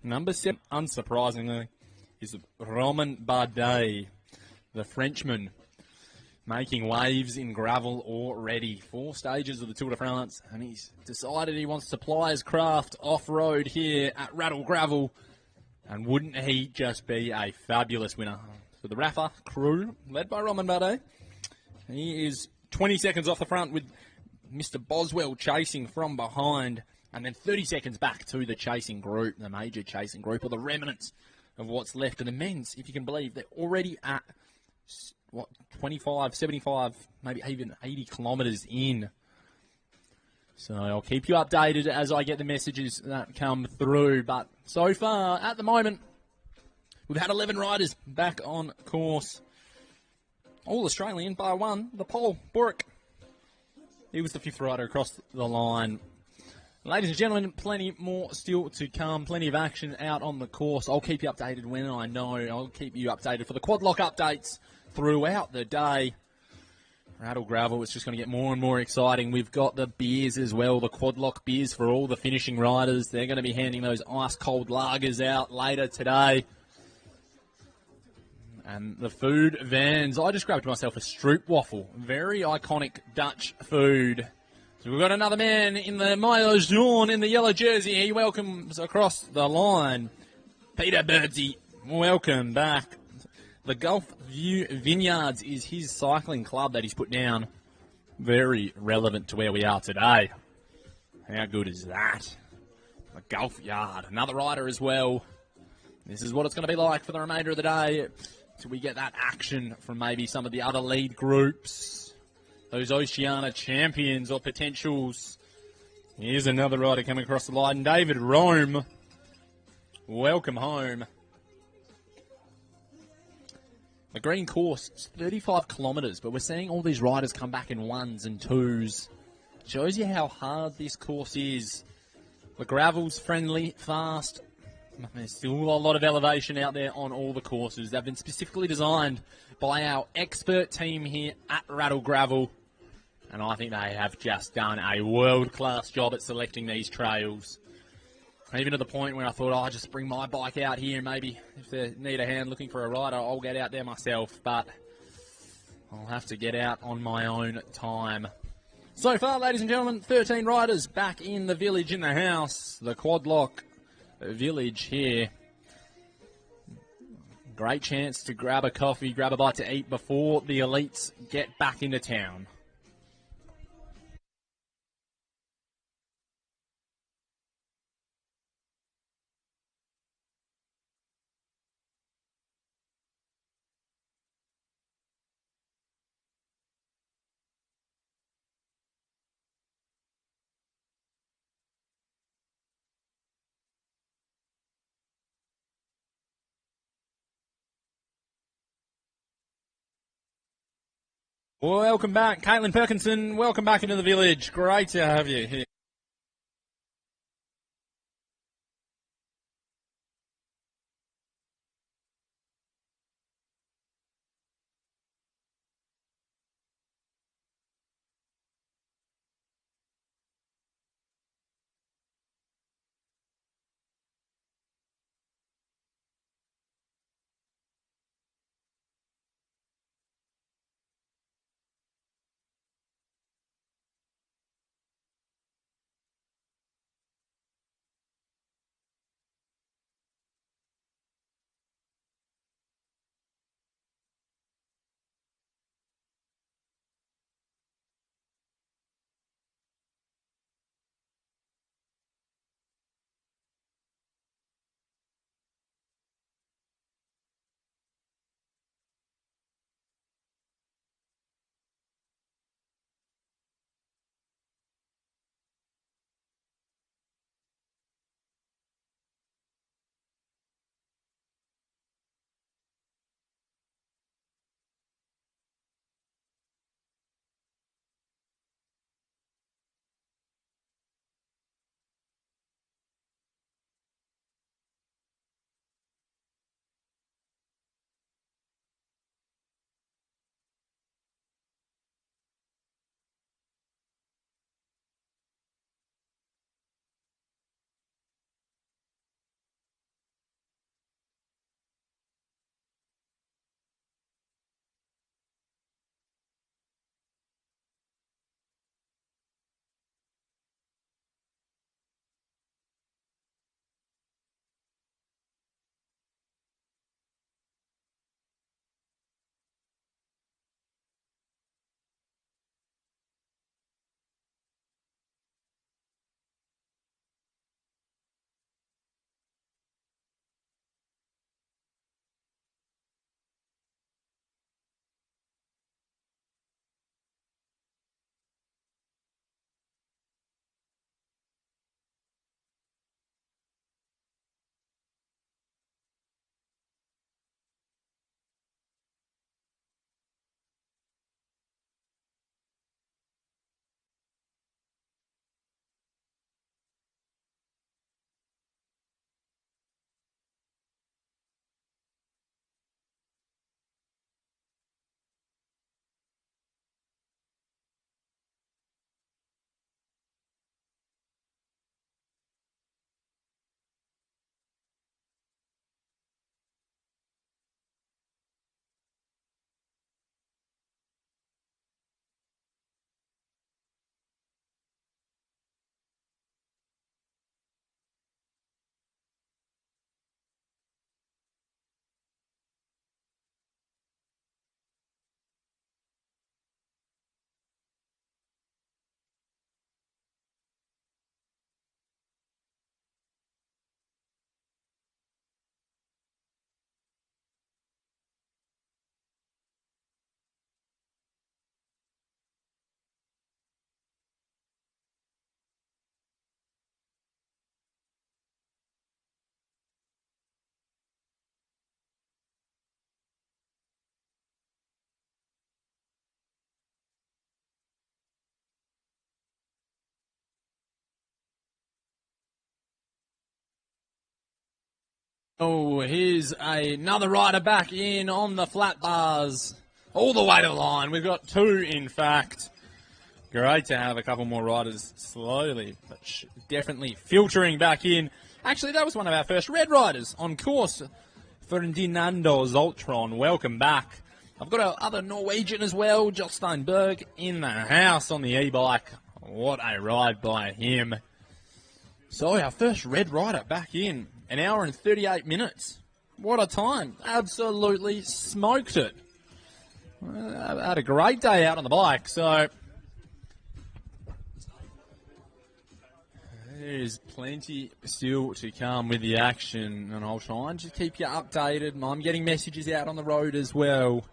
number 7, unsurprisingly, is Romain Bardet, the Frenchman. Making waves in gravel already. 4 stages of the Tour de France, and he's decided he wants to ply his craft off-road here at Rattle Gravel. And wouldn't he just be a fabulous winner? For the Rafa crew, led by Romain Bardet. He is 20 seconds off the front with Mr. Boswell chasing from behind. And then 30 seconds back to the chasing group, the major chasing group, or the remnants of what's left. And the men's, if you can believe, they're already at 25, 75, maybe even 80 kilometres in. So I'll keep you updated as I get the messages that come through. But so far, at the moment, we've had 11 riders back on course. All-Australian by one, the pole, Boric. He was the fifth rider across the line. Ladies and gentlemen, plenty more still to come. Plenty of action out on the course. I'll keep you updated when I know. I'll keep you updated for the quad lock updates throughout the day. Rattle Grvl is just going to get more and more exciting. We've got the beers as well, the quad lock beers for all the finishing riders. They're going to be handing those ice-cold lagers out later today. And the food vans. I just grabbed myself a stroop waffle. Very iconic Dutch food. So we've got another man in the maillot jaune in the yellow jersey. He welcomes across the line. Peter Birdsey, welcome back. The Gulf View Vineyards is his cycling club that he's put down. Very relevant to where we are today. How good is that? The Gulf Yard, another rider as well. This is what it's going to be like for the remainder of the day. Till we get that action from maybe some of the other lead groups. Those Oceania champions or potentials. Here's another rider coming across the line. David Rome. Welcome home. The green course is 35 kilometres, but we're seeing all these riders come back in ones and twos. Shows you how hard this course is. The gravel's friendly, fast. There's still a lot of elevation out there on all the courses. They've been specifically designed by our expert team here at Rattle Grvl. And I think they have just done a world-class job at selecting these trails. Even to the point where I thought, I'll just bring my bike out here. Maybe if they need a hand looking for a rider, I'll get out there myself. But I'll have to get out on my own time. So far, ladies and gentlemen, 13 riders back in the village in the house. The Quad Lock village here. Great chance to grab a coffee, grab a bite to eat before the elites get back into town. Welcome back, Caitlin Perkinson. Welcome back into the village. Great to have you here. Oh, here's another rider back in on the flat bars. All the way to the line. We've got 2, in fact. Great to have a couple more riders slowly, but definitely filtering back in. Actually, that was one of our first red riders on course. Ferdinando Zoltron, welcome back. I've got our other Norwegian as well, Jostein Berg, in the house on the e-bike. What a ride by him. So our first red rider back in. An hour and 38 minutes. What a time. Absolutely smoked it. I had a great day out on the bike, so there's plenty still to come with the action, and I'll try and just keep you updated. I'm getting messages out on the road as well.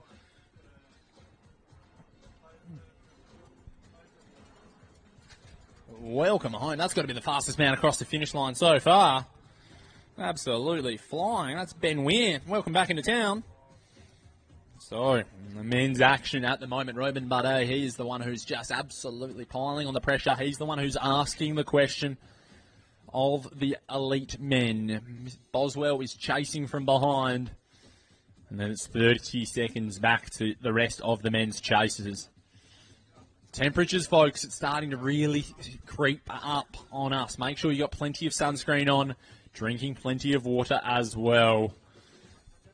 Welcome home. That's got to be the fastest man across the finish line so far. Absolutely flying. That's Ben Weir. Welcome back into town. So, the men's action at the moment. Robin Bardet, he is the one who's just absolutely piling on the pressure. He's the one who's asking the question of the elite men. Boswell is chasing from behind. And then it's 30 seconds back to the rest of the men's chasers. Temperatures, folks, it's starting to really creep up on us. Make sure you got plenty of sunscreen on. Drinking plenty of water as well.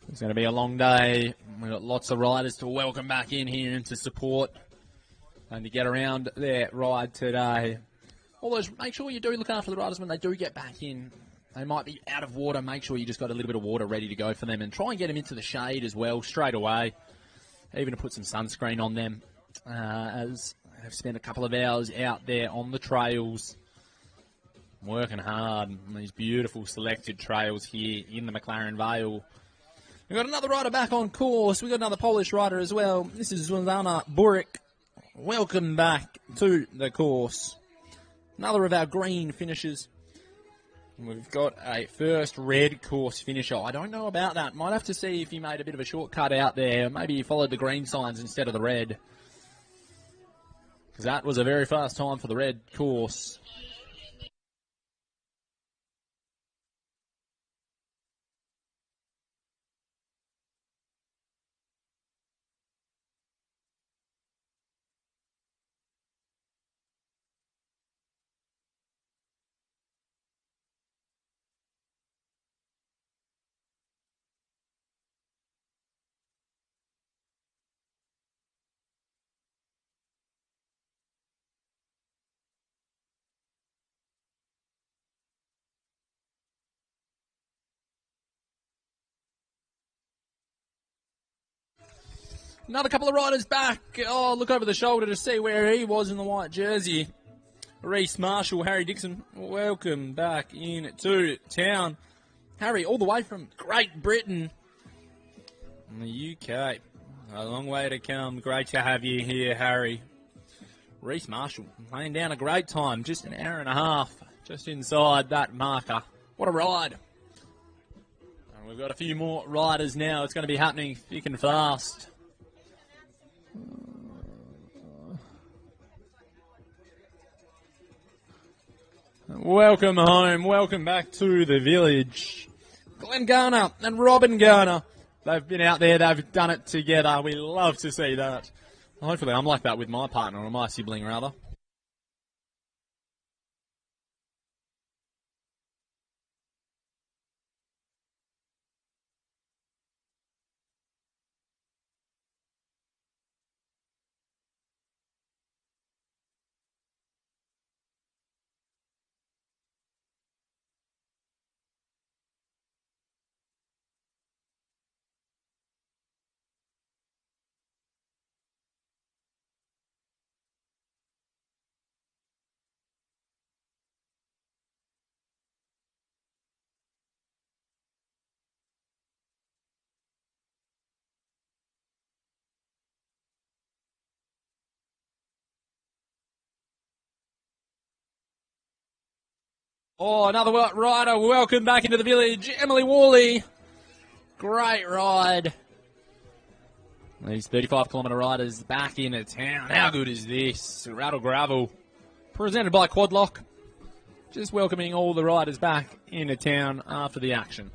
It's going to be a long day. We've got lots of riders to welcome back in here and to support and to get around their ride today. Make sure you do look after the riders when they do get back in. They might be out of water. Make sure you just got a little bit of water ready to go for them, and try and get them into the shade as well straight away. Even to put some sunscreen on them, as they've spent a couple of hours out there on the trails. Working hard on these beautiful selected trails here in the McLaren Vale. We've got another rider back on course. We've got another Polish rider as well. This is Zuzana Burek. Welcome back to the course. Another of our green finishers. We've got a first red course finisher. I don't know about that. Might have to see if he made a bit of a shortcut out there. Maybe he followed the green signs instead of the red. Because that was a very fast time for the red course. Another couple of riders back. Oh, look over the shoulder to see where he was in the white jersey. Reece Marshall, Harry Dixon, welcome back into town. Harry, all the way from Great Britain in the UK. A long way to come. Great to have you here, Harry. Reece Marshall laying down a great time. Just an hour and a half just inside that marker. What a ride. And we've got a few more riders now. It's going to be happening thick and fast. Welcome home. Welcome back to the village. Glenn Garner and Robin Garner. They've been out there. They've done it together. We love to see that. Hopefully I'm like that with my partner, or my sibling, rather. Oh, another rider. Welcome back into the village. Emily Worley. Great ride. These 35-kilometre riders back into town. How good is this? Rattle Grvl. Presented by Quadlock. Just welcoming all the riders back into town after the action.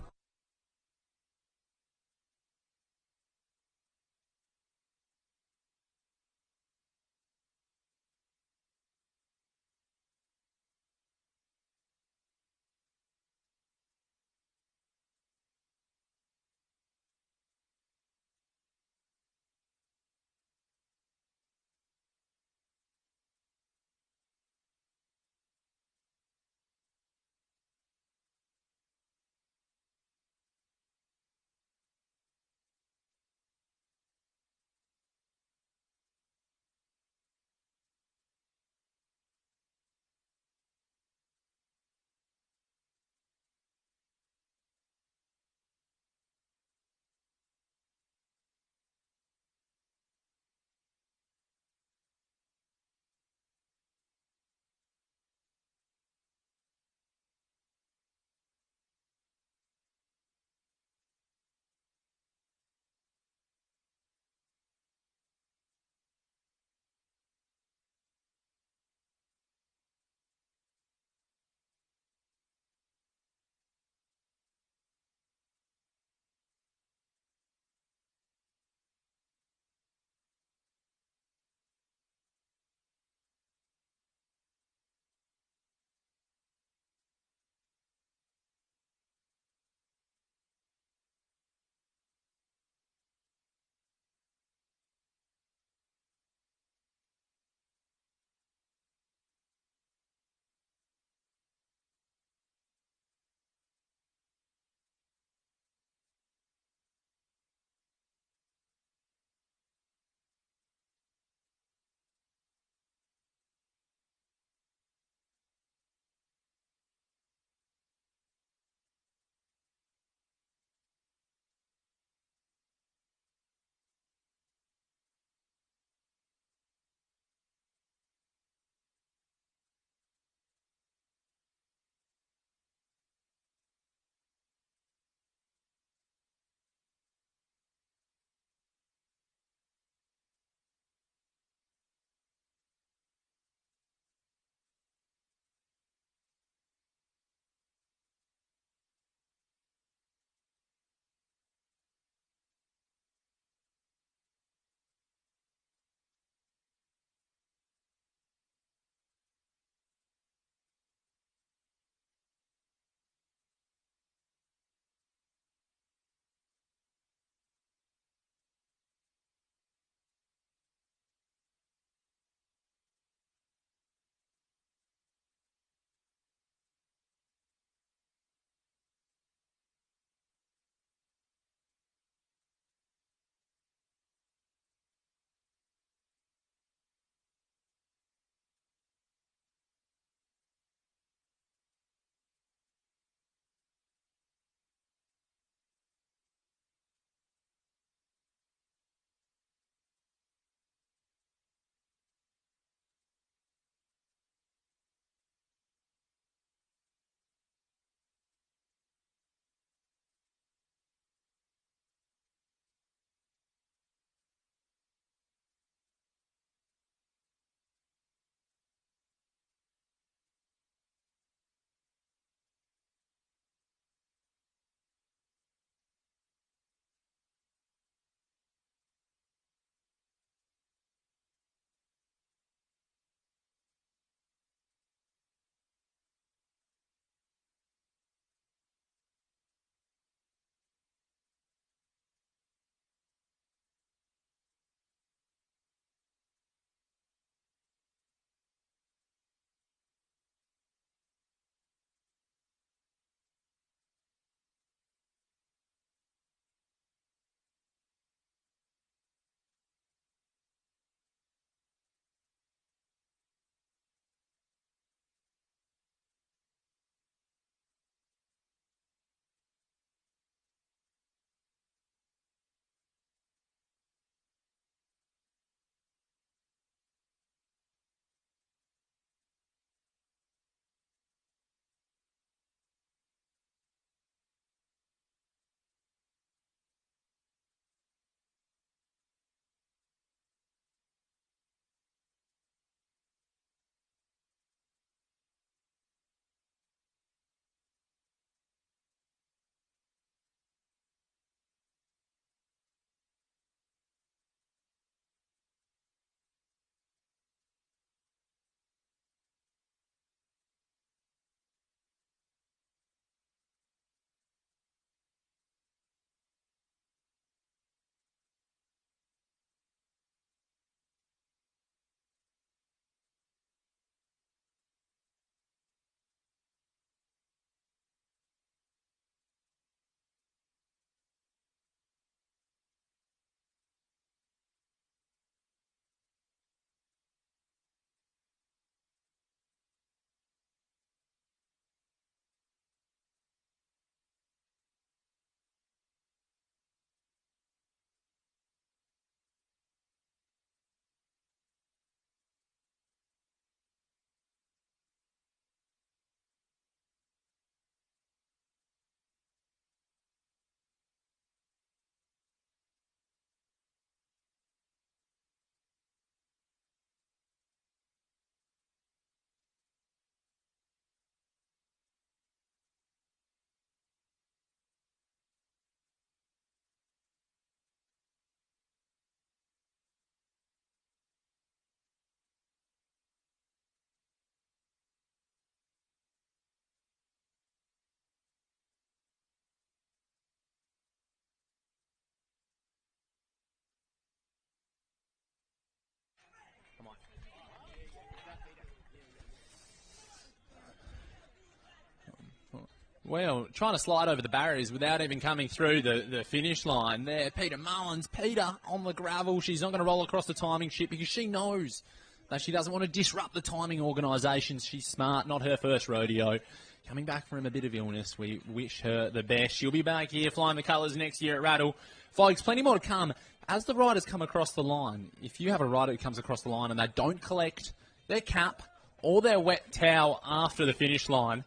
Well, trying to slide over the barriers without even coming through the finish line there. Peter Mullins, Peter on the gravel. She's not going to roll across the timing ship because she knows that she doesn't want to disrupt the timing organisations. She's smart, not her first rodeo. Coming back from a bit of illness, we wish her the best. She'll be back here flying the colours next year at Rattle. Folks, plenty more to come. As the riders come across the line, if you have a rider who comes across the line and they don't collect their cap or their wet towel after the finish line,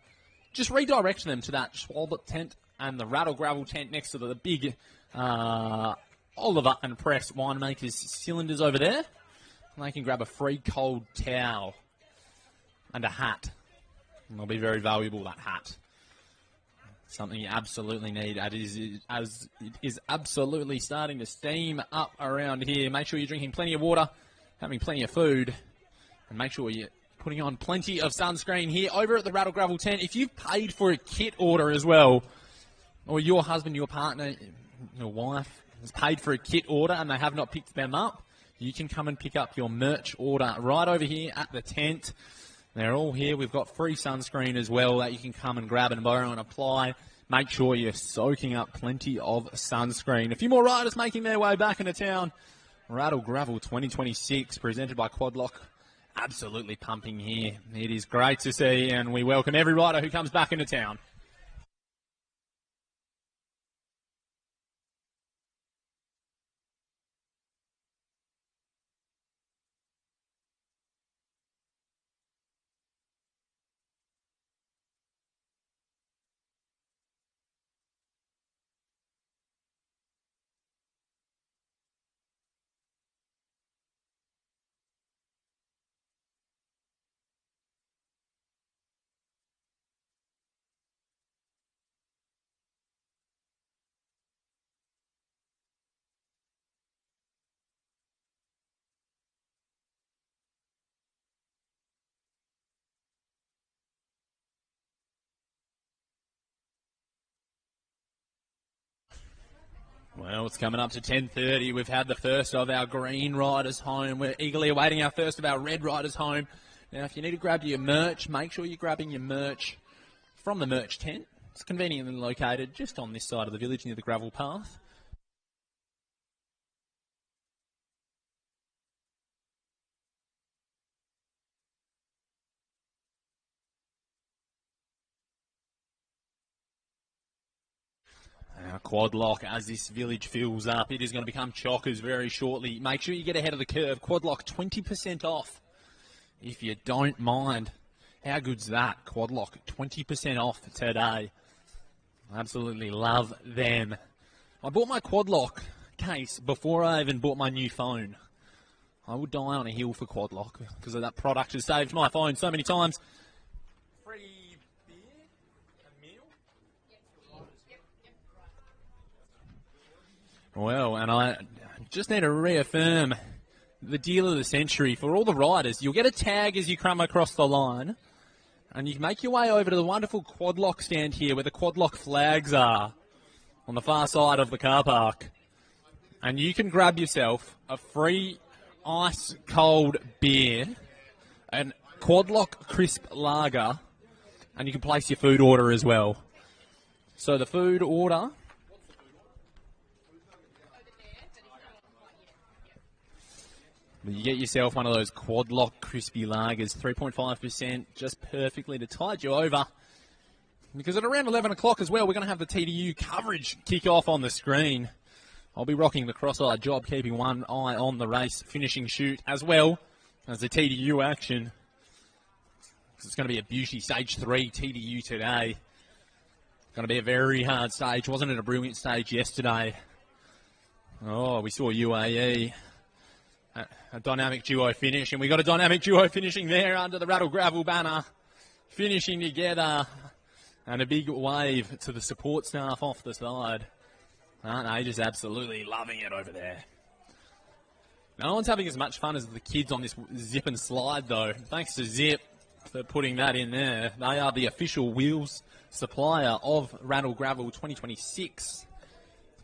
just redirect them to that Schwalbert tent and the Rattle Gravel tent next to the big Oliver and Press winemakers cylinders over there. And they can grab a free cold towel and a hat. And they'll be very valuable, that hat. Something you absolutely need, as it is absolutely starting to steam up around here. Make sure you're drinking plenty of water, having plenty of food, and make sure you're putting on plenty of sunscreen here over at the Rattle Gravel tent. If you've paid for a kit order as well, or your husband, your partner, your wife has paid for a kit order and they have not picked them up, you can come and pick up your merch order right over here at the tent. They're all here. We've got free sunscreen as well that you can come and grab and borrow and apply. Make sure you're soaking up plenty of sunscreen. A few more riders making their way back into town. Rattle Gravel 2026 presented by Quadlock. Absolutely pumping here. It is great to see, and we welcome every rider who comes back into town. Well, it's coming up to 10:30. We've had the first of our green riders home. We're eagerly awaiting our first of our red riders home. Now, if you need to grab your merch, make sure you're grabbing your merch from the merch tent. It's conveniently located just on this side of the village near the gravel path. Our quad lock, as this village fills up, it is going to become chockers very shortly. Make sure you get ahead of the curve. Quad lock 20% off, if you don't mind. How good's that? Quad lock 20% off today. Absolutely love them. I bought my quad lock case before I even bought my new phone. I would die on a hill for quad lock because of that product has saved my phone so many times. Well, and I just need to reaffirm the deal of the century for all the riders. You'll get a tag as you come across the line, and you make your way over to the wonderful quad lock stand here where the quad lock flags are on the far side of the car park. And you can grab yourself a free ice cold beer, and quad lock crisp lager, and you can place your food order as well. So the food order... You get yourself one of those quad lock crispy lagers, 3.5%, just perfectly to tide you over. Because at around 11 o'clock as well, we're going to have the TDU coverage kick off on the screen. I'll be rocking the cross-eyed job, keeping one eye on the race finishing shoot, as well as the TDU action. It's going to be a beauty stage 3 TDU today. Going to be a very hard stage. Wasn't it a brilliant stage yesterday? Oh, we saw UAE. A dynamic duo finish, and we got a dynamic duo finishing there under the Rattle Gravel banner, finishing together, and a big wave to the support staff off the side. Aren't they just absolutely loving it over there? No one's having as much fun as the kids on this zip and slide, though. Thanks to Zip for putting that in there. They are the official wheels supplier of Rattle Gravel 2026.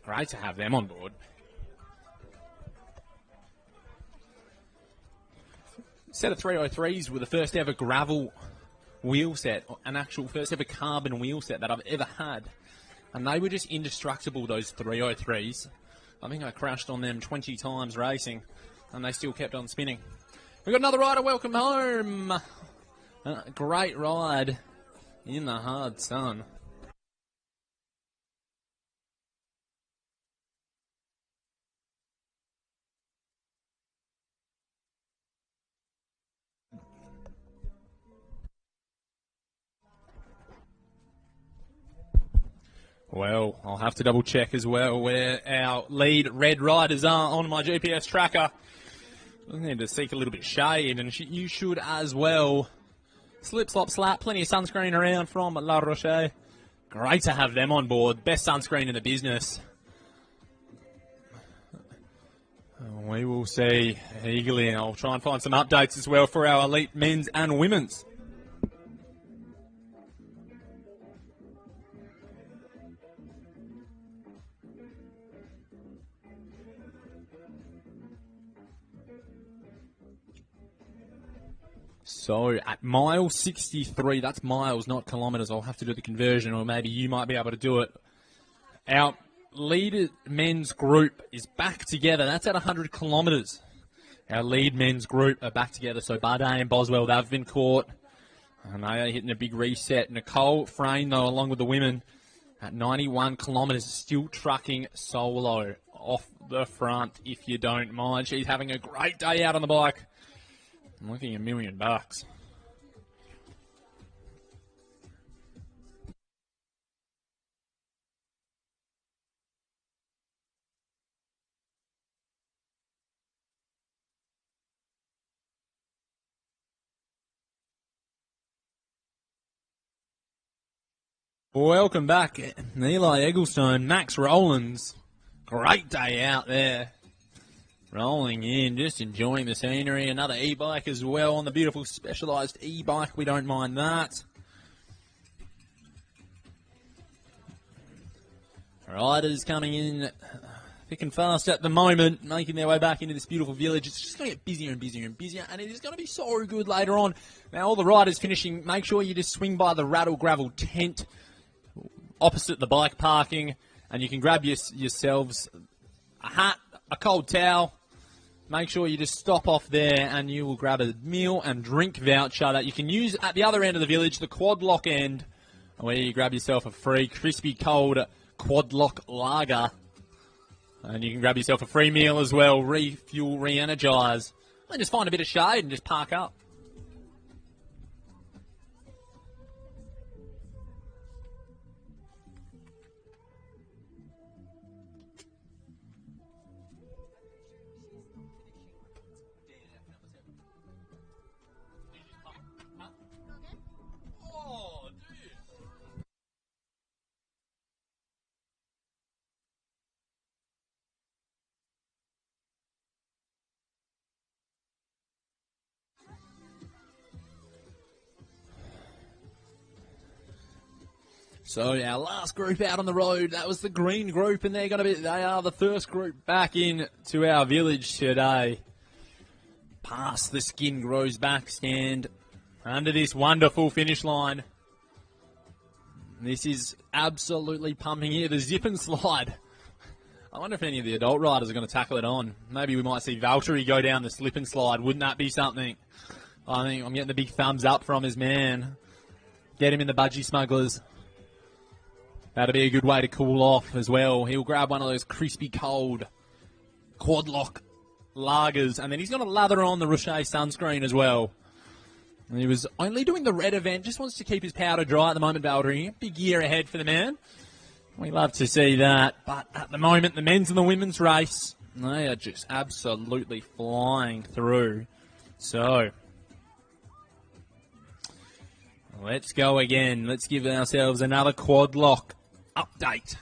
Great to have them on board. Set of 303s with the first ever gravel wheel set, an actual first ever carbon wheel set that I've ever had. And they were just indestructible, those 303s. I think I crashed on them 20 times racing, and they still kept on spinning. We've got another rider, welcome home. Great ride in the hard sun. Well, I'll have to double check as well where our lead red riders are on my GPS tracker. I need to seek a little bit of shade, and you should as well. Slip, slop, slap, plenty of sunscreen around from La Roche. Great to have them on board. Best sunscreen in the business. We will see eagerly, and I'll try and find some updates as well for our elite men's and women's. So at mile 63, that's miles, not kilometres. I'll have to do the conversion, or maybe you might be able to do it. Our lead men's group is back together. That's at 100 kilometres. Our lead men's group are back together. So Bardet and Boswell, they've been caught. And they are hitting a big reset. Nicole Frayne, though, along with the women, at 91 kilometres, still trucking solo off the front, if you don't mind. She's having a great day out on the bike. I'm looking at $1 million. Welcome back, Eli Egglestone, Max Rowlands. Great day out there. Rolling in, just enjoying the scenery. Another e-bike as well on the beautiful Specialised e-bike. We don't mind that. Riders coming in thick and fast at the moment, making their way back into this beautiful village. It's just going to get busier and busier and busier, and it is going to be so good later on. Now, all the riders finishing, make sure you just swing by the Rattle Gravel tent opposite the bike parking, and you can grab yourselves a hat, a cold towel. Make sure you just stop off there, and you will grab a meal and drink voucher that you can use at the other end of the village, the Quad Lock end, where you grab yourself a free crispy cold Quad Lock lager. And you can grab yourself a free meal as well, refuel, re-energise, and just find a bit of shade and just park up. So our last group out on the road, that was the green group, and they are the first group back in to our village today. Past the Skin Grows Back stand, under this wonderful finish line. This is absolutely pumping here, the zip and slide. I wonder if any of the adult riders are going to tackle it on. Maybe we might see Valtteri go down the slip and slide. Wouldn't that be something? I think I'm getting the big thumbs up from his man. Get him in the budgie smugglers. That'll be a good way to cool off as well. He'll grab one of those crispy cold Quad Lock lagers, and then he's going to lather on the Rocher sunscreen as well. And he was only doing the red event, just wants to keep his powder dry at the moment, Valtteri. Big year ahead for the man. We love to see that, but at the moment, the men's and the women's race, they are just absolutely flying through. So, let's go again. Let's give ourselves another Quad Lock update.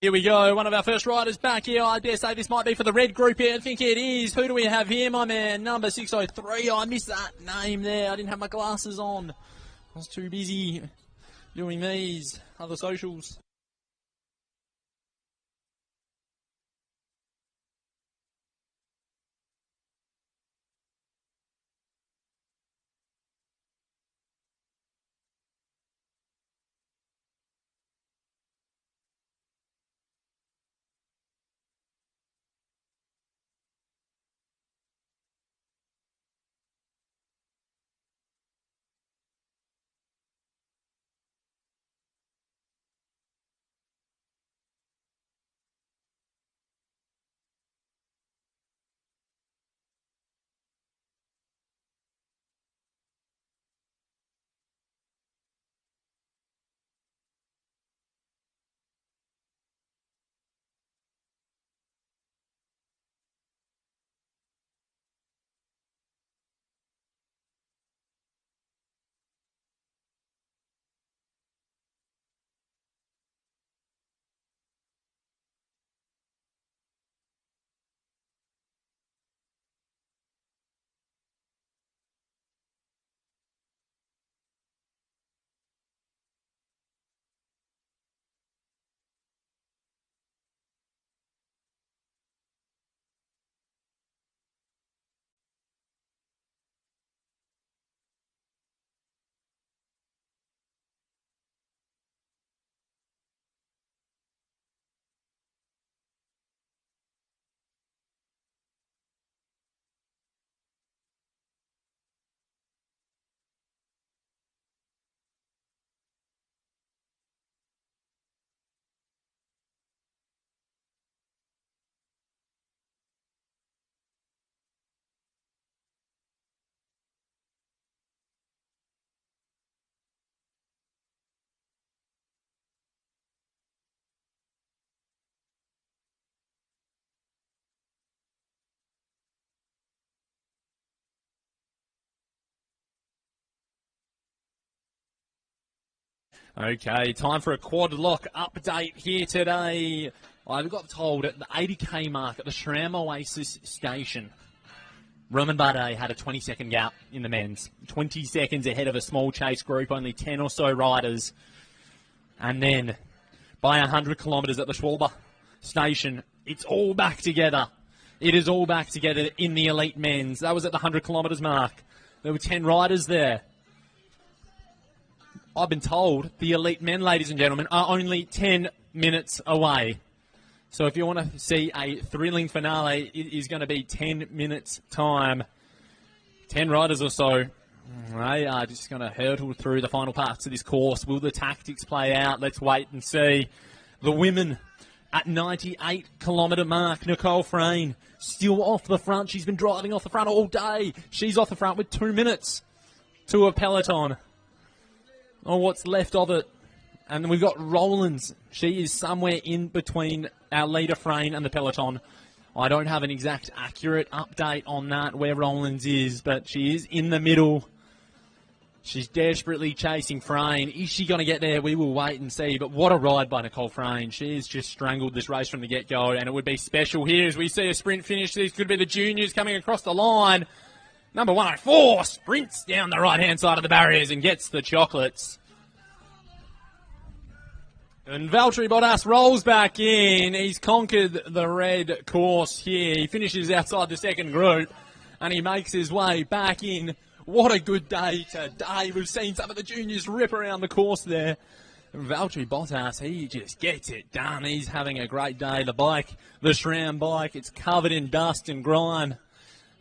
Here we go, one of our first riders back here. I dare say this might be for the red group here. I think it is. Who do we have here, my man? Number 603. I missed that name there. I didn't have my glasses on. I was too busy doing these other socials. Okay, time for a quad lock update here today. I got told at the 80k mark at the Shram Oasis station, Roman Bardet had a 20-second gap in the men's. 20 seconds ahead of a small chase group, only 10 or so riders. And then, by 100 kilometres at the Schwalbe station, it's all back together. It is all back together in the elite men's. That was at the 100 kilometres mark. There were 10 riders there. I've been told the elite men, ladies and gentlemen, are only 10 minutes away. So if you want to see a thrilling finale, it is going to be 10 minutes time. 10 riders or so. They are just going to hurtle through the final parts of this course. Will the tactics play out? Let's wait and see. The women at 98 kilometre mark. Nicole Frayne still off the front. She's been driving off the front all day. She's off the front with 2 minutes to a peloton. Oh, what's left of it. And then we've got Rollins. She is somewhere in between our leader Frayne and the peloton. I don't have an exact accurate update on that, where Rollins is, but she is in the middle. She's desperately chasing Frayne. Is she going to get there? We will wait and see. But what a ride by Nicole Frayne. She's just strangled this race from the get-go, and it would be special here as we see a sprint finish. These could be the juniors coming across the line. Number 104 sprints down the right-hand side of the barriers and gets the chocolates. And Valtteri Bottas rolls back in. He's conquered the red course here. He finishes outside the second group, and he makes his way back in. What a good day today. We've seen some of the juniors rip around the course there. And Valtteri Bottas, he just gets it done. He's having a great day. The bike, the SRAM bike, it's covered in dust and grime.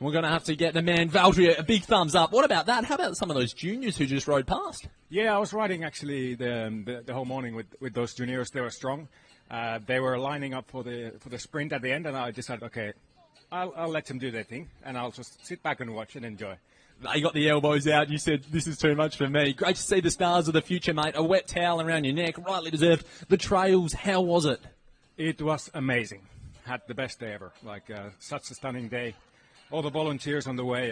We're going to have to get the man Valtteri a big thumbs up. What about that? How about some of those juniors who just rode past? Yeah, I was riding actually the whole morning with those juniors. They were strong. They were lining up for the sprint at the end, and I decided, okay, I'll let them do their thing, and I'll just sit back and watch and enjoy. They got the elbows out. You said, this is too much for me. Great to see the stars of the future, mate. A wet towel around your neck, rightly deserved. The trails, how was it? It was amazing. Had the best day ever. Such a stunning day. All the volunteers on the way,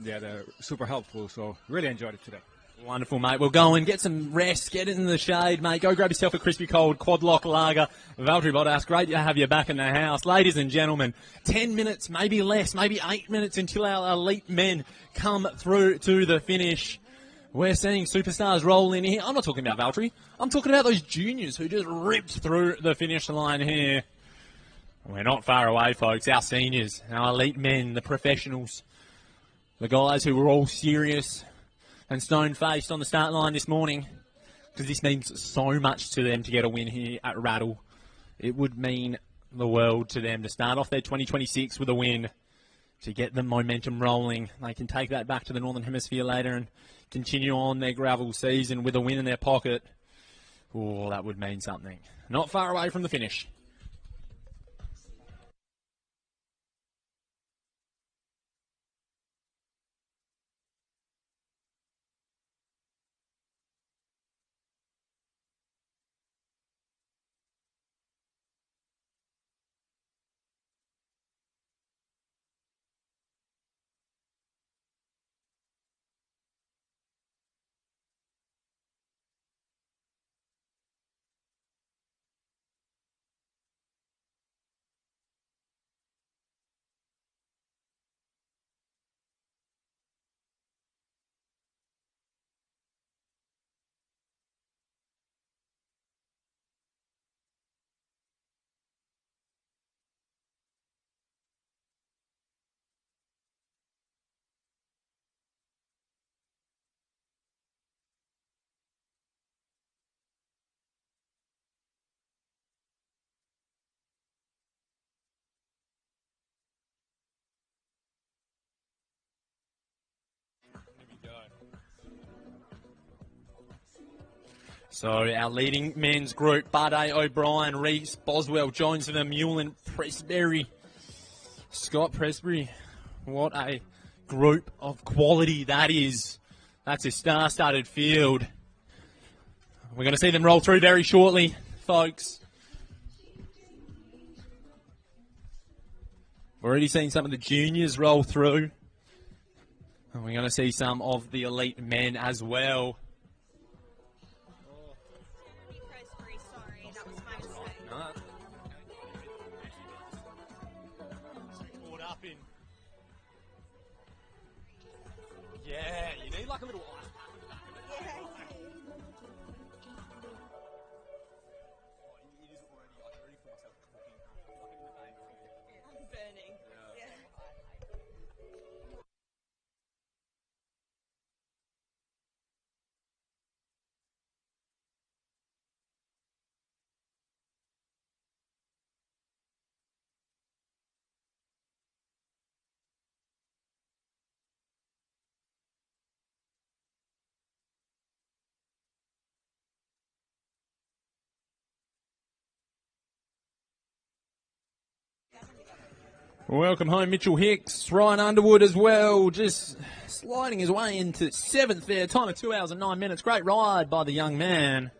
they're super helpful, so really enjoyed it today. Wonderful, mate. We'll go and get some rest, get in the shade, mate. Go grab yourself a crispy cold quad lock lager. Valtteri Bottas, great to have you back in the house. Ladies and gentlemen, 10 minutes, maybe less, maybe 8 minutes until our elite men come through to the finish. We're seeing superstars roll in here. I'm not talking about Valtteri. I'm talking about those juniors who just ripped through the finish line here. We're not far away, folks. Our seniors, our elite men, the professionals, the guys who were all serious and stone-faced on the start line this morning, because this means so much to them to get a win here at Rattle. It would mean the world to them to start off their 2026 with a win, to get the momentum rolling. They can take that back to the Northern Hemisphere later and continue on their gravel season with a win in their pocket. Oh, that would mean something. Not far away from the finish. So our leading men's group, Bardet, O'Brien, Reese, Boswell, Jones for the Mullen, Presbury, Scott Presbury. What a group of quality that is. That's a star-studded field. We're going to see them roll through very shortly, folks. We're already seeing some of the juniors roll through. And we're going to see some of the elite men as well. Yeah, you need like a little... Burning. Yeah. Welcome home, Mitchell Hicks. Ryan Underwood as well, just sliding his way into 7th there. Time of 2 hours and 9 minutes. Great ride by the young man.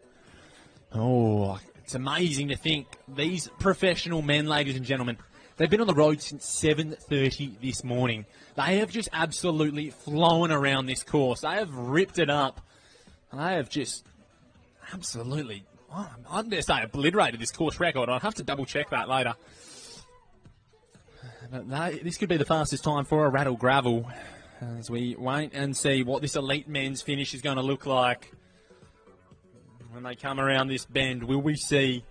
Oh, it's amazing to think these professional men, ladies and gentlemen, they've been on the road since 7:30 this morning. They have just absolutely flown around this course. They have ripped it up. And they have just absolutely, I dare say, obliterated this course record. I'll have to double check that later. But this could be the fastest time for a Rattle Gravel as we wait and see what this elite men's finish is going to look like when they come around this bend. Will we see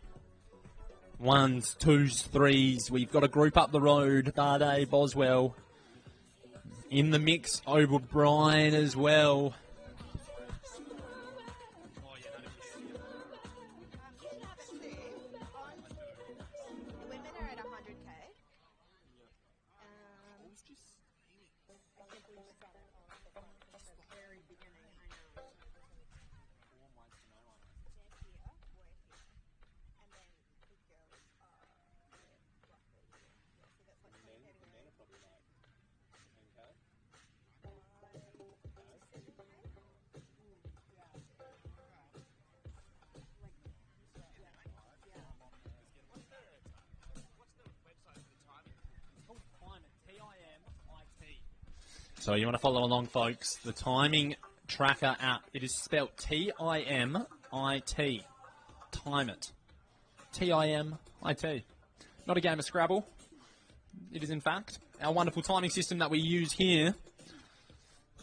1s, 2s, 3s? We've got a group up the road, Bardet, Boswell. In the mix, O'Brien as well. So you want to follow along, folks. The timing Tracker app. It is spelt T-I-M-I-T. Time it. T-I-M-I-T. Not a game of Scrabble. It is, in fact, our wonderful timing system that we use here.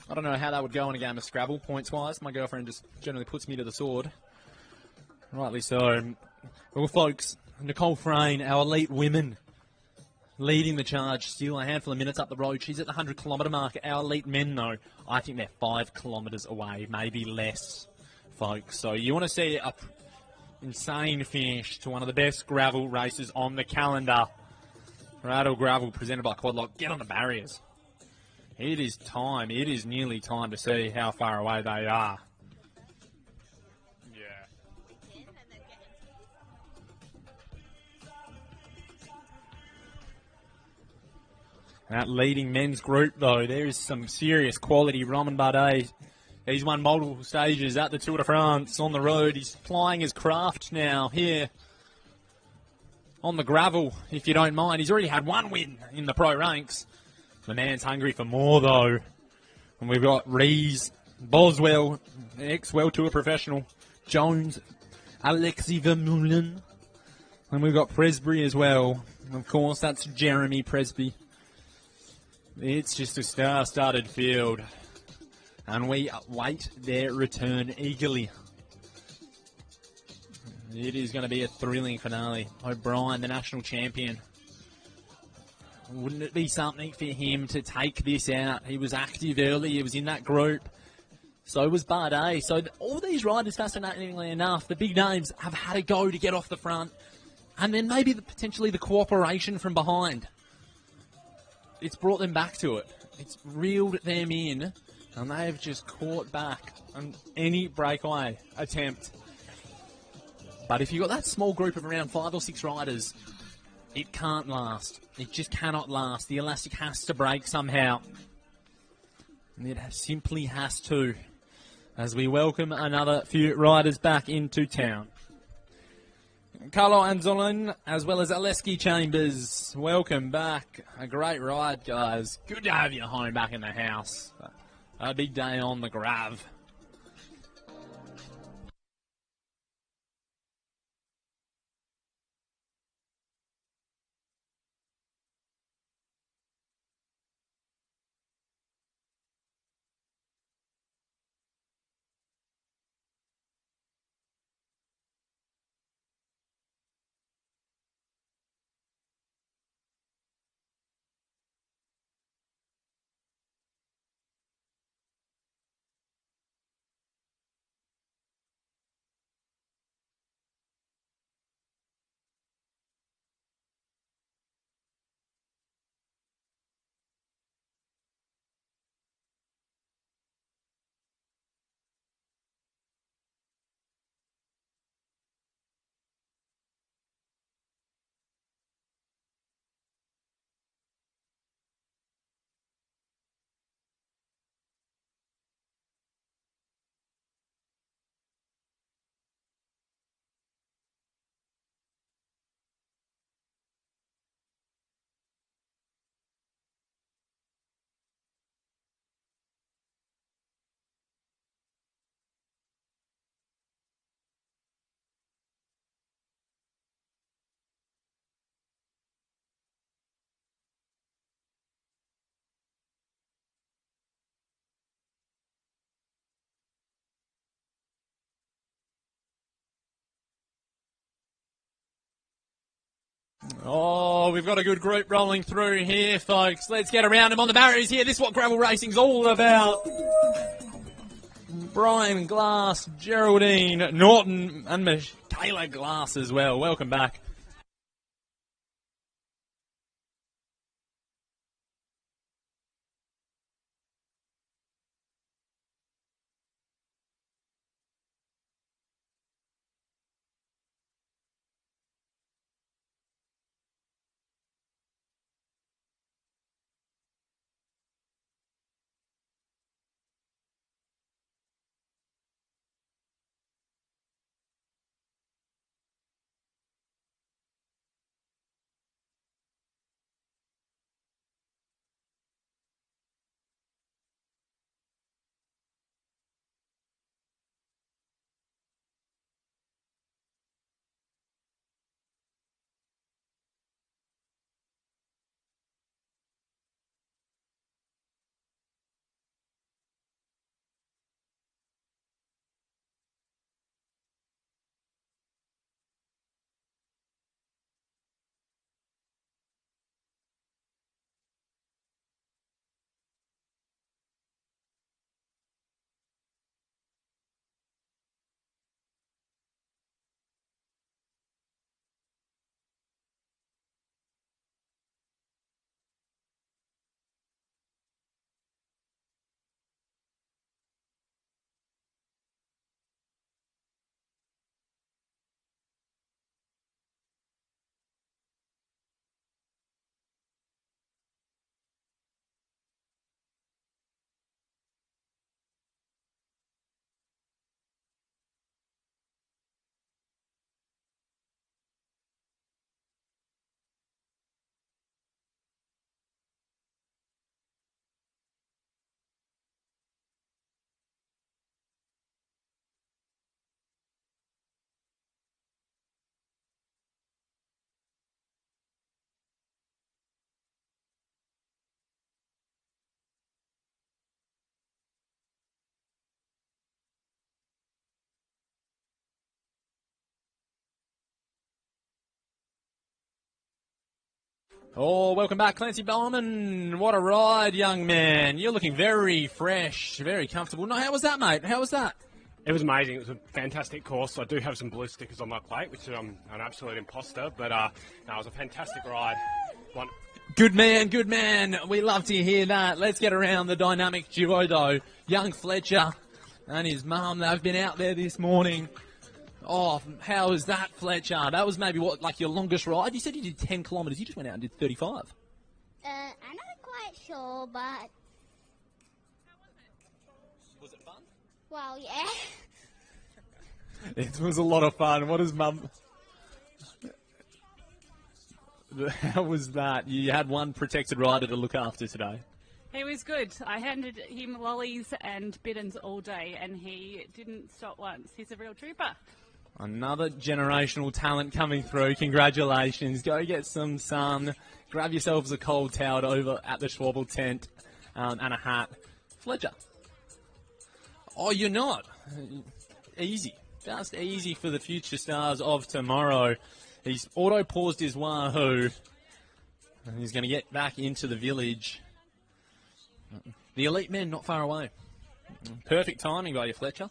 I don't know how that would go in a game of Scrabble, points-wise. My girlfriend just generally puts me to the sword. Rightly so. Well, folks, Nicole Frayne, our elite women, leading the charge, still a handful of minutes up the road. She's at the 100-kilometre mark. Our elite men, though, I think they're 5 kilometres away, maybe less, folks. So you want to see a insane finish to one of the best gravel races on the calendar. Rattle Gravel presented by Quadlock. Get on the barriers. It is time. It is nearly time to see how far away they are. That leading men's group, though, there is some serious quality. Roman Bardet, he's won multiple stages at the Tour de France on the road. He's plying his craft now here on the gravel, if you don't mind. He's already had one win in the pro ranks. The man's hungry for more, though. And we've got Rees, Boswell, ex-World Tour professional, Jones, Alexei Vermeulen, and we've got Presby as well. Of course, that's Jeremy Presby. It's just a star-studded field, and we await their return eagerly. It is going to be a thrilling finale. O'Brien, the national champion. Wouldn't it be something for him to take this out? He was active early. He was in that group. So was Bardet. So all these riders, fascinatingly enough, the big names have had a go to get off the front. And then maybe potentially the cooperation from behind. It's brought them back to it. It's reeled them in, and they have just caught back on any breakaway attempt. But if you've got that small group of around 5 or 6 riders, it can't last. It just cannot last. The elastic has to break somehow. And it simply has to, as we welcome another few riders back into town. Carlo Anzolin, as well as Aleski Chambers, welcome back. A great ride, guys. Good to have you home back in the house. A big day on the Grav. Oh, we've got a good group rolling through here, folks. Let's get around them on the barriers here. This is what gravel racing's all about. Brian Glass, Geraldine Norton, and Michaela Glass as well. Welcome back. Oh, welcome back, Clancy Bowman. What a ride, young man. You're looking very fresh, very comfortable. No, how was that, mate? How was that? It was amazing. It was a fantastic course. I do have some blue stickers on my plate, which I'm an absolute imposter, but no, it was a fantastic ride. Good man, good man. We love to hear that. Let's get around the dynamic duo, though. Young Fletcher and his mum, they've been out there this morning. Oh, how was that, Fletcher? That was maybe, what, like your longest ride? You said you did 10 kilometres. You just went out and did 35. I'm not quite sure, but... Was it fun? Well, yeah. It was a lot of fun. What is Mum... How was that? You had one protected rider to look after today. He was good. I handed him lollies and bitters all day, and he didn't stop once. He's a real trooper. Another generational talent coming through. Congratulations. Go get some sun. Grab yourselves a cold towel over at the Schwabble tent and a hat. Fletcher. Oh, you're not. Easy. Just easy for the future stars of tomorrow. He's auto-paused his Wahoo. And he's going to get back into the village. The elite men not far away. Perfect timing by you, Fletcher.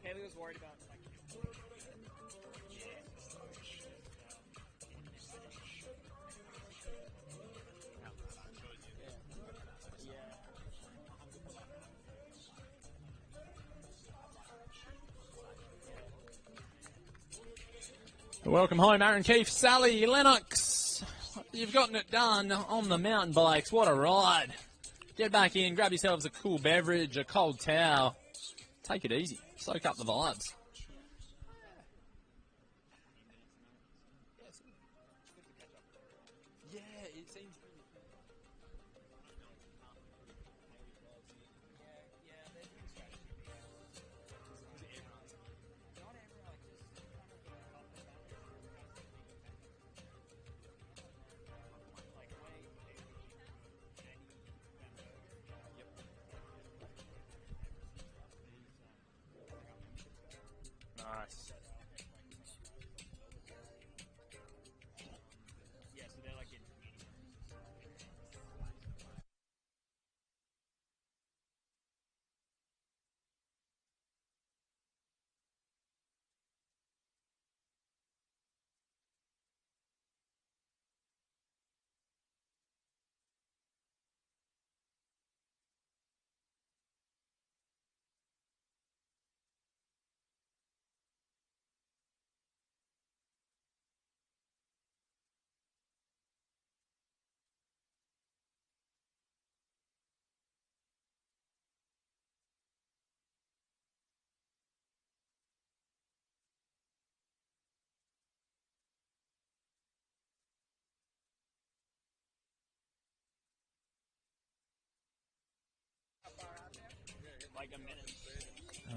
Kaylee was worried about Welcome home, Aaron Keefe, Sally Lennox. You've gotten it done on the mountain bikes. What a ride. Get back in, grab yourselves a cool beverage, a cold towel. Take it easy. Soak up the vibes. Yeah, it seems... Nice.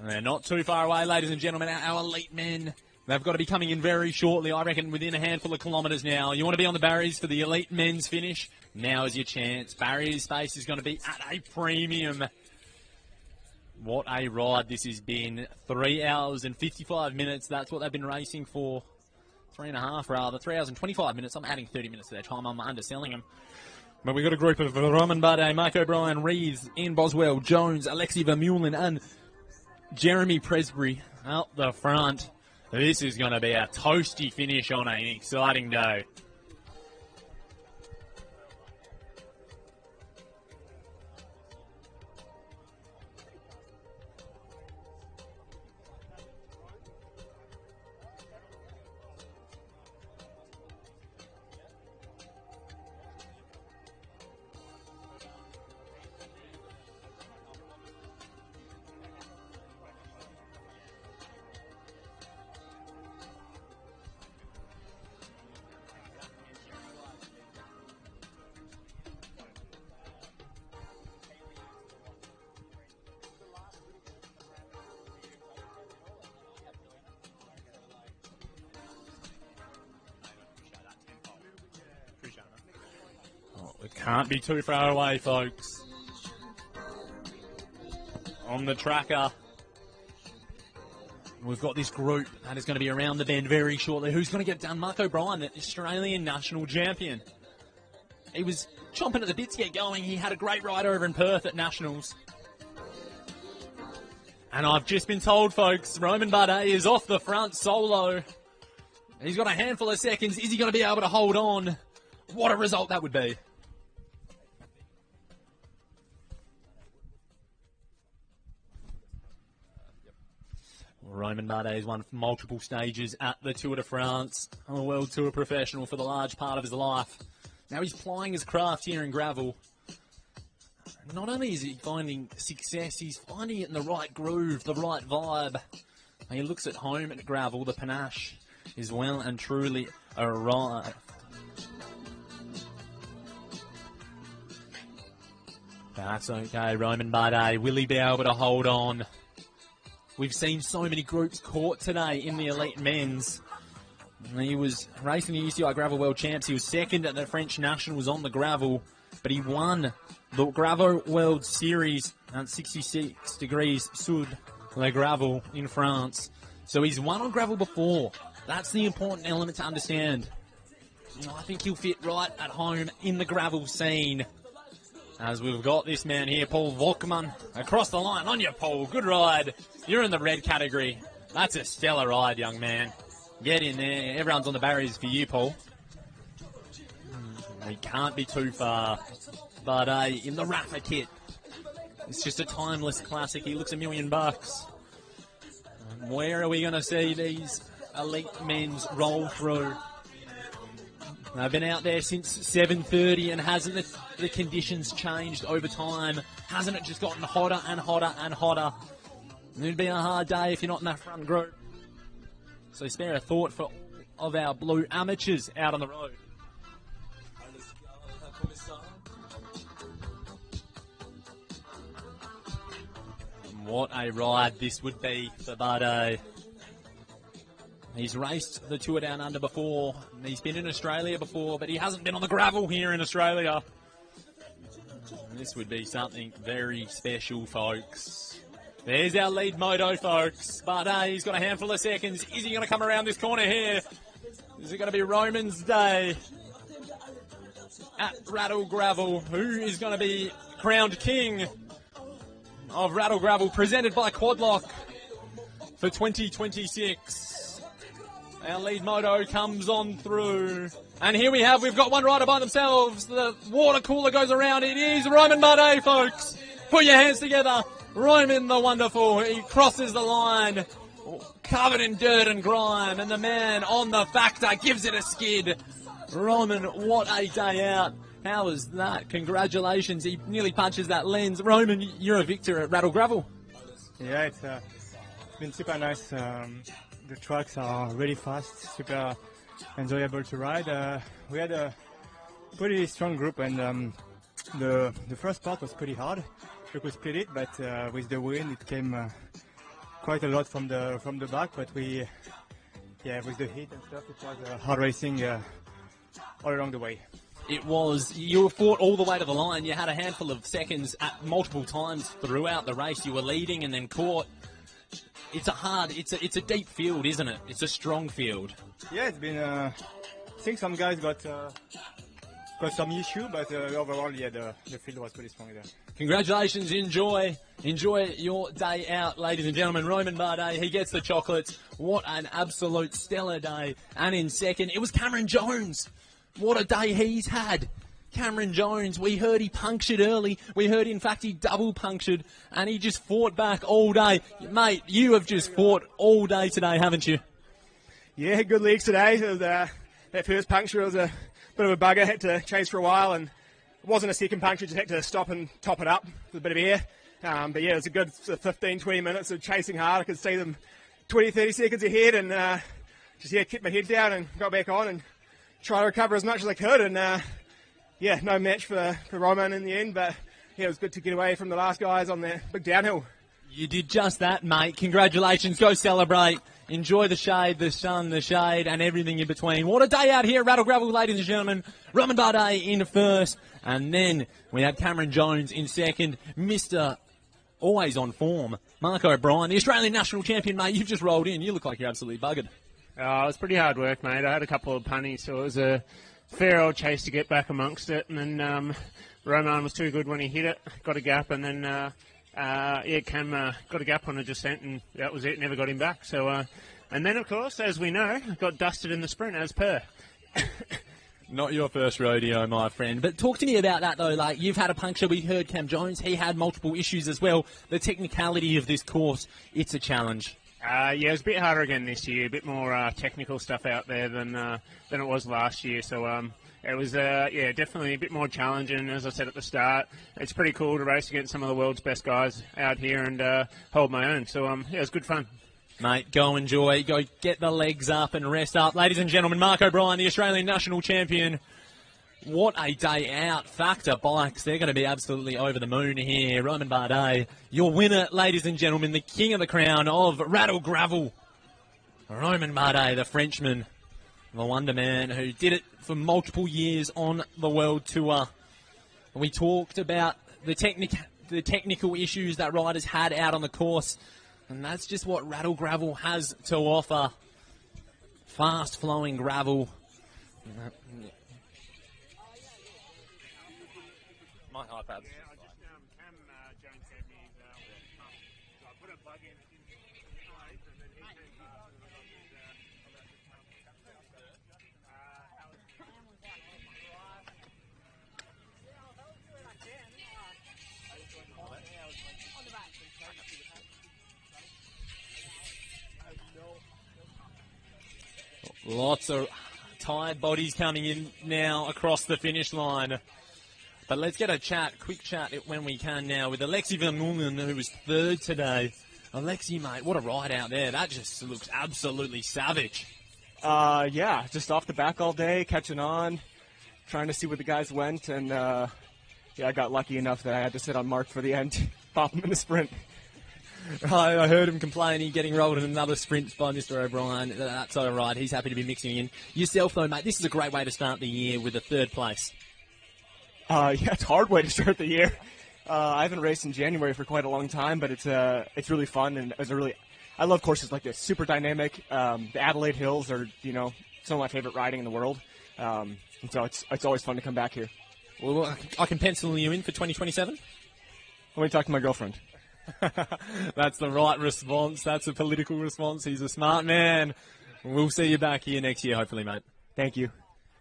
They're not too far away, ladies and gentlemen. Our elite men, they've got to be coming in very shortly, I reckon, within a handful of kilometres now. You want to be on the barriers for the elite men's finish? Now is your chance. Barriers space is going to be at a premium. What a ride this has been. 3 hours and 55 minutes. That's what they've been racing for. 3.5 rather. 3 hours and 25 minutes. I'm adding 30 minutes to their time. I'm underselling them. But we've got a group of Roman Bardet, Mike O'Brien, Reeves, Ian Boswell, Jones, Alexi Vermeulen, and Jeremy Presbury out the front. This is going to be a toasty finish on an exciting day. It can't be too far away, folks. On the tracker, we've got this group that is going to be around the bend very shortly. Who's going to get it done? Mark O'Brien, the Australian national champion. He was chomping at the bit to get going. He had a great ride over in Perth at Nationals. And I've just been told, folks, Roman Bardet is off the front solo. He's got a handful of seconds. Is he going to be able to hold on? What a result that would be. Roman Bardet has won multiple stages at the Tour de France. A World Tour professional for the large part of his life. Now he's plying his craft here in Grvl. Not only is he finding success, he's finding it in the right groove, the right vibe. He looks at home at Grvl, the panache is well and truly arrived. That's okay, Roman Bardet. Will he be able to hold on? We've seen so many groups caught today in the elite men's. He was racing the UCI Grvl World Champs. He was second at the French Nationals on the gravel, but he won the Grvl World Series at 66 degrees Sud, Le Grvl in France. So he's won on gravel before. That's the important element to understand. I think he'll fit right at home in the gravel scene. As we've got this man here, Paul Volkmann, across the line. On you, Paul. Good ride. You're in the red category. That's a stellar ride, young man. Get in there. Everyone's on the barriers for you, Paul. He can't be too far. But in the Rafa kit, it's just a timeless classic. He looks $1 million. Where are we going to see these elite men's roll through? They've been out there since 7:30, and hasn't the conditions changed over time? Hasn't it just gotten hotter and hotter and hotter? It'd be a hard day if you're not in that front group. So spare a thought for all of our blue amateurs out on the road. What a ride this would be for Bardet. He's raced the Tour Down Under before. He's been in Australia before, but he hasn't been on the gravel here in Australia. This would be something very special, folks. There's our lead moto, folks. Bardet, he's got a handful of seconds. Is he going to come around this corner here? Is it going to be Roman's day at Rattle Grvl? Who is going to be crowned king of Rattle Grvl, presented by Quadlock for 2026? Our lead moto comes on through. And here we've got one rider by themselves. The water cooler goes around. It is Roman Bardet, folks. Put your hands together. Roman the Wonderful. He crosses the line, covered in dirt and grime. And the man on the factor gives it a skid. Roman, what a day out. How was that? Congratulations. He nearly punches that lens. Roman, you're a victor at Rattle Grvl. Yeah, it's been super nice. The tracks are really fast, super enjoyable to ride. We had a pretty strong group, and the first part was pretty hard. We could split it, but with the wind, it came quite a lot from the back. But with the heat and stuff, it was hard racing all along the way. It was. You fought all the way to the line. You had a handful of seconds at multiple times throughout the race. You were leading and then caught. It's a deep field, isn't it? It's a strong field. Yeah, it's been. I think some guys got some issue, but overall, yeah, the field was pretty strong there. Congratulations, enjoy your day out, ladies and gentlemen. Roman Bardet, he gets the chocolates. What an absolute stellar day. And in second, it was Cameron Jones. What a day he's had. Cameron Jones, we heard he punctured early. We heard, in fact, he double punctured, and he just fought back all day. Mate, you have just fought all day today, haven't you? Yeah, good legs today. That first puncture was a bit of a bugger. Had to chase for a while, and it wasn't a second puncture. Just had to stop and top it up with a bit of air. But yeah, it was a good 15, 20 minutes of chasing hard. I could see them 20, 30 seconds ahead, and kept my head down and got back on and try to recover as much as I could. And no match for Roman in the end, but yeah, it was good to get away from the last guys on that big downhill. You did just that, mate. Congratulations. Go celebrate. Enjoy the shade, the sun, the shade, and everything in between. What a day out here at Rattle Gravel, ladies and gentlemen. Roman Bardet in first, and then we had Cameron Jones in second. Mr. Always on form, Mark O'Brien, the Australian national champion, mate. You've just rolled in. You look like you're absolutely buggered. It was pretty hard work, mate. I had a couple of punnies, so it was a fair old chase to get back amongst it. And then Roman was too good when he hit it, got a gap, and then Cam got a gap on a descent, and that was it. Never got him back. So, and then of course, as we know, got dusted in the sprint as per. Not your first rodeo, my friend. But talk to me about that, though. Like, you've had a puncture. We heard Cam Jones. He had multiple issues as well. The technicality of this course, it's a challenge. It was a bit harder again this year. A bit more technical stuff out there than it was last year. So it was, definitely a bit more challenging. As I said at the start, it's pretty cool to race against some of the world's best guys out here and hold my own. So, it was good fun. Mate, go enjoy. Go get the legs up and rest up. Ladies and gentlemen, Mark O'Brien, the Australian national champion. What a day out. Factor bikes, they're going to be absolutely over the moon here. Roman Bardet, your winner, ladies and gentlemen, the king of the crown of Rattle Gravel. Roman Bardet, the Frenchman, the wonder man who did it for multiple years on the world tour. We talked about the technical issues that riders had out on the course. And that's just what Rattle Gravel has to offer. Fast-flowing gravel. My iPad. Lots of tired bodies coming in now across the finish line. But let's get a quick chat when we can now with Alexi Vermeulen, who was third today. Alexi, mate, what a ride out there. That just looks absolutely savage. Just off the back all day, catching on, trying to see where the guys went. And, I got lucky enough that I had to sit on Mark for the end, pop him in the sprint. I heard him complaining, getting rolled in another sprint by Mr. O'Brien. That's all right. He's happy to be mixing in. Yourself, though, mate, this is a great way to start the year with a third place. It's a hard way to start the year. I haven't raced in January for quite a long time, but it's really fun, and I love courses like this. Super dynamic. The Adelaide Hills are, some of my favorite riding in the world. And so it's always fun to come back here. Well, I can pencil you in for 2027. Let me talk to my girlfriend. That's the right response. That's a political response. He's a smart man. We'll see you back here next year, hopefully, mate. Thank you.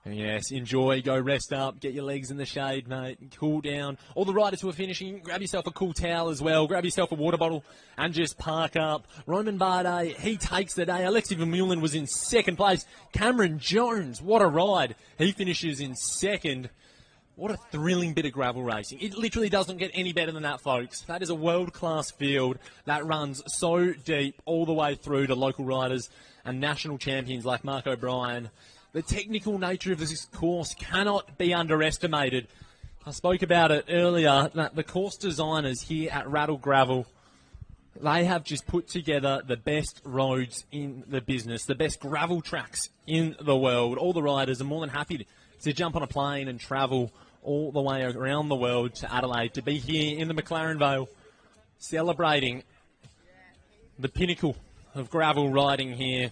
Yes, enjoy, go rest up, get your legs in the shade, mate, cool down. All the riders who are finishing, grab yourself a cool towel as well, grab yourself a water bottle and just park up. Roman Bardet, he takes the day. Alexi Vermeulen was in second place. Cameron Jones, what a ride. He finishes in second. What a thrilling bit of gravel racing. It literally doesn't get any better than that, folks. That is a world-class field that runs so deep all the way through to local riders and national champions like Mark O'Brien. The technical nature of this course cannot be underestimated. I spoke about it earlier, that the course designers here at Rattle Gravel, they have just put together the best roads in the business, the best gravel tracks in the world. All the riders are more than happy to jump on a plane and travel all the way around the world to Adelaide to be here in the McLaren Vale celebrating the pinnacle of gravel riding here.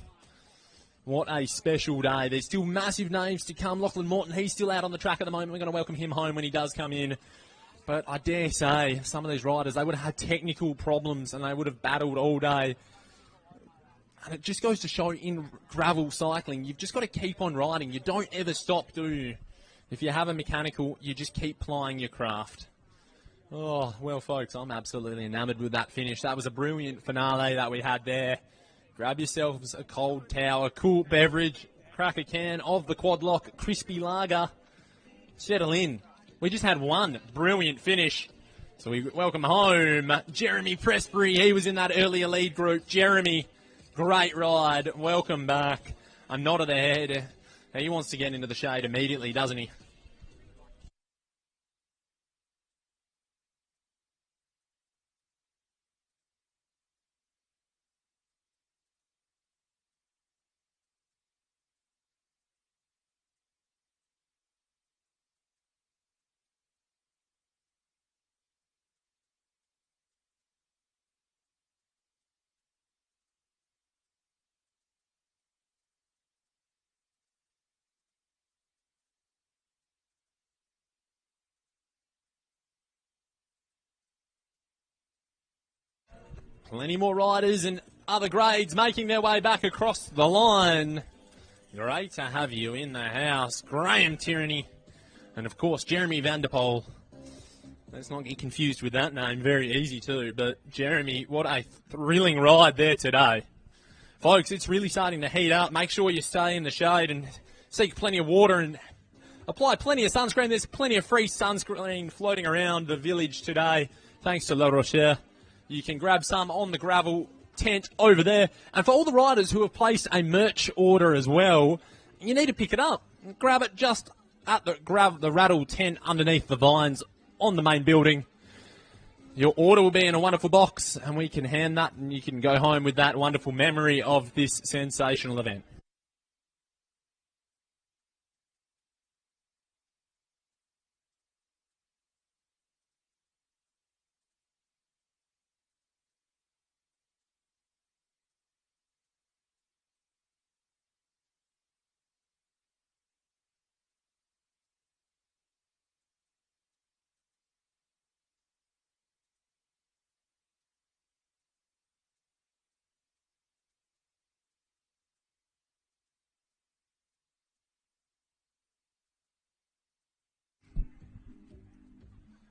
What a special day. There's still massive names to come. Lachlan Morton, he's still out on the track at the moment. We're going to welcome him home when he does come in. But I dare say some of these riders, they would have had technical problems and they would have battled all day. And it just goes to show in gravel cycling, you've just got to keep on riding. You don't ever stop, do you? If you have a mechanical, you just keep plying your craft. Oh, well, folks, I'm absolutely enamoured with that finish. That was a brilliant finale that we had there. Grab yourselves a cold towel, a cool beverage, crack a can of the Quad Lock Crispy Lager. Settle in. We just had one brilliant finish. So we welcome home Jeremy Pressbury. He was in that earlier lead group. Jeremy, great ride. Welcome back. A nod of the head. He wants to get into the shade immediately, doesn't he? Plenty more riders and other grades making their way back across the line. Great to have you in the house. Graham Tyranny. And, of course, Jeremy Vanderpoel. Let's not get confused with that name. Very easy, too. But, Jeremy, what a thrilling ride there today. Folks, it's really starting to heat up. Make sure you stay in the shade and seek plenty of water and apply plenty of sunscreen. There's plenty of free sunscreen floating around the village today, thanks to La Rochelle. You can grab some on the Grvl tent over there. And for all the riders who have placed a merch order as well, you need to pick it up. Grab it just at the Rattle tent underneath the vines on the main building. Your order will be in a wonderful box, and we can hand that, and you can go home with that wonderful memory of this sensational event.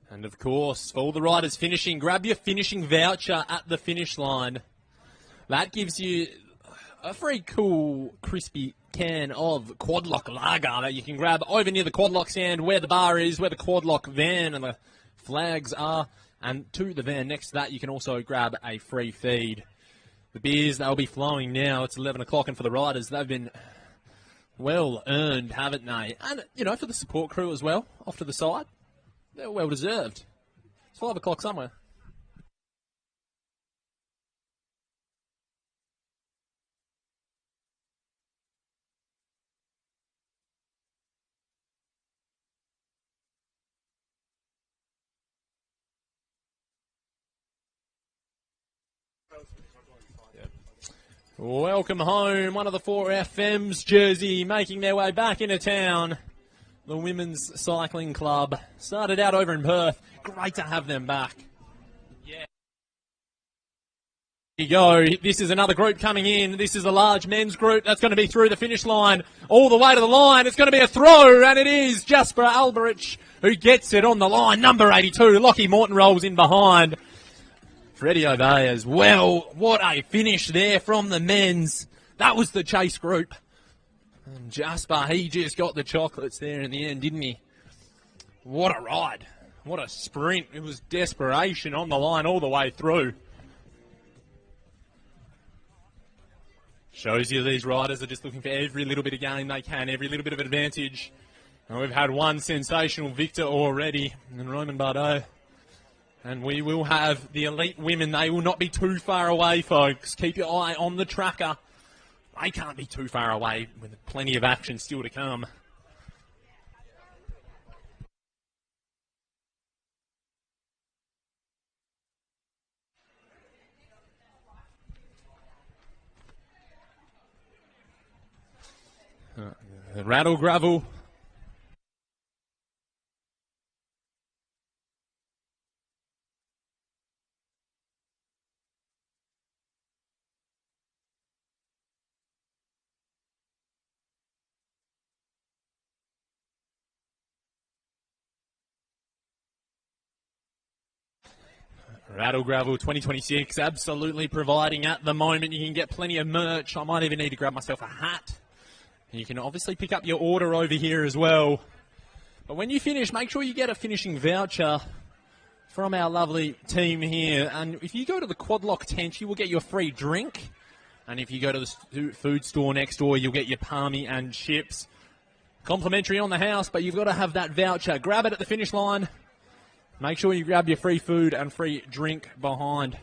And of course, for all the riders finishing, grab your finishing voucher at the finish line. That gives you a very cool, crispy can of Quadlock Lager that you can grab over near the Quadlock stand where the bar is, where the Quadlock van and the flags are. And to the van next to that, you can also grab a free feed. The beers, they'll be flowing now. It's 11 o'clock, and for the riders, they've been well earned, haven't they? And, you know, for the support crew as well, off to the side. They're well deserved. It's 5 o'clock somewhere. Welcome home, one of the 4FM's jersey making their way back into town. The Women's Cycling Club started out over in Perth. Great to have them back. Yeah. Here you go. This is another group coming in. This is a large men's group that's going to be through the finish line. All the way to the line. It's going to be a throw, and it is Jasper Alberich who gets it on the line. Number 82. Lockie Morton rolls in behind. Freddie O'Day as well. What a finish there from the men's. That was the chase group. And Jasper, he just got the chocolates there in the end, didn't he? What a ride. What a sprint. It was desperation on the line all the way through. Shows you these riders are just looking for every little bit of gain they can, every little bit of advantage. And we've had one sensational victor already in Roman Bardot. And we will have the elite women. They will not be too far away, folks. Keep your eye on the tracker. They can't be too far away with plenty of action still to come. Rattle Grvl. Rattle Grvl 2026, absolutely providing at the moment. You can get plenty of merch. I might even need to grab myself a hat. You can obviously pick up your order over here as well. But when you finish, make sure you get a finishing voucher from our lovely team here. And if you go to the Quadlock tent, you will get your free drink. And if you go to the food store next door, you'll get your palmy and chips. Complimentary on the house, but you've got to have that voucher. Grab it at the finish line. Make sure you grab your free food and free drink behind.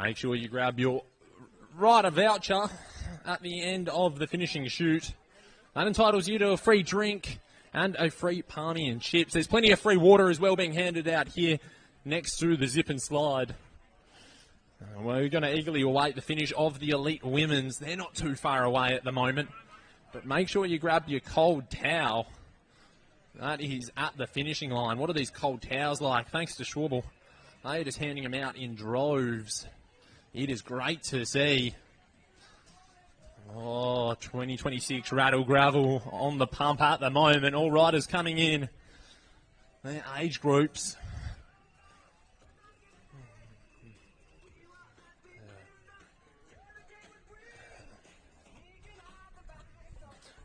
Make sure you grab your rider voucher at the end of the finishing shoot. That entitles you to a free drink and a free palmy and chips. There's plenty of free water as well being handed out here next to the zip and slide. We're going to eagerly await the finish of the elite women's. They're not too far away at the moment. But make sure you grab your cold towel. That is at the finishing line. What are these cold towels like? Thanks to Schwabel. They're just handing them out in droves. It is great to see. Oh, 2026 Rattle Gravel on the pump at the moment. All riders coming in. Their age groups.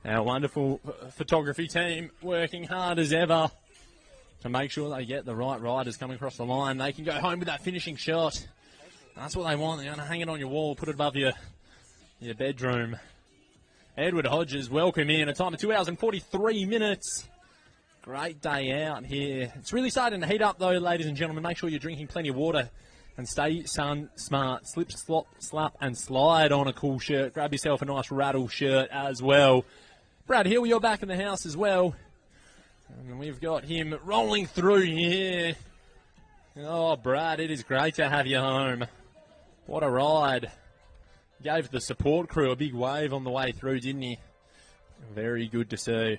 Our wonderful photography team working hard as ever to make sure they get the right riders coming across the line. They can go home with that finishing shot. That's what they want. They're going to hang it on your wall, put it above your bedroom. Edward Hodges, welcome in. A time of 2 hours and 43 minutes. Great day out here. It's really starting to heat up, though, ladies and gentlemen. Make sure you're drinking plenty of water and stay sun smart. Slip, slap, and slide on a cool shirt. Grab yourself a nice Rattle shirt as well. Brad Hill, you're back in the house as well. And we've got him rolling through here. Oh, Brad, it is great to have you home. What a ride. Gave the support crew a big wave on the way through, didn't he? Very good to see.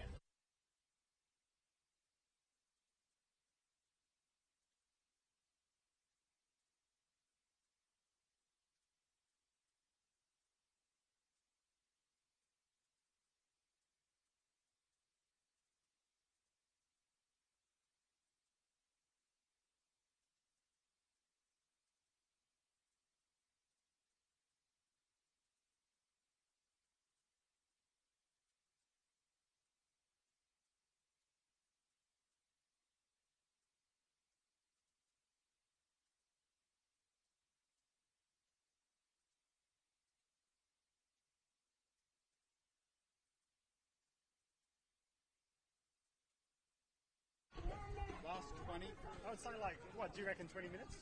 Last 20. I would say, like, what, do you reckon 20 minutes?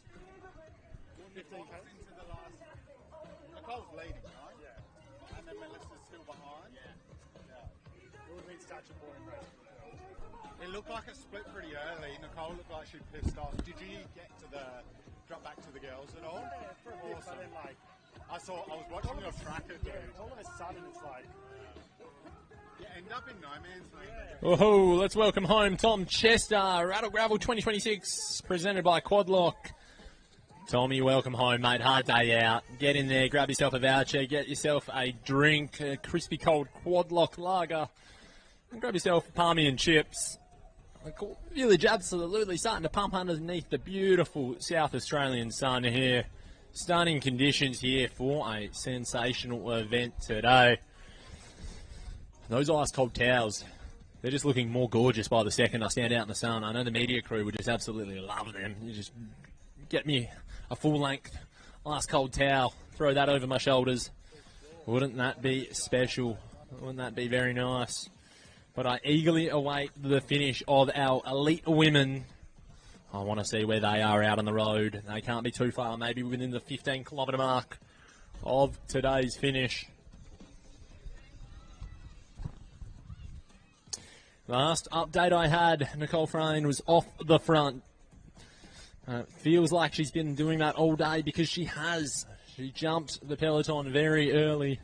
15 Ks? Into the last... Nicole's leading, right? Yeah. And then Melissa's still behind? Yeah. It would have been such a boring race. It looked like it split pretty early. Nicole looked like she pissed off. Did you get to the... drop back to the girls at all? Yeah, for a bit, but then, like... I was watching your tracker, dude. All of a sudden, it's like... You end up in no man's land. Oh, let's welcome home Tom Chester. Rattle Gravel 2026, presented by Quadlock. Tommy, welcome home, mate. Hard day out. Get in there, grab yourself a voucher, get yourself a drink, a crispy cold Quadlock lager, and grab yourself a palmy and chips. The village absolutely starting to pump underneath the beautiful South Australian sun here. Stunning conditions here for a sensational event today. Those ice cold towels, they're just looking more gorgeous by the second I stand out in the sun. I know the media crew would just absolutely love them. You just get me a full-length ice cold towel, throw that over my shoulders. Wouldn't that be special? Wouldn't that be very nice? But I eagerly await the finish of our elite women. I want to see where they are out on the road. They can't be too far, maybe within the 15-kilometre mark of today's finish. Last update I had, Nicole Frayne was off the front. Feels like she's been doing that all day because she has. She jumped the peloton very early.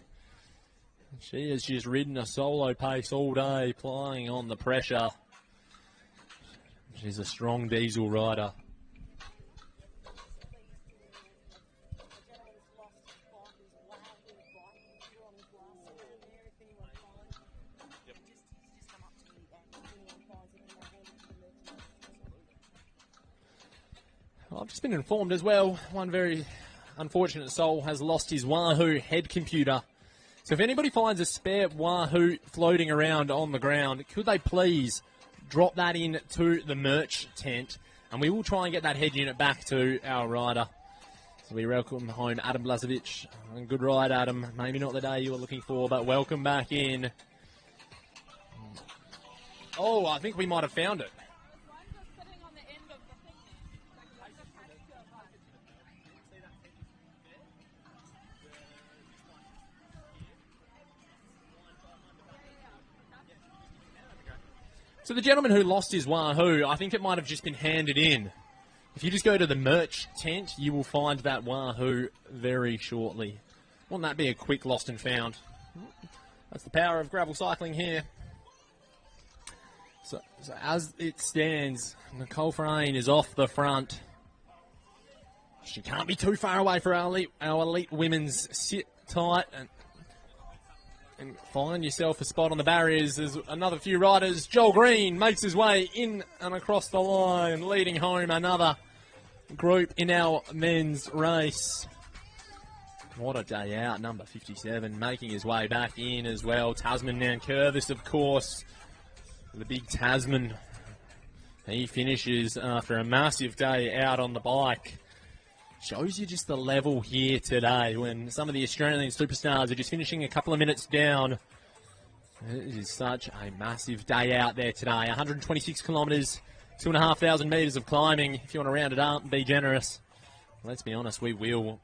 She has just ridden a solo pace all day, plying on the pressure. She's a strong diesel rider. I've just been informed as well, one very unfortunate soul has lost his Wahoo head computer. So if anybody finds a spare Wahoo floating around on the ground, could they please drop that in to the merch tent, and we will try and get that head unit back to our rider. So we welcome home Adam Blazovic. Good ride, Adam. Maybe not the day you were looking for, but welcome back in. Oh, I think we might have found it. So the gentleman who lost his Wahoo, I think it might have just been handed in. If you just go to the merch tent, you will find that Wahoo very shortly. Wouldn't that be a quick lost and found? That's the power of gravel cycling here. So as it stands, Nicole Frayne is off the front. She can't be too far away for our elite women's sit tight and find yourself a spot on the barriers. There's another few riders. Joel Green makes his way in and across the line, leading home another group in our men's race. What a day out, number 57, making his way back in as well. Tasman Nankervis, of course, the big Tasman. He finishes after a massive day out on the bike. Shows you just the level here today when some of the Australian superstars are just finishing a couple of minutes down. It is such a massive day out there today. 126 kilometres, 2,500 metres of climbing. If you want to round it up and be generous, let's be honest, we will.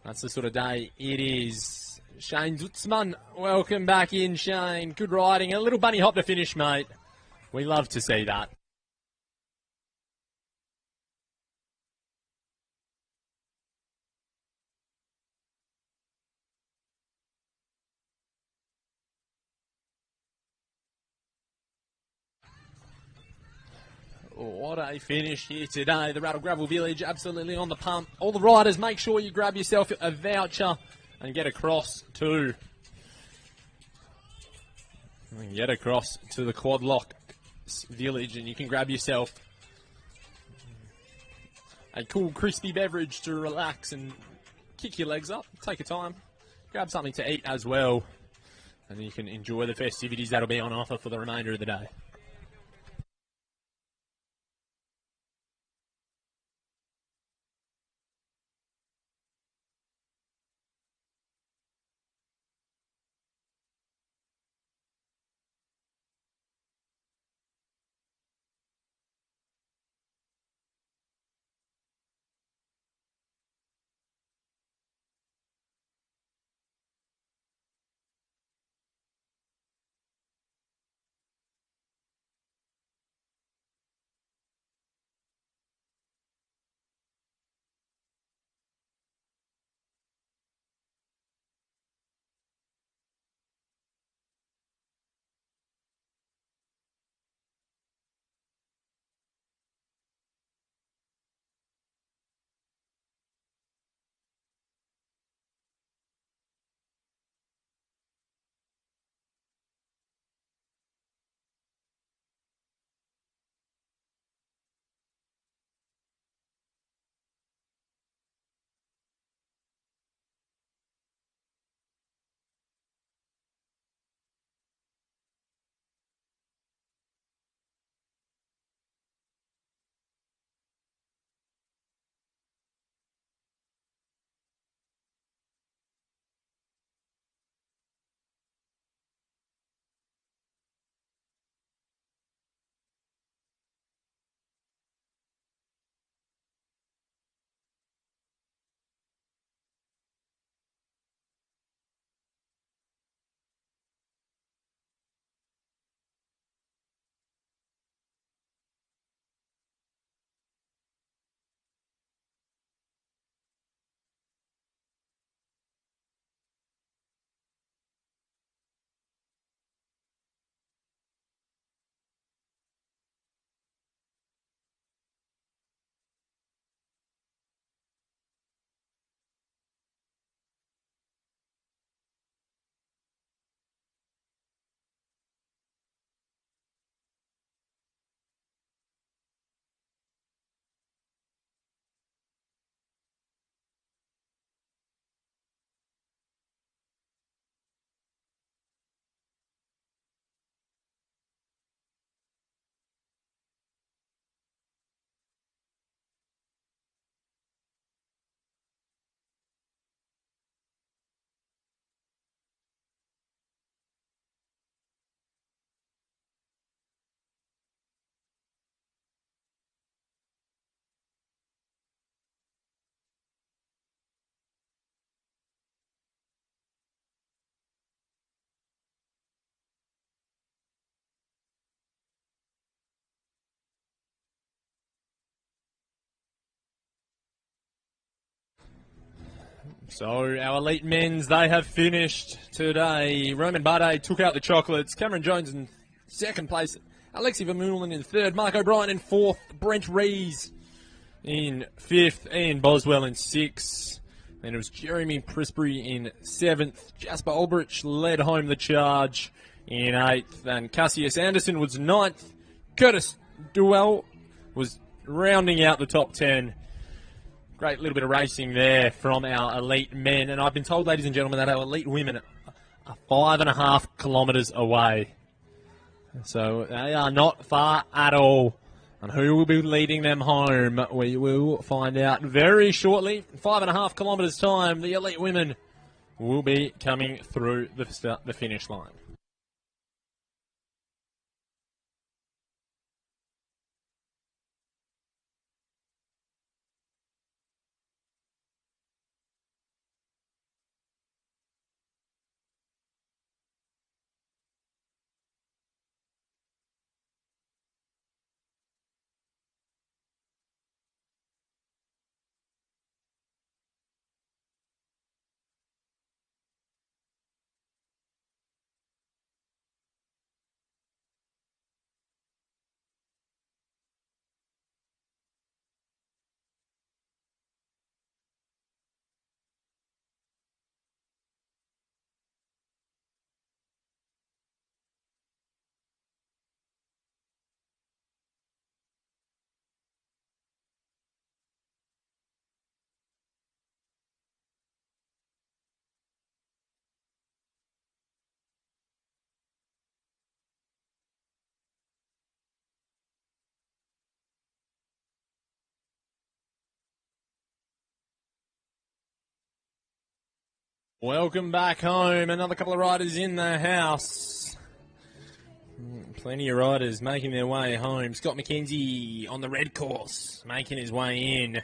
That's the sort of day it is. Shane Zutzman, welcome back in, Shane. Good riding. A little bunny hop to finish, mate. We love to see that. What a finish here today. The Rattle Gravel Village absolutely on the pump. All the riders, make sure you grab yourself a voucher and get across to the Quad Lock Village, and you can grab yourself a cool crispy beverage to relax and kick your legs up. Take your time. Grab something to eat as well, and you can enjoy the festivities that'll be on offer for the remainder of the day. So our elite men's, they have finished today. Roman Bardet took out the chocolates. Cameron Jones in second place. Alexi Vermeulen in third. Mark O'Brien in fourth. Brent Rees in fifth. Ian Boswell in sixth. Then it was Jeremy Prisbury in seventh. Jasper Ulbrich led home the charge in eighth. And Cassius Anderson was ninth. Curtis Duell was rounding out the top 10. Great little bit of racing there from our elite men. And I've been told, ladies and gentlemen, that our elite women are 5.5 kilometres away. So they are not far at all. And who will be leading them home? We will find out very shortly. 5.5 kilometres time, the elite women will be coming through the finish line. Welcome back home. Another couple of riders in the house. Plenty of riders making their way home. Scott McKenzie on the red course, making his way in. Of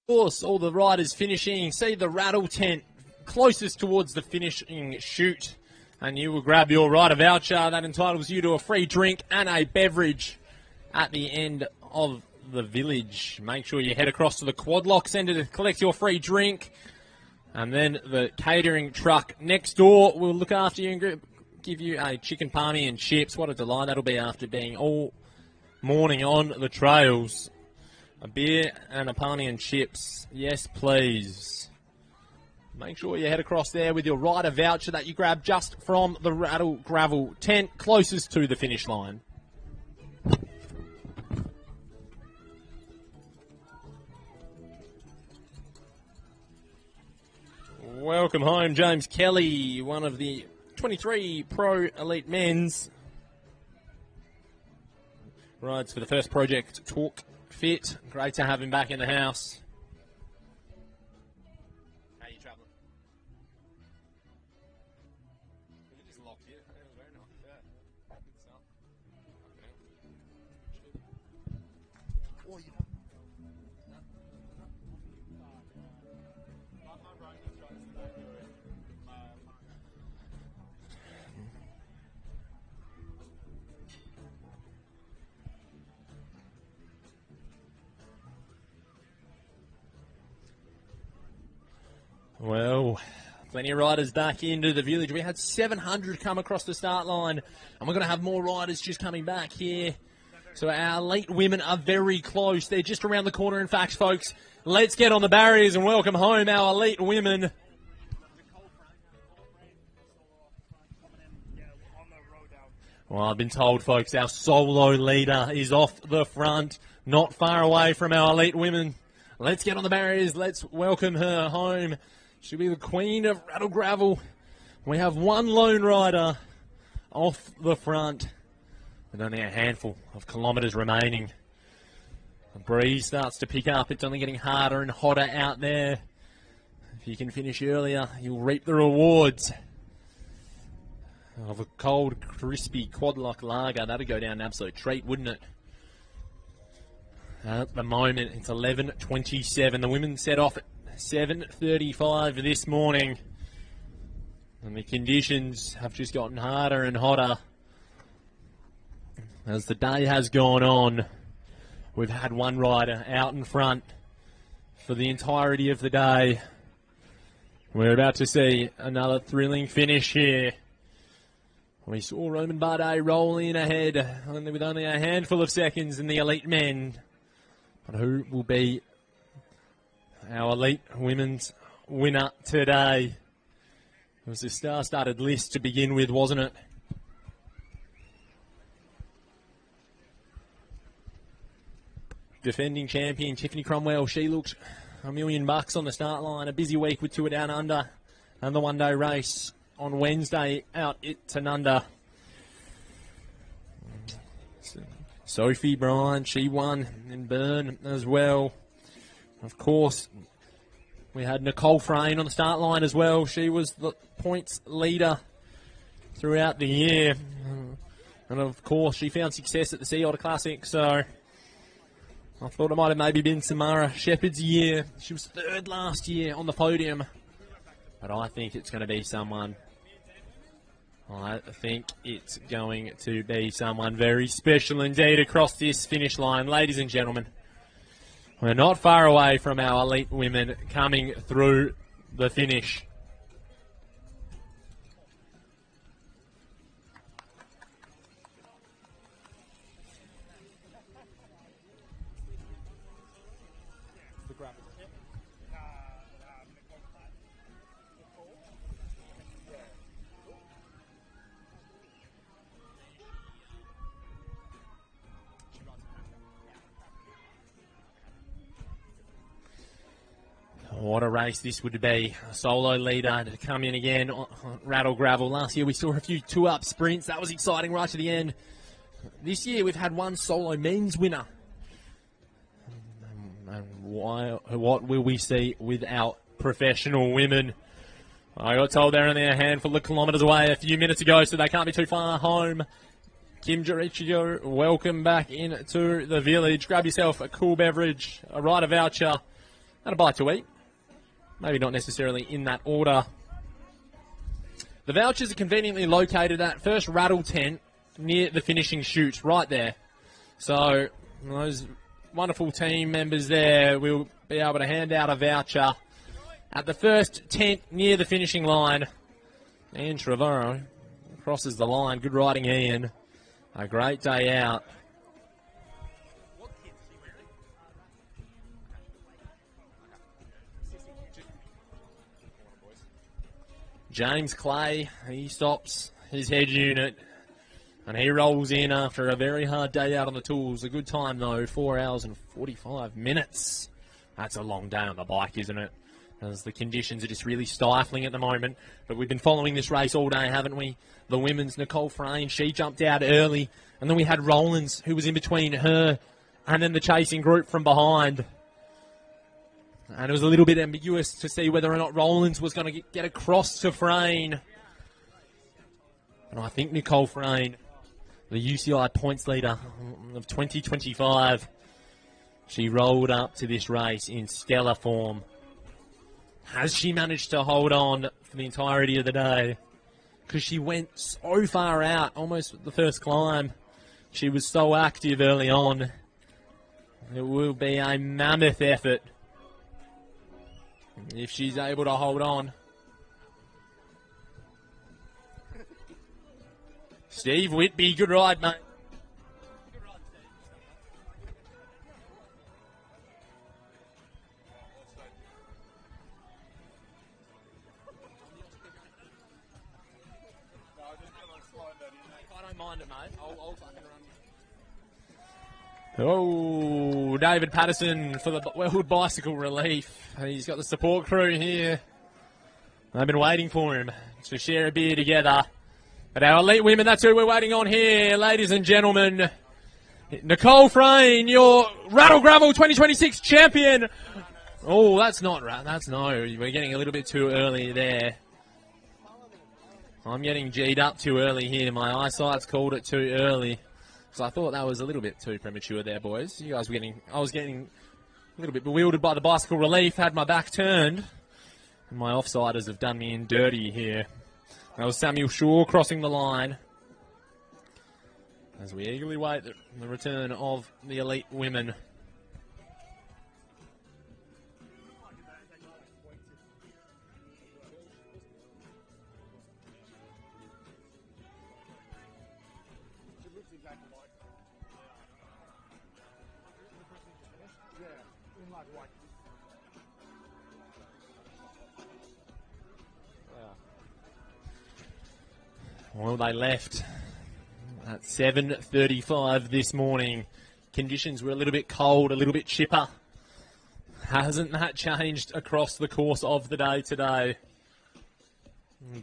course, all the riders finishing. See the Rattle tent closest towards the finishing chute. And you will grab your rider voucher that entitles you to a free drink and a beverage at the end of the village. Make sure you head across to the Quad Lock Centre to collect your free drink. And then the catering truck next door will look after you and give you a chicken palmy and chips. What a delight that'll be after being all morning on the trails. A beer and a palmy and chips. Yes, please. Make sure you head across there with your rider voucher that you grab just from the Rattle Gravel tent closest to the finish line. Welcome home, James Kelly, one of the 23 Pro Elite Men's. Rides for the first Project Talk Fit. Great to have him back in the house. Well, plenty of riders back into the village. We had 700 come across the start line, and we're going to have more riders just coming back here. So our elite women are very close. They're just around the corner, in fact, folks. Let's get on the barriers and welcome home our elite women. Well, I've been told, folks, our solo leader is off the front, not far away from our elite women. Let's get on the barriers. Let's welcome her home. She'll be the queen of Rattle Gravel. We have one lone rider off the front. And only a handful of kilometres remaining. The breeze starts to pick up. It's only getting harder and hotter out there. If you can finish earlier, you'll reap the rewards of a cold, crispy quad-lock lager. That'd go down an absolute treat, wouldn't it? At the moment, it's 11:27. The women set off at 7:35 this morning. And the conditions have just gotten harder and hotter. As the day has gone on, we've had one rider out in front for the entirety of the day. We're about to see another thrilling finish here. We saw Roman Bardet roll in ahead with only a handful of seconds in the elite men. But who will be our elite women's winner today? It was a star-studded list to begin with, wasn't it? Defending champion Tiffany Cromwell, she looked $1 million on the start line. A busy week with Tour Down Under and the one-day race on Wednesday out at Tanunda. Sophie Bryan, she won in Bern as well. Of course, we had Nicole Frayne on the start line as well. She was the points leader throughout the year. And of course, she found success at the Sea Otter Classic, so I thought it might have maybe been Samara Shepherd's year. She was third last year on the podium. But I think it's going to be someone. I think it's going to be someone very special indeed across this finish line. Ladies and gentlemen, we're not far away from our elite women coming through the finish. What a race this would be. A solo leader to come in again. Rattle Grvl. Last year we saw a few two-up sprints. That was exciting right to the end. This year we've had one solo men's winner. And what will we see with our professional women? I got told they're only a handful of kilometres away a few minutes ago, so they can't be too far home. Kim Jericho, welcome back into the village. Grab yourself a cool beverage, a rider voucher, and a bite to eat. Maybe not necessarily in that order. The vouchers are conveniently located at first Rattle tent near the finishing chute, right there. So those wonderful team members there will be able to hand out a voucher at the first tent near the finishing line. Ian Trevorrow crosses the line. Good riding, Ian. A great day out. James Clay, he stops his head unit and he rolls in after a very hard day out on the tools. A good time though, 4 hours and 45 minutes. That's a long day on the bike, isn't it? As the conditions are just really stifling at the moment. But we've been following this race all day, haven't we? The women's Nicole Frayne, she jumped out early. And then we had Rollins, who was in between her and then the chasing group from behind. And it was a little bit ambiguous to see whether or not Rollins was going to get across to Frayne. And I think Nicole Frayne, the UCI points leader of 2025, she rolled up to this race in stellar form. Has she managed to hold on for the entirety of the day? Because she went so far out, almost the first climb. She was so active early on. It will be a mammoth effort if she's able to hold on. Steve Whitby, good ride, mate. I don't mind it, mate. I'll fucking run. Oh, David Patterson for the World Bicycle Relief. He's got the support crew here. They've been waiting for him to share a beer together. But our elite women, that's who we're waiting on here, ladies and gentlemen. Nicole Frayne, your Rattle Grvl 2026 champion. Oh, that's not right. That's no. We're getting a little bit too early there. I'm getting G'd up too early here. My eyesight's called it too early. So I thought that was a little bit too premature there, boys. You guys were I was getting a little bit bewildered by the bicycle relief, had my back turned. And my offsiders have done me in dirty here. That was Samuel Shaw crossing the line. as we eagerly wait the return of the elite women. Well, they left at 7:35 this morning. Conditions were a little bit cold, a little bit chipper. Hasn't that changed across the course of the day today?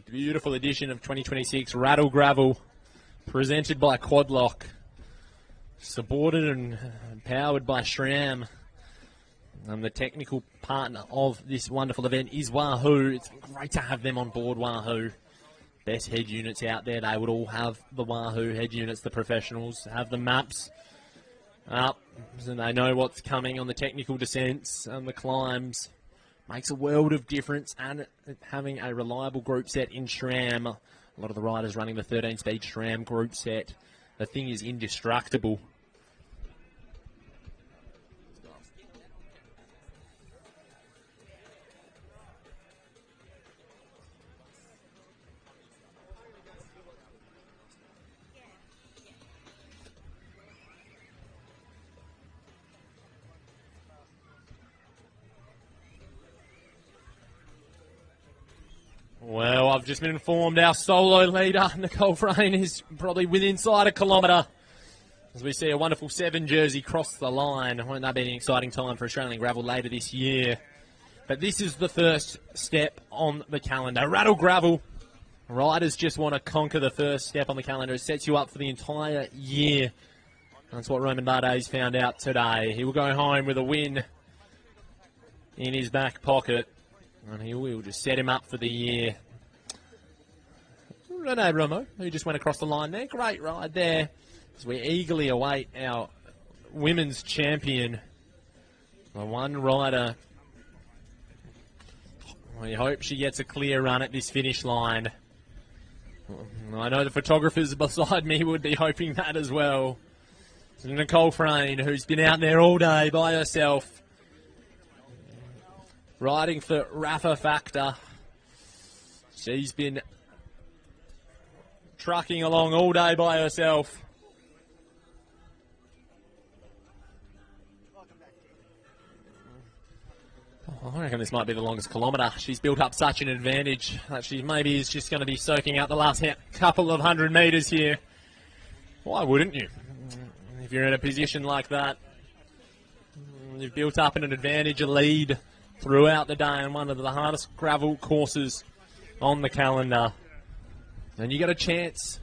Beautiful edition of 2026 Rattle Grvl, presented by Quadlock, supported and powered by SRAM. The technical partner of this wonderful event is Wahoo. It's great to have them on board, Wahoo. Best head units out there. They would all have the Wahoo head units, the professionals, have the maps up, so they know what's coming on the technical descents and the climbs. Makes a world of difference, and having a reliable group set in SRAM. A lot of the riders running the 13-speed SRAM group set. The thing is indestructible. Well, I've just been informed our solo leader, Nicole Frayne, is probably within inside a kilometre. As we see a wonderful 7 jersey cross the line. Won't that be an exciting time for Australian Grvl later this year? But this is the first step on the calendar. Rattle Grvl. Riders just want to conquer the first step on the calendar. It sets you up for the entire year. That's what Roman Bardet found out today. He will go home with a win in his back pocket. And he will just set him up for the year. Rene Romo, who just went across the line there. Great ride there. As we eagerly await our women's champion. The one rider. We hope she gets a clear run at this finish line. I know the photographers beside me would be hoping that as well. So Nicole Frayne, who's been out there all day by herself. Riding for Rafa Factor. She's been trucking along all day by herself. I reckon this might be the longest kilometre. She's built up such an advantage that she maybe is just going to be soaking out the last couple of 100 metres here. Why wouldn't you? If you're in a position like that, you've built up an advantage, a lead throughout the day on one of the hardest gravel courses on the calendar. And you got a chance.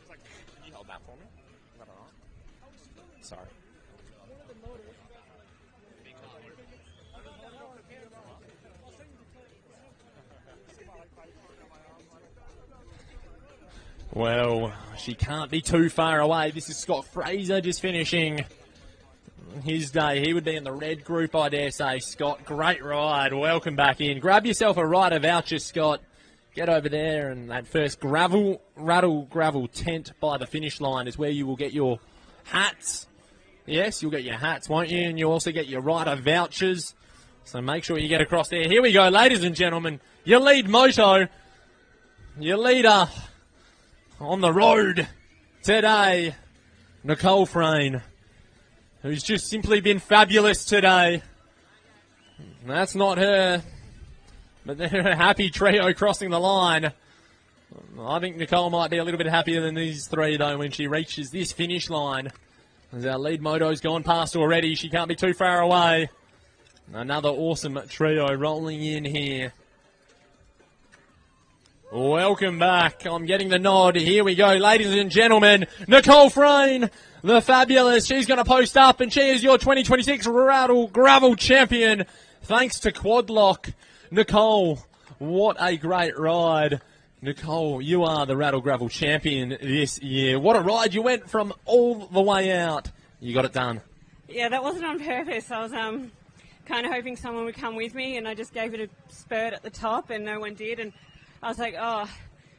Can you hold that for me? Is that all right? Sorry. Well, she can't be too far away. This is Scott Fraser just finishing his day. He would be in the red group, I dare say. Scott, great ride. Welcome back in. Grab yourself a rider voucher, Scott. Get over there, and that first Rattle Grvl tent by the finish line is where you will get your hats. Yes, you'll get your hats, won't you? And you also get your rider vouchers. So make sure you get across there. Here we go, ladies and gentlemen. Your lead moto, your leader on the road today, Nicole Frayne, who's just simply been fabulous today. That's not her, but they're a happy trio crossing the line. I think Nicole might be a little bit happier than these three, though, when she reaches this finish line. As our lead moto's gone past already, she can't be too far away. Another awesome trio rolling in here. Welcome back. I'm getting the nod. Here we go, ladies and gentlemen. Nicole Frayne, the fabulous. She's going to post up, and she is your 2026 Rattle Grvl champion. Thanks to Quadlock. Nicole, what a great ride. Nicole, you are the Rattle Grvl champion this year. What a ride. You went from all the way out. You got it done. Yeah, that wasn't on purpose. I was kind of hoping someone would come with me, and I just gave it a spurt at the top, and no one did, and I was like, oh,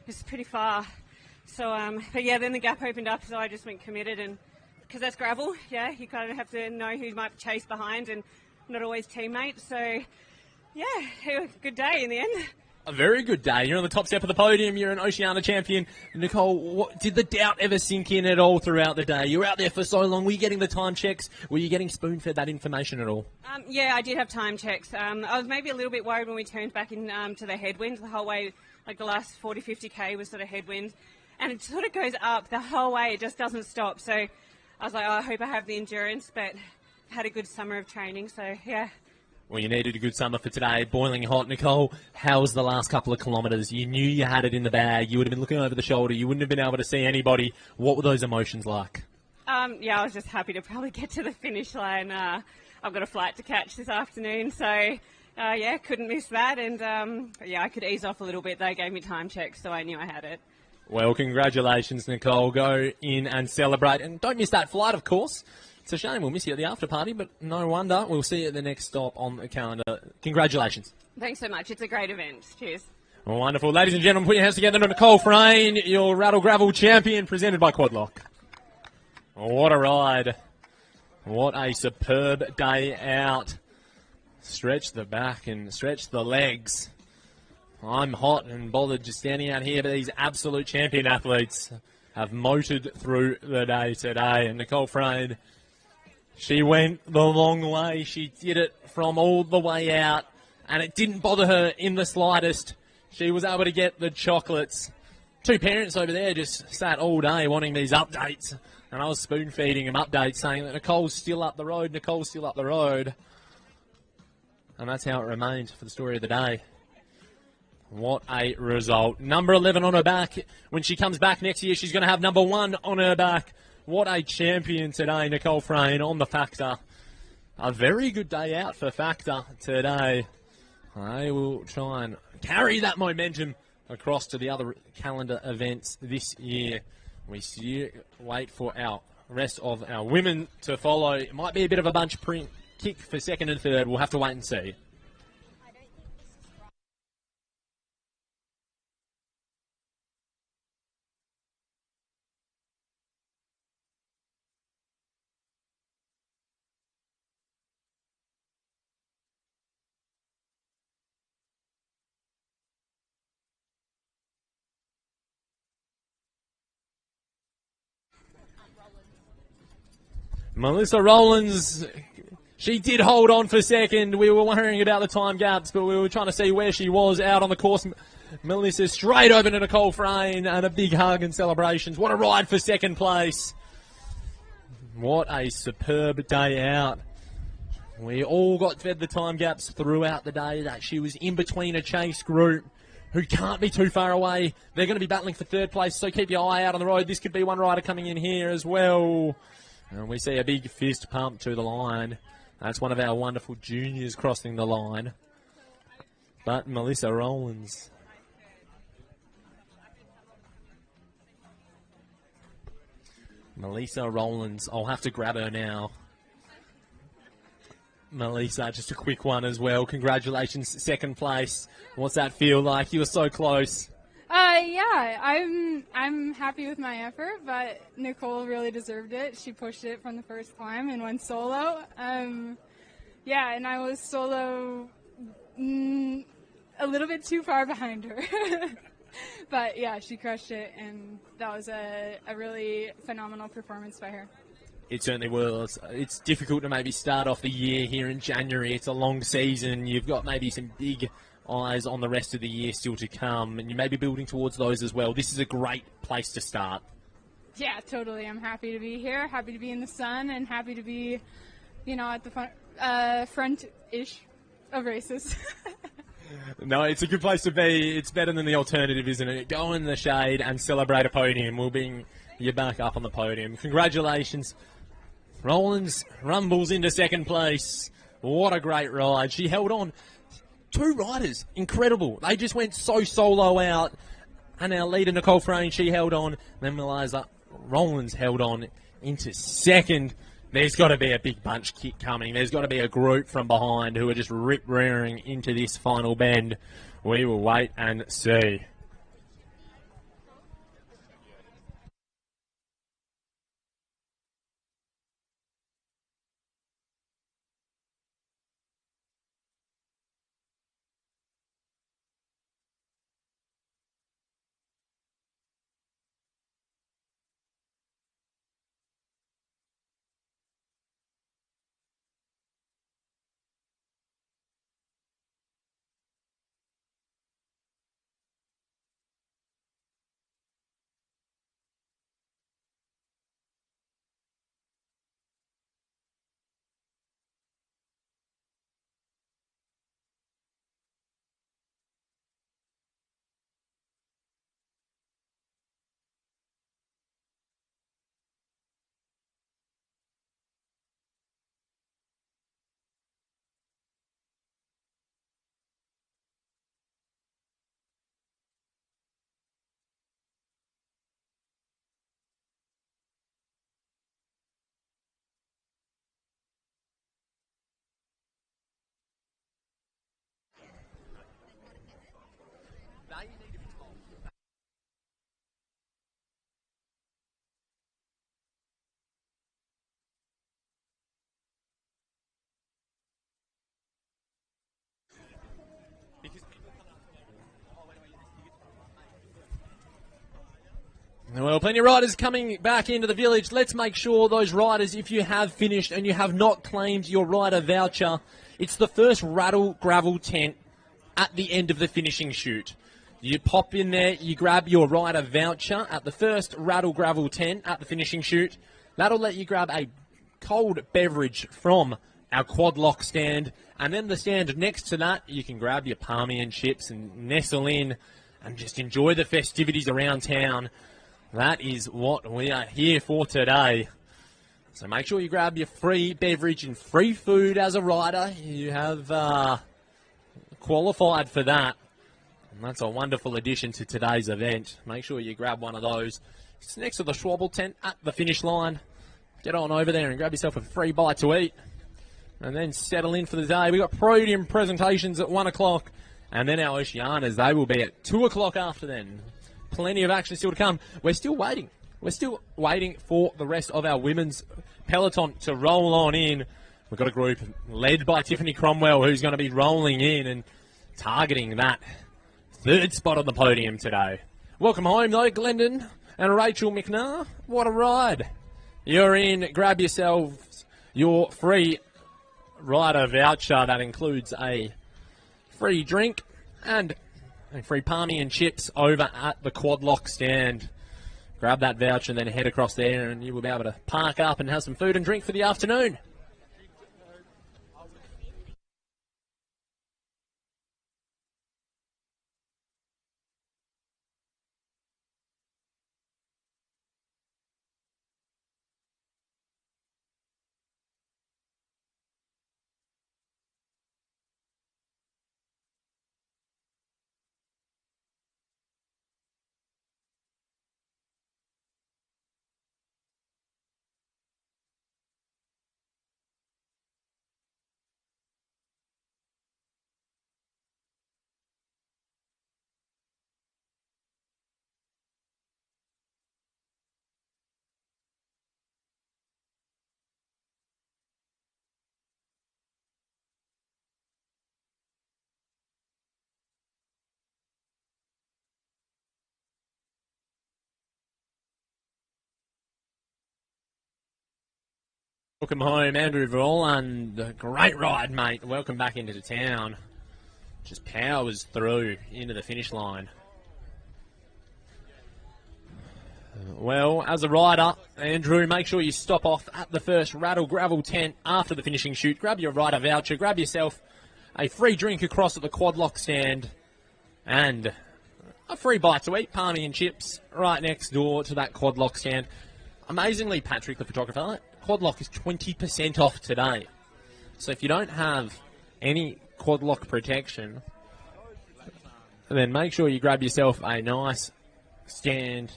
this is pretty far. So, but yeah, then the gap opened up, so I just went committed, and because that's gravel, yeah, you kind of have to know who might chase behind and not always teammates. So, yeah, it was a good day in the end. A very good day. You're on the top step of the podium. You're an Oceania champion. Nicole, did the doubt ever sink in at all throughout the day? You were out there for so long. Were you getting the time checks? Were you getting spoon-fed that information at all? Yeah, I did have time checks. I was maybe a little bit worried when we turned back in to the headwind the whole way. Like the last 40, 50K was sort of headwind. And it sort of goes up the whole way. It just doesn't stop. So I was like, oh, I hope I have the endurance, but had a good summer of training. So, yeah. Well, you needed a good summer for today. Boiling hot. Nicole, how was the last couple of kilometres? You knew you had it in the bag. You would have been looking over the shoulder. You wouldn't have been able to see anybody. What were those emotions like? Yeah, I was just happy to probably get to the finish line. I've got a flight to catch this afternoon, so yeah, couldn't miss that. And yeah, I could ease off a little bit. They gave me time checks, so I knew I had it. Well, congratulations, Nicole. Go in and celebrate. And don't miss that flight, of course. It's a shame we'll miss you at the after party, but no wonder. We'll see you at the next stop on the calendar. Congratulations. Thanks so much. It's a great event. Cheers. Well, wonderful. Ladies and gentlemen, put your hands together to Nicole Frayne, your Rattle Gravel champion, presented by Quadlock. What a ride. What a superb day out. Stretch the back and stretch the legs. I'm hot and bothered just standing out here, but these absolute champion athletes have motored through the day today. And Nicole Frayne, she went the long way. She did it from all the way out, and it didn't bother her in the slightest. She was able to get the chocolates. Two parents over there just sat all day wanting these updates, and I was spoon-feeding them updates saying that Nicole's still up the road, Nicole's still up the road. And that's how it remained for the story of the day. What a result. Number 11 on her back. When she comes back next year, she's going to have number 1 on her back. What a champion today, Nicole Frayne on the Factor. A very good day out for Factor today. They will try and carry that momentum across to the other calendar events this year. We wait for our rest of our women to follow. It might be a bit of a bunch print kick for second and third. We'll have to wait and see. Melissa Rowlands, she did hold on for second. We were worrying about the time gaps, but we were trying to see where she was out on the course. Melissa straight over to Nicole Frayne and a big hug and celebrations. What a ride for second place. What a superb day out. We all got fed the time gaps throughout the day that she was in between a chase group who can't be too far away. They're going to be battling for third place, so keep your eye out on the road. This could be one rider coming in here as well. And we see a big fist pump to the line. That's one of our wonderful juniors crossing the line. But Melissa Rowlands. Melissa Rowlands. I'll have to grab her now. Melissa, just a quick one as well. Congratulations, second place. What's that feel like? You were so close. Yeah, I'm happy with my effort, but Nicole really deserved it. She pushed it from the first climb and went solo. Yeah, and I was solo a little bit too far behind her. But yeah, she crushed it, and that was a really phenomenal performance by her. It certainly was. It's difficult to maybe start off the year here in January. It's a long season. You've got maybe some big eyes on the rest of the year still to come, and you may be building towards those as well. This is a great place to start. Yeah, totally. I'm happy to be here, happy to be in the sun, and happy to be, at the front-ish of races. No, it's a good place to be. It's better than the alternative, isn't it? Go in the shade and celebrate a podium. We'll bring you back up on the podium. Congratulations. Rowlands rumbles into second place. What a great ride. She held on. Two riders, incredible. They just went so solo out. And our leader, Nicole Frayne, she held on. Then Melissa Rowlands held on into second. there's got to be a big bunch kick coming. There's got to be a group from behind who are just rip-rearing into this final bend. We will wait and see. Well, plenty of riders coming back into the village. Let's make sure those riders, if you have finished and you have not claimed your rider voucher, it's the first Rattle gravel tent at the end of the finishing chute. You pop in there, you grab your rider voucher at the first Rattle gravel tent at the finishing chute. That'll let you grab a cold beverage from our quad lock stand, and then the stand next to that, you can grab your palmy and chips and nestle in and just enjoy the festivities around town. That is what we are here for today. So make sure you grab your free beverage and free food as a rider. You have qualified for that. And that's a wonderful addition to today's event. Make sure you grab one of those. It's next to the Schwabble tent at the finish line. Get on over there and grab yourself a free bite to eat. And then settle in for the day. We've got Podium presentations at 1 o'clock. And then our Oceanas, they will be at 2 o'clock after then. Plenty of action still to come. We're still waiting. We're still waiting for the rest of our women's peloton to roll on in. We've got a group led by Tiffany Cromwell who's going to be rolling in and targeting that third spot on the podium today. Welcome home, though, Glendon and Rachel McNair. What a ride. You're in. Grab yourselves your free rider voucher. That includes a free drink and free palmy and chips over at the quad lock stand. Grab that voucher and then head across there and you will be able to park up and have some food and drink for the afternoon. Welcome home, Andrew Grvl, and a great ride, mate. Welcome back into the town. Just powers through into the finish line. Well, as a rider, Andrew, make sure you stop off at the first Rattle gravel tent after the finishing chute. Grab your rider voucher, grab yourself a free drink across at the quad lock stand, and a free bite to eat, palmy and chips, right next door to that quad lock stand. Amazingly, Patrick, the photographer, quad lock is 20% off today. So if you don't have any quad lock protection, then make sure you grab yourself a nice stand.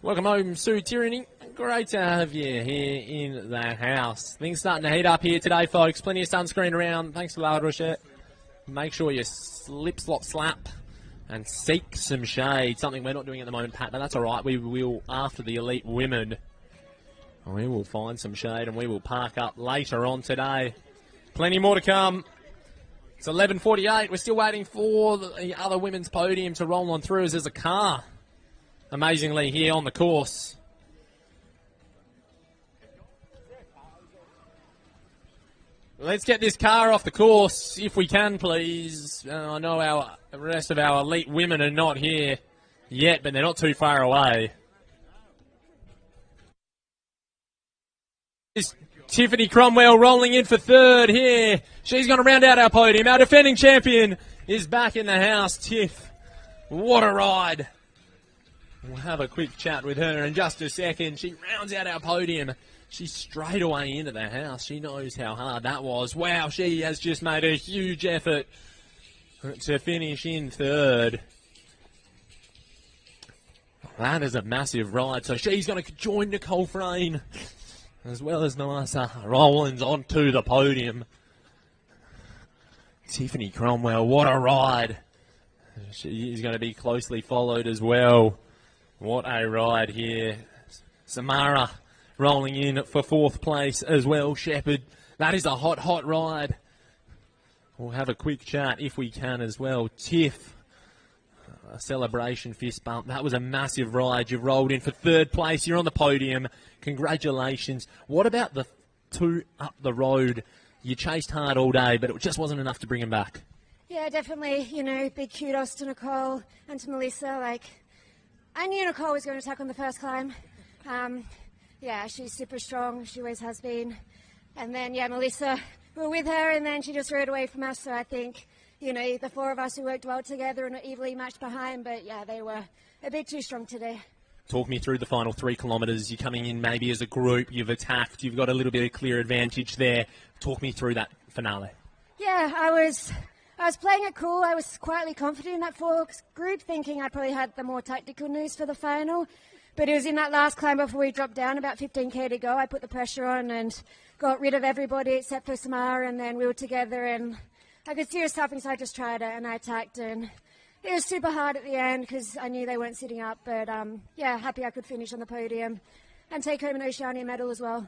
Welcome home, Sue Tyranny. Great to have you here in the house. Things starting to heat up here today, folks. Plenty of sunscreen around. Thanks for that, Rochette. Make sure you slip, slop, slap and seek some shade. Something we're not doing at the moment, Pat, but that's all right. We will, after the elite women, we will find some shade and we will park up later on today. Plenty more to come. It's 11:48. We're still waiting for the other women's podium to roll on through as there's a car, amazingly, here on the course. Let's get this car off the course, if we can, please. I know the rest of our elite women are not here yet, but they're not too far away. Is Tiffany Cromwell rolling in for third here. She's going to round out our podium. Our defending champion is back in the house. Tiff, what a ride. We'll have a quick chat with her in just a second. She rounds out our podium. She's straight away into the house. She knows how hard that was. Wow, she has just made a huge effort to finish in third. That is a massive ride. So she's going to join Nicole Frayne as well as Melissa Rowlands onto the podium. Tiffany Cromwell, what a ride. She is going to be closely followed as well. What a ride here. Samara rolling in for fourth place as well. Shepherd, that is a hot, hot ride. We'll have a quick chat if we can as well. Tiff, a celebration fist bump. That was a massive ride. You've rolled in for third place. You're on the podium. Congratulations. What about the two up the road? You chased hard all day, but it just wasn't enough to bring them back. Yeah, definitely. You know, big kudos to Nicole and to Melissa. Like, I knew Nicole was going to attack on the first climb. Yeah, she's super strong. She always has been. And then, yeah, Melissa, we were with her, and then she just rode away from us. So I think, you know, the four of us who worked well together and evenly matched behind. But, yeah, they were a bit too strong today. Talk me through the final 3 kilometres. You're coming in maybe as a group. You've attacked. You've got a little bit of clear advantage there. Talk me through that finale. Yeah, I was playing it cool. I was quietly confident in that 4 group, thinking I probably had the more tactical news for the final. But it was in that last climb before we dropped down, about 15k to go. I put the pressure on and got rid of everybody except for Samara, and then we were together, and I could see her stopping, so I just tried it, and I attacked, and it was super hard at the end because I knew they weren't sitting up. But, yeah, happy I could finish on the podium and take home an Oceania medal as well.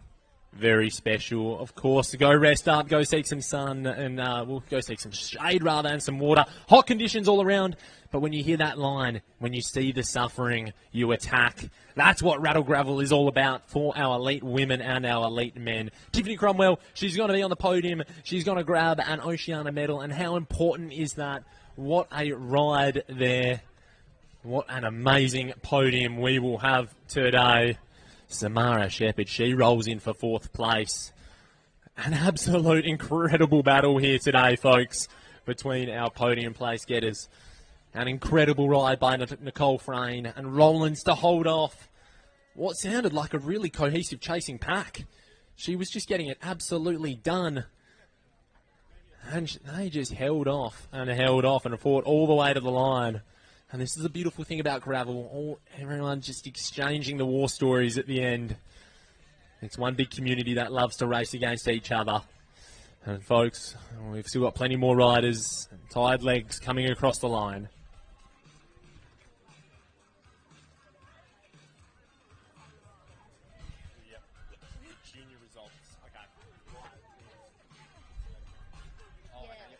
Very special, of course. Go rest up, go seek some sun, and we'll go seek some shade rather than some water. Hot conditions all around, but when you hear that line, when you see the suffering, you attack. That's what Rattle Grvl is all about for our elite women and our elite men. Tiffany Cromwell, she's going to be on the podium. She's going to grab an Oceania medal, and how important is that? What a ride there. What an amazing podium we will have today. Samara Shepherd, she rolls in for 4th place. An absolute incredible battle here today, folks, between our podium place getters. An incredible ride by Nicole Frayne and Rowlands to hold off what sounded like a really cohesive chasing pack. She was just getting it absolutely done. And they just held off and fought all the way to the line. And this is the beautiful thing about Grvl. Everyone just exchanging the war stories at the end. It's one big community that loves to race against each other. And folks, we've still got plenty more riders and tired legs coming across the line. Junior results. Okay.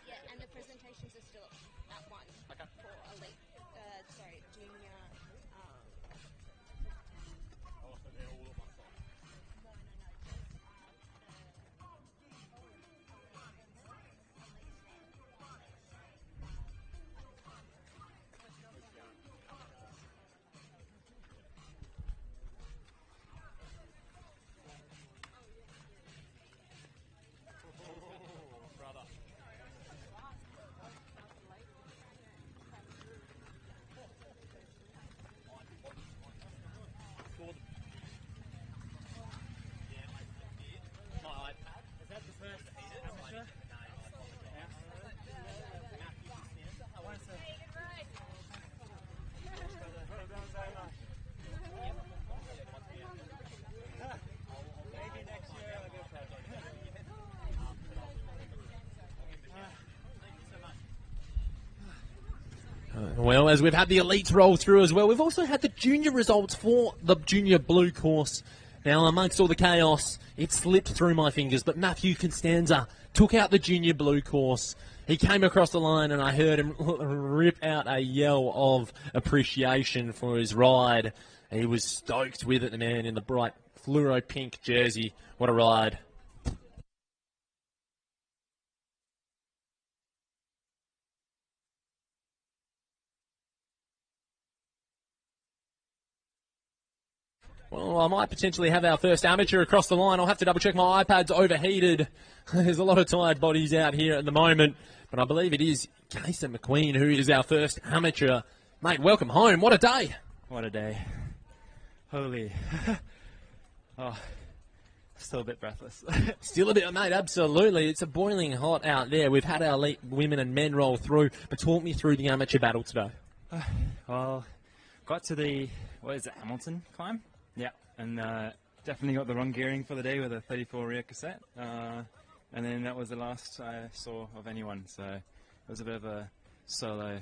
Yeah, and the presentations are still at 1 for elite. Sorry, junior. Well, as we've had the elites roll through as well, we've also had the junior results for the junior blue course. Now, amongst all the chaos, it slipped through my fingers, but Matthew Constanza took out the junior blue course. He came across the line and I heard him rip out a yell of appreciation for his ride. He was stoked with it, the man in the bright fluoro pink jersey. What a ride. Well, I might potentially have our first amateur across the line. I'll have to double check my iPad's overheated. There's a lot of tired bodies out here at the moment, but I believe it is Jason McQueen who is our first amateur. Mate, welcome home. What a day. What a day. Holy. Oh, still a bit breathless. Still a bit, mate, absolutely. It's a boiling hot out there. We've had our elite women and men roll through, but talk me through the amateur battle today. Well, got to the, Hamilton climb? Yeah, and definitely got the wrong gearing for the day with a 34 rear cassette. And then that was the last I saw of anyone, so it was a bit of a solo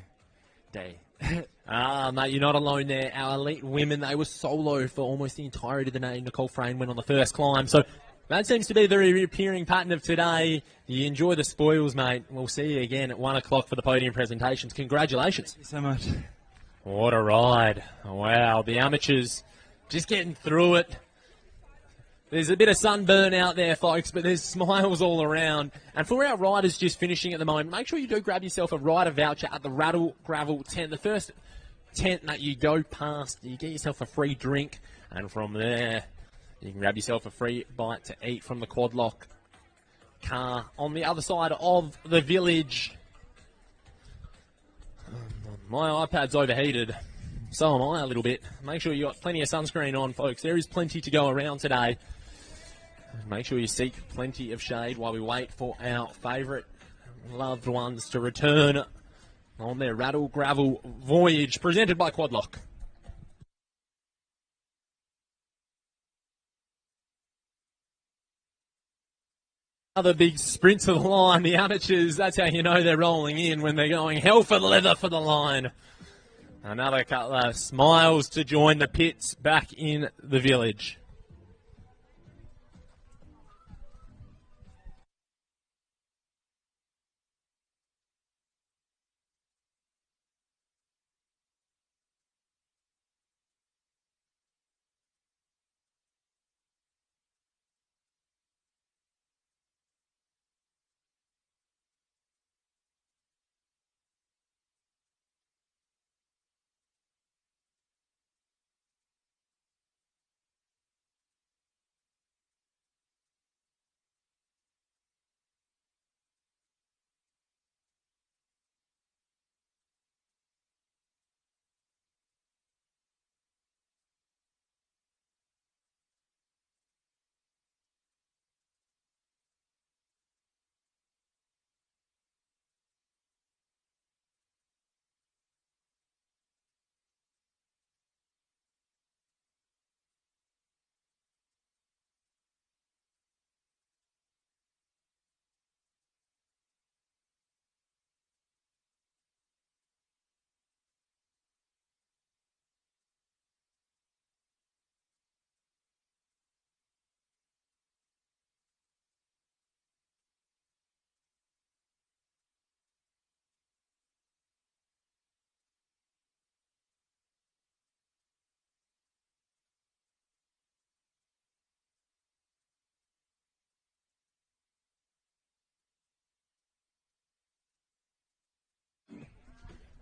day. Mate, you're not alone there. Our elite women, they were solo for almost the entirety of the day. Nicole Frayne went on the first climb, so that seems to be the reappearing pattern of today. You enjoy the spoils, mate. We'll see you again at 1 o'clock for the podium presentations. Congratulations. Thank you so much. What a ride. Wow, the amateurs just getting through it. There's a bit of sunburn out there, folks, but there's smiles all around. And for our riders just finishing at the moment, make sure you do grab yourself a rider voucher at the Rattle Gravel tent. The first tent that you go past, you get yourself a free drink. And from there, you can grab yourself a free bite to eat from the quad lock car on the other side of the village. My iPad's overheated. So am I a little bit. Make sure you got plenty of sunscreen on, folks. There is plenty to go around today. Make sure you seek plenty of shade while we wait for our favourite loved ones to return on their Rattle Gravel voyage, presented by Quadlock. Another big sprint to the line. The amateurs, that's how you know they're rolling in when they're going hell for leather for the line. Another couple of smiles to join the pits back in the village.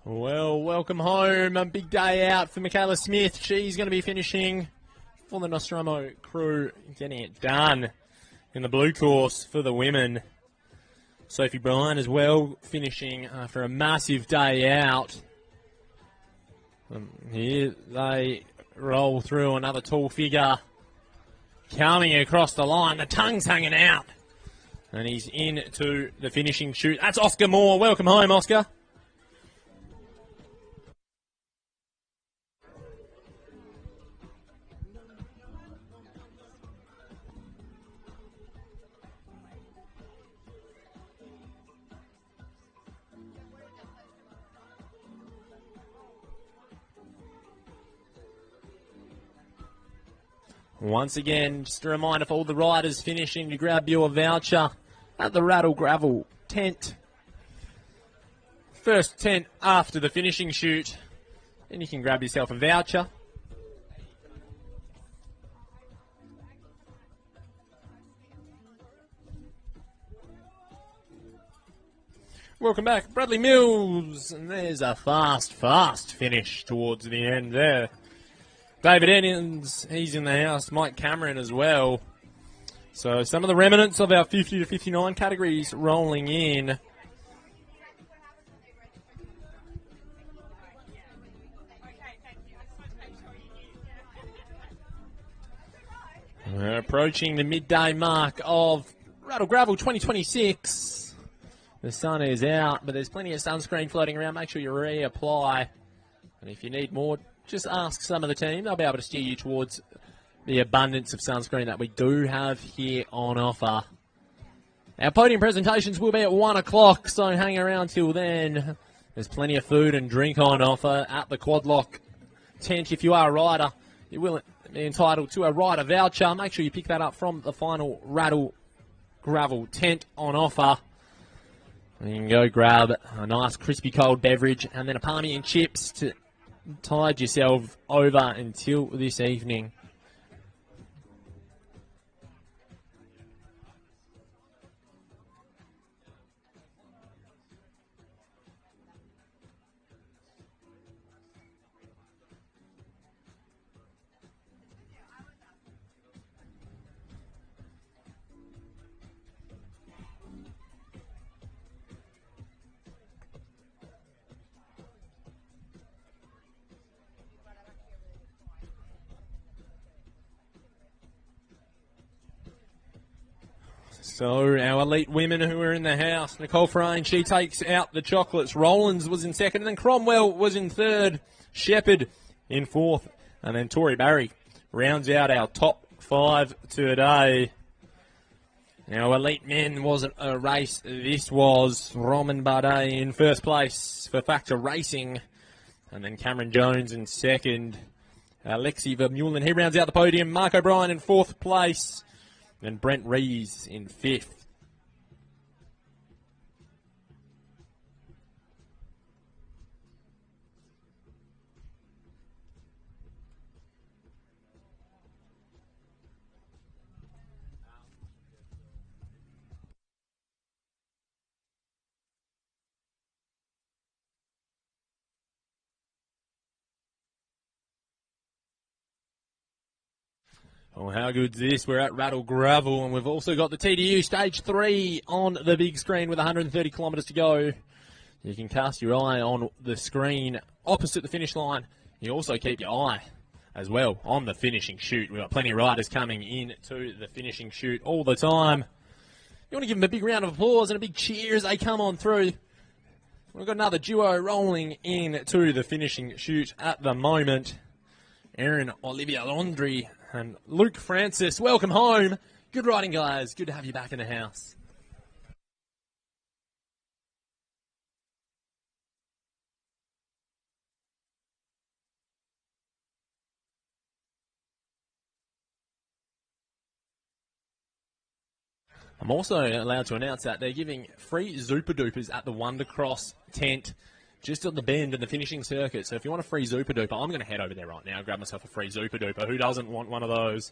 Well, welcome home. A big day out for Michaela Smith. She's going to be finishing for the Nostromo crew, getting it done in the blue course for the women. Sophie Bryan as well, finishing after a massive day out. Here they roll through, another tall figure coming across the line. The tongue's hanging out. And he's into the finishing chute. That's Oscar Moore. Welcome home, Oscar. Once again, just a reminder for all the riders finishing to grab your voucher at the Rattle Gravel tent. First tent after the finishing chute. Then you can grab yourself a voucher. Welcome back, Bradley Mills. And there's a fast finish towards the end there. David Ennins, he's in the house. Mike Cameron as well. So some of the remnants of our 50 to 59 categories rolling in. We're approaching the midday mark of Rattle Gravel 2026. The sun is out, but there's plenty of sunscreen floating around. Make sure you reapply. And if you need more, just ask some of the team. They'll be able to steer you towards the abundance of sunscreen that we do have here on offer. Our podium presentations will be at 1 o'clock, so hang around till then. There's plenty of food and drink on offer at the Quadlock tent. If you are a rider, you will be entitled to a rider voucher. Make sure you pick that up from the final Rattle Gravel tent on offer. And you can go grab a nice crispy cold beverage and then a palmy and chips to tide yourself over until this evening. So our elite women who are in the house, Nicole Frayne, she takes out the chocolates. Rollins was in second, and then Cromwell was in third. Shepherd in fourth, and then Tori Barry rounds out our top 5 today. Our elite men wasn't a race. This was Roman Bardet in first place for Factor Racing, and then Cameron Jones in second. Alexi Vermeulen, he rounds out the podium. Mark O'Brien in fourth place. And Brent Rees in fifth. Oh, how good's this? We're at Rattle Gravel, and we've also got the TDU Stage 3 on the big screen with 130 kilometres to go. You can cast your eye on the screen opposite the finish line. You also keep your eye as well on the finishing chute. We've got plenty of riders coming in to the finishing chute all the time. You want to give them a big round of applause and a big cheer as they come on through. We've got another duo rolling in to the finishing chute at the moment. Aaron Olivia Laundry and Luke Francis, welcome home. Good riding, guys. Good to have you back in the house. I'm also allowed to announce that they're giving free Zupa Dupas at the Wonder Cross tent just at the bend in the finishing circuit. So if you want a free Zupa Duper, I'm going to head over there right now and grab myself a free Zupa Duper. Who doesn't want one of those?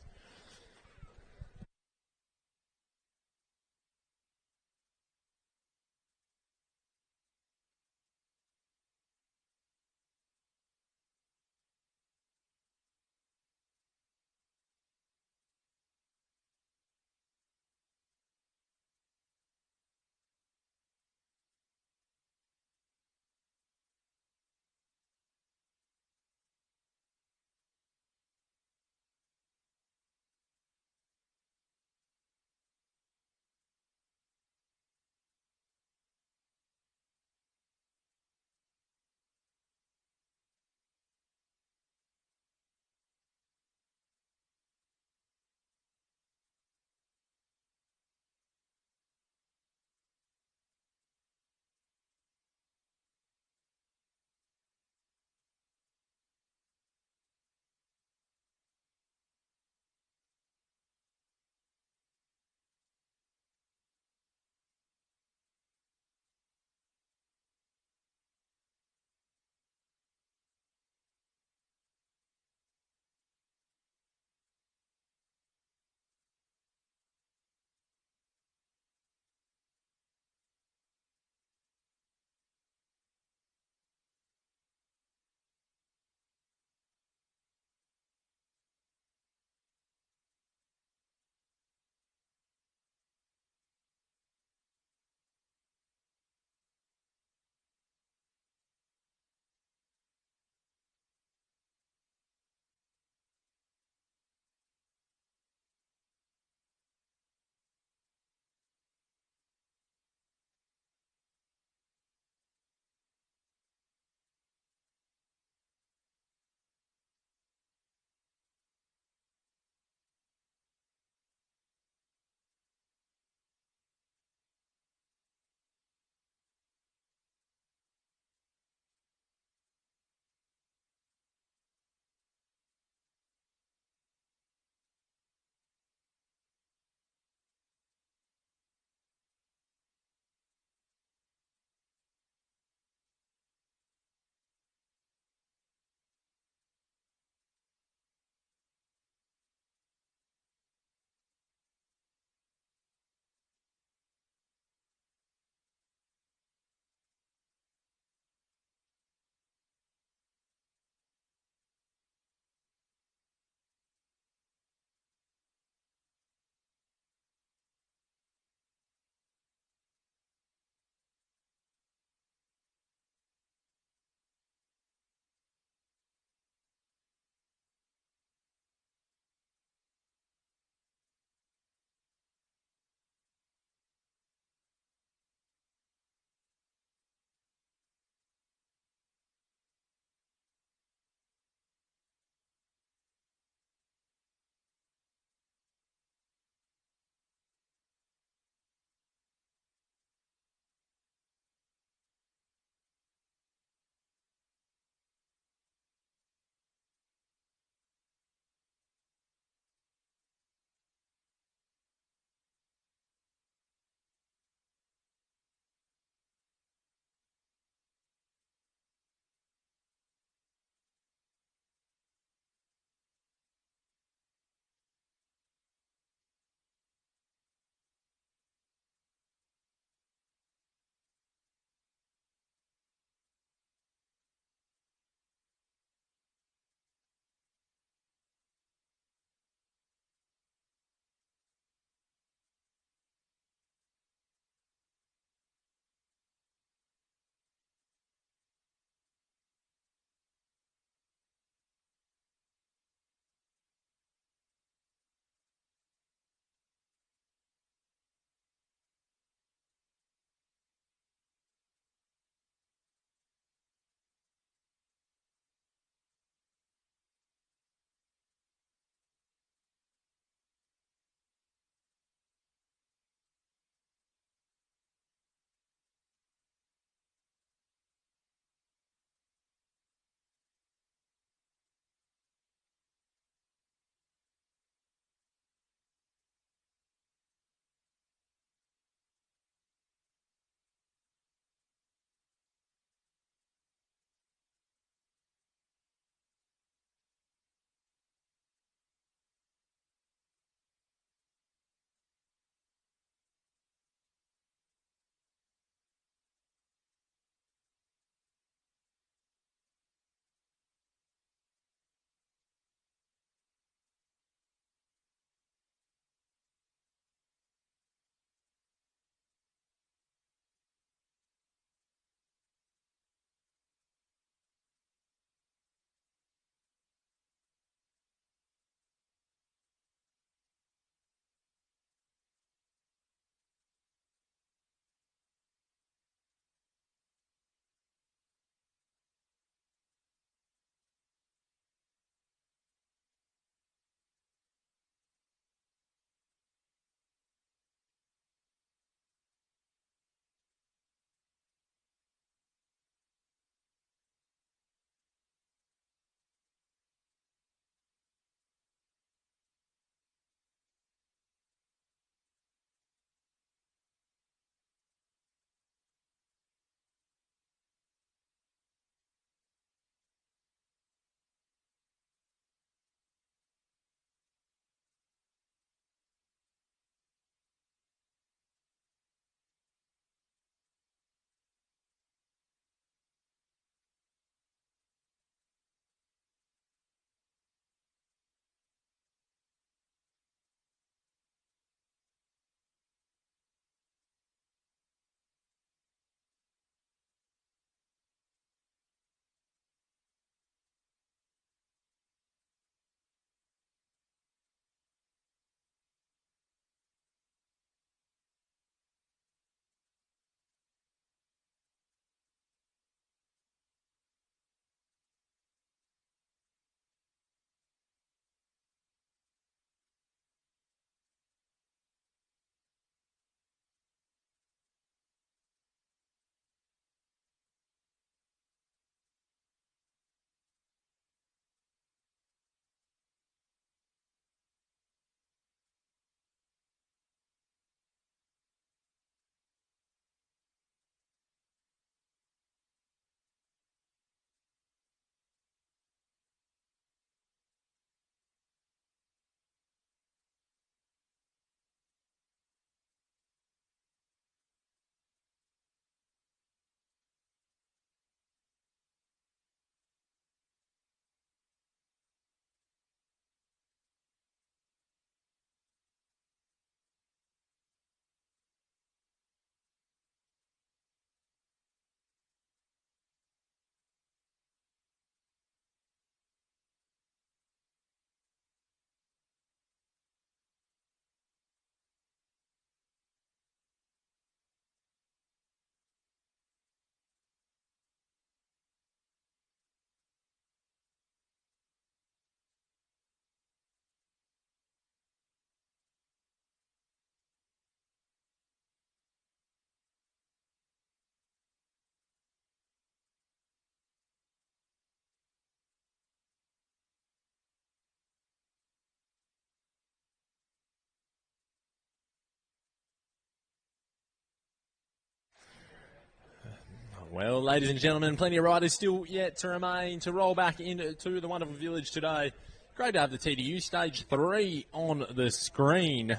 Well, ladies and gentlemen, plenty of riders still yet to remain to roll back into the wonderful village today. Great to have the TDU Stage 3 on the screen.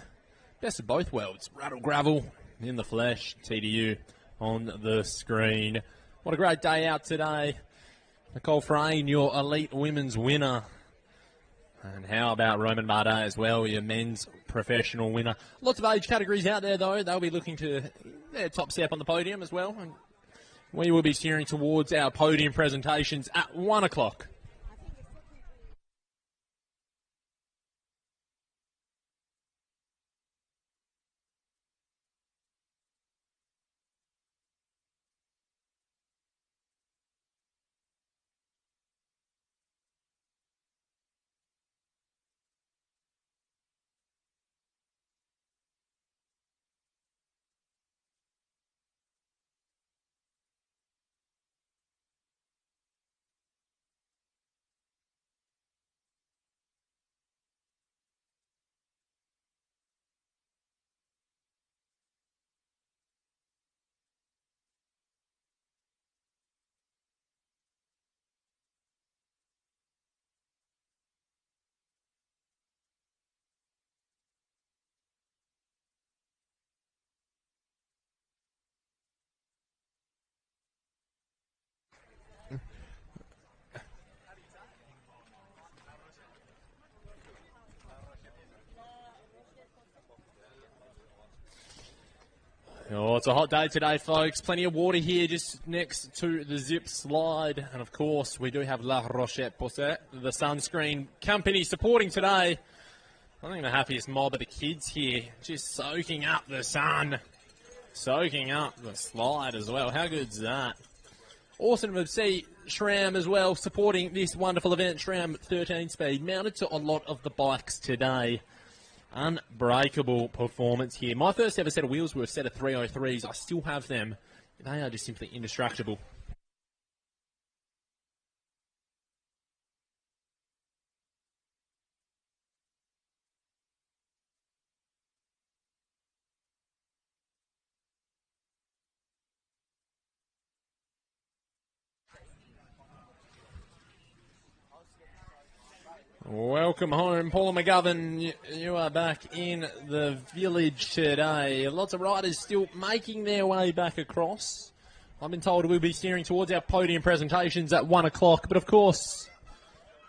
Best of both worlds. Rattle Grvl in the flesh, TDU on the screen. What a great day out today. Nicole Frayne, your elite women's winner. And how about Roman Bardet as well, your men's professional winner. Lots of age categories out there, though. They'll be looking to their top step on the podium as well. And we will be steering towards our podium presentations at 1 o'clock. Oh, it's a hot day today, folks. Plenty of water here just next to the zip slide. And, of course, we do have La Rochette Posset, the sunscreen company, supporting today. I think the happiest mob of the kids here, just soaking up the sun, soaking up the slide as well. How good's that? Awesome to see SRAM as well supporting this wonderful event. SRAM 13-speed mounted to a lot of the bikes today. Unbreakable performance here. My first ever set of wheels were a set of 303s. I still have them. They are just simply indestructible. Welcome home, Paula McGovern. You are back in the village today. Lots of riders still making their way back across. I've been told we'll be steering towards our podium presentations at 1 o'clock. But, of course,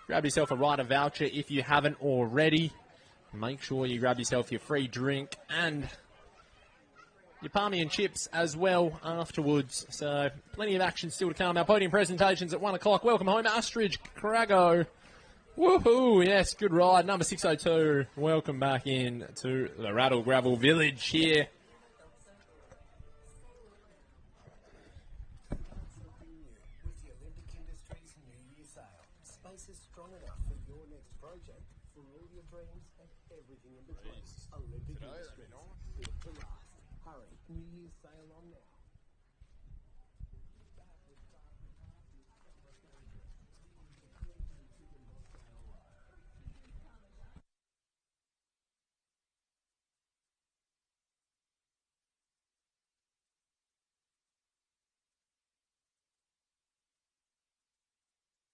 grab yourself a rider voucher if you haven't already. Make sure you grab yourself your free drink and your palmy and chips as well afterwards. So, plenty of action still to come. Our podium presentations at 1 o'clock. Welcome home, Astridge Crago. Woohoo! Yes, good ride. Number 602. Welcome back in to the Rattle Grvl Village here. Space is strong enough for your next project, for all your dreams and everything in between. Olympic Industries. Built to last. Hurry. New Year's sale on now.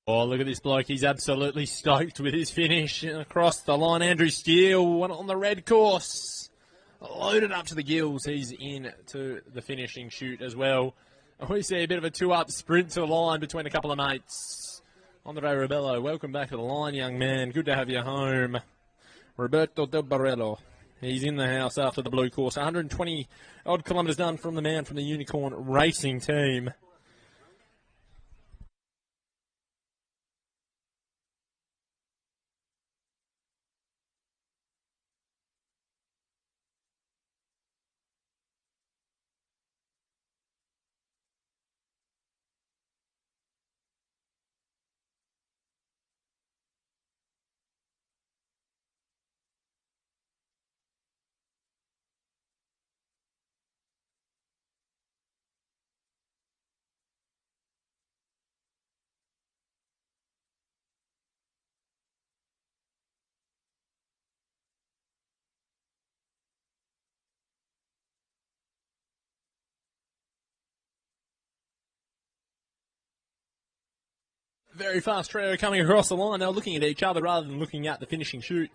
Oh, look at this bloke. He's absolutely stoked with his finish across the line. Andrew Steele, one on the red course. Loaded up to the gills. He's in to the finishing chute as well. We see a bit of a two-up sprint to the line between a couple of mates. Andre Ribello, welcome back to the line, young man. Good to have you home. Roberto Del Barello. He's in the house after the blue course. 120-odd kilometres done from the man from the Unicorn Racing team. very fast trio coming across the line. They were looking at each other rather than looking at the finishing chute.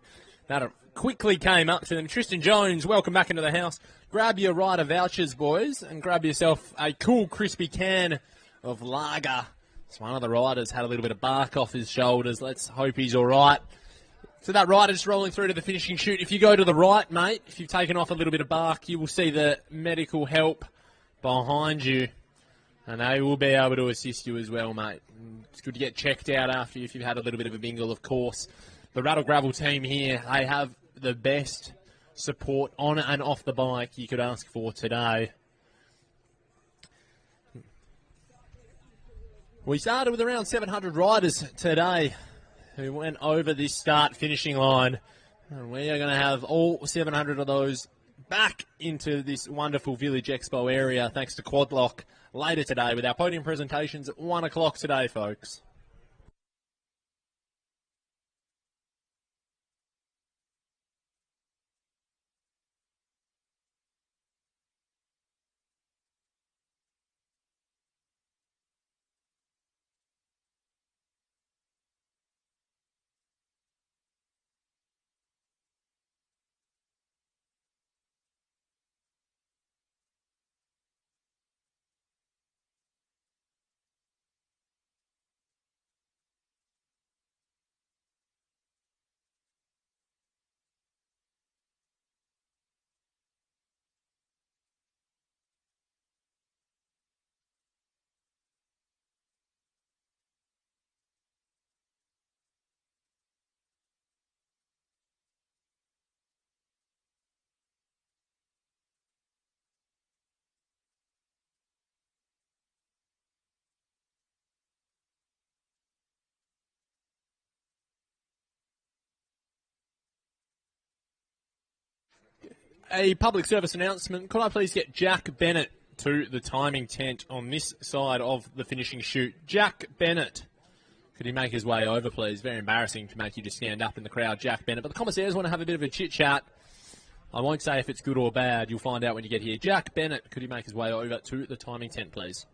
That quickly came up to them. Tristan Jones, welcome back into the house. Grab your rider vouchers, boys, and grab yourself a cool, crispy can of lager. So one of the riders had a little bit of bark off his shoulders. Let's hope he's all right. So that rider just rolling through to the finishing chute. If you go to the right, mate, if you've taken off a little bit of bark, you will see the medical help behind you. And they will be able to assist you as well, mate. It's good to get checked out after if you've had a little bit of a bingle, of course. The Rattle Gravel team here, they have the best support on and off the bike you could ask for today. We started with around 700 riders today who went over this start-finishing line. And we are going to have all 700 of those back into this wonderful Village Expo area thanks to Quadlock later today with our podium presentations at 1 o'clock today, folks. A public service announcement. Could I please get Jack Bennett to the timing tent on this side of the finishing chute? Jack Bennett. Could he make his way over, please? Very embarrassing to make you just stand up in the crowd, Jack Bennett. But the commissaires want to have a bit of a chit-chat. I won't say if it's good or bad. You'll find out when you get here. Jack Bennett, could he make his way over to the timing tent, please?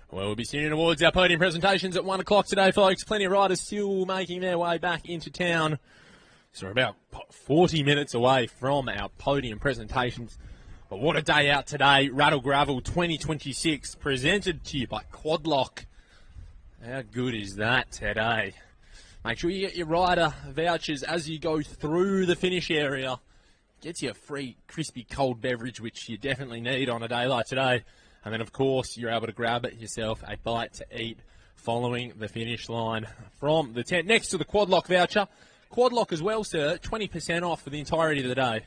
Well, we'll be steering towards our podium presentations at 1 o'clock today, folks. Plenty of riders still making their way back into town. So we're about 40 minutes away from our podium presentations. But what a day out today. Rattle Gravel 2026 presented to you by Quadlock. How good is that today? Make sure you get your rider vouchers as you go through the finish area. Gets you a free crispy cold beverage, which you definitely need on a day like today. And then, of course, you're able to grab it yourself a bite to eat following the finish line from the tent. Next to the Quadlock voucher. Quadlock as well, sir. 20% off for the entirety of the day.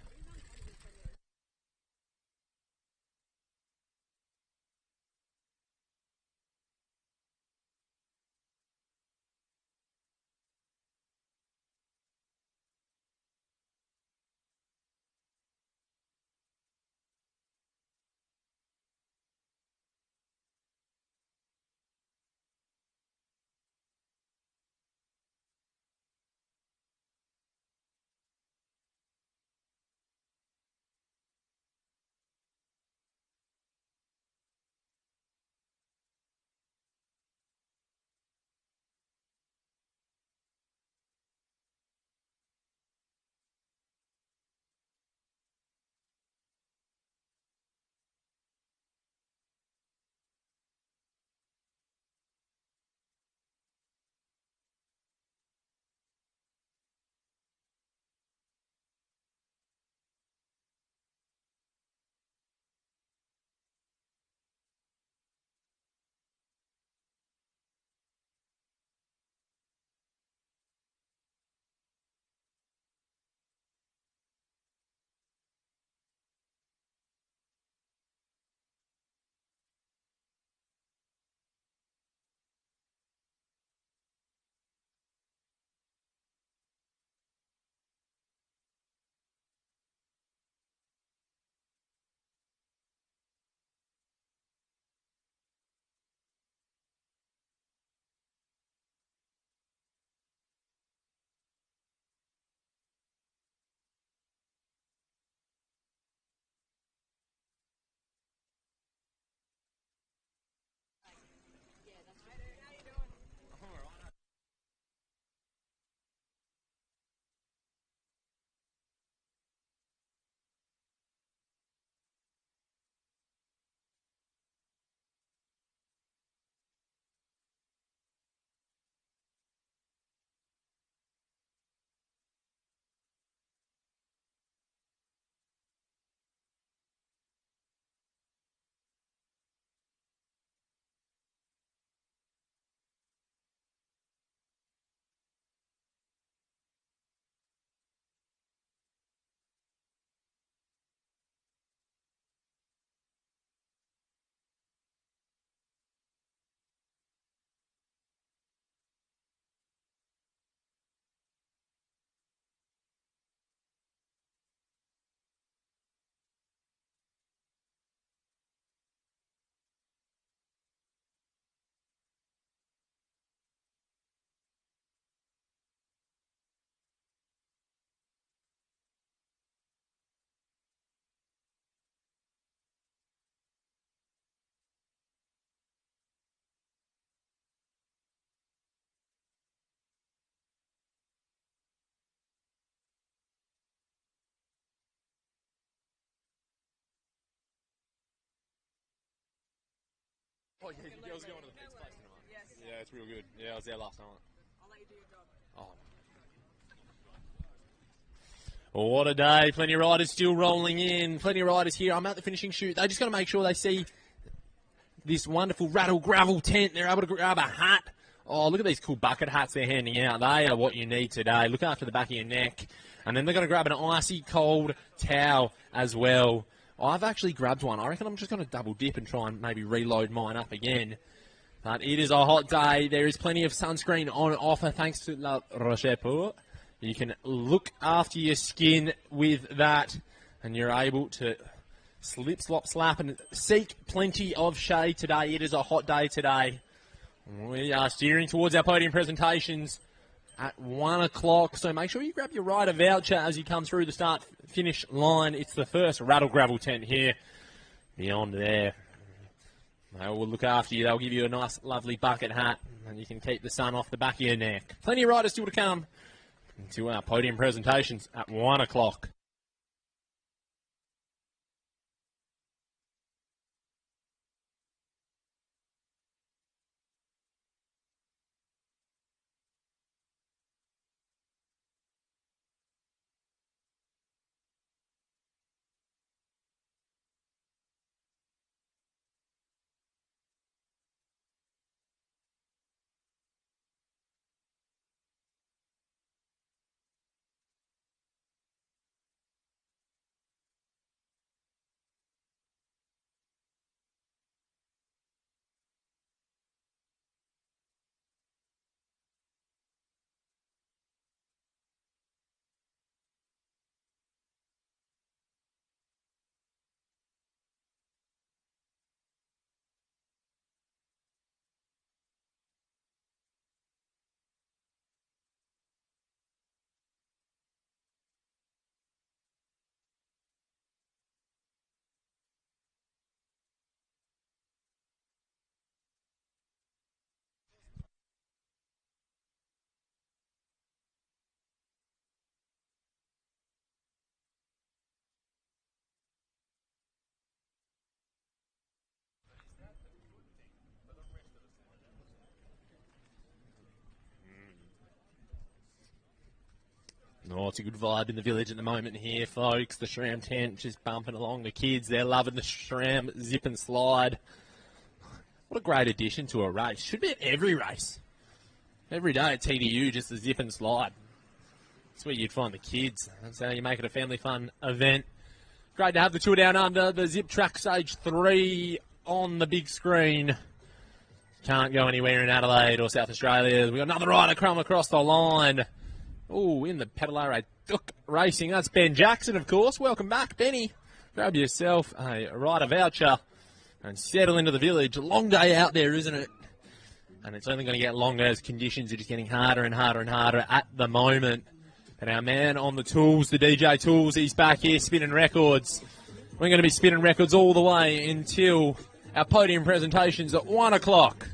Oh, yeah, the girls going to the pizza place tonight. Yes. Yeah, it's real good. Yeah, I was there last night. I'll let you do your job. Oh. What a day. Plenty of riders still rolling in. Plenty of riders here. I'm at the finishing chute. They just got to make sure they see this wonderful Rattle Gravel tent. They're able to grab a hat. Oh, look at these cool bucket hats they're handing out. They are what you need today. Look after the back of your neck. And then they're going to grab an icy cold towel as well. I've actually grabbed one. I reckon I'm just going to double dip and try and maybe reload mine up again. But it is a hot day. There is plenty of sunscreen on offer thanks to La Roche-Pour. You can look after your skin with that, and you're able to slip, slop, slap, and seek plenty of shade today. It is a hot day today. We are steering towards our podium presentations at 1 o'clock, so make sure you grab your rider voucher as you come through the start-finish line. It's the first Rattle Gravel tent here. Beyond there, they will look after you. They'll give you a nice, lovely bucket hat, and you can keep the sun off the back of your neck. Plenty of riders still to come to our podium presentations at 1 o'clock. Oh, it's a good vibe in the village at the moment here, folks. The SRAM tent just bumping along. The kids, they're loving the SRAM zip and slide. What a great addition to a race. Should be at every race. Every day at TDU, just the zip and slide. That's where you'd find the kids. That's how you make it a family fun event. Great to have the Tour Down Under, the Zip Track Stage 3 on the big screen. Can't go anywhere in Adelaide or South Australia. We've got another rider come across the line. Oh, in the Pedalare Duck Racing. That's Ben Jackson, of course. Welcome back, Benny. Grab yourself a rider voucher and settle into the village. A long day out there, isn't it? And it's only going to get longer as conditions are just getting harder and harder and harder at the moment. And our man on the tools, the DJ Tools, he's back here spinning records. We're going to be spinning records all the way until our podium presentations at 1 o'clock.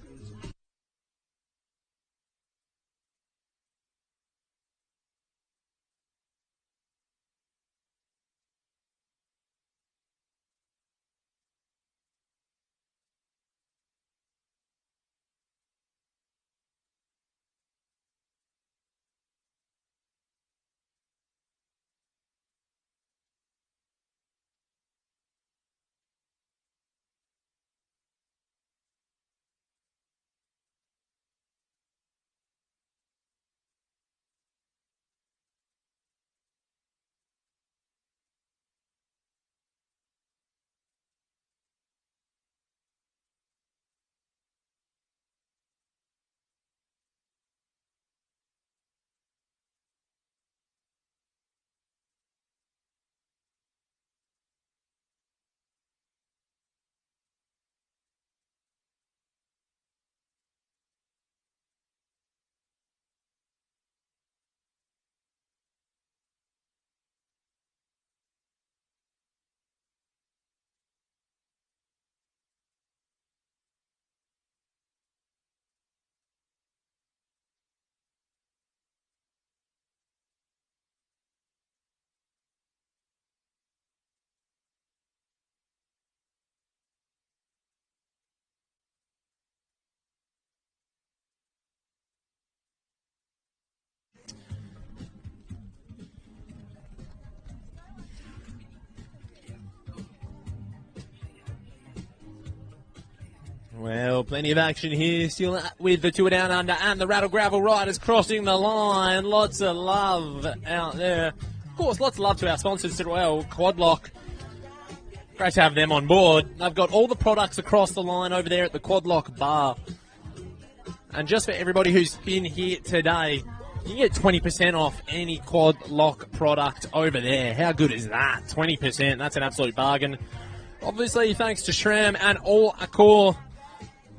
Well, plenty of action here still with the Tour Down Under and the Rattle Gravel riders crossing the line. Lots of love out there. Of course, lots of love to our sponsors as well, Quadlock. Great to have them on board. They've got all the products across the line over there at the Quadlock bar. And just for everybody who's been here today, you can get 20% off any Quadlock product over there. How good is that? 20%. That's an absolute bargain. Obviously, thanks to Shram and All Accor.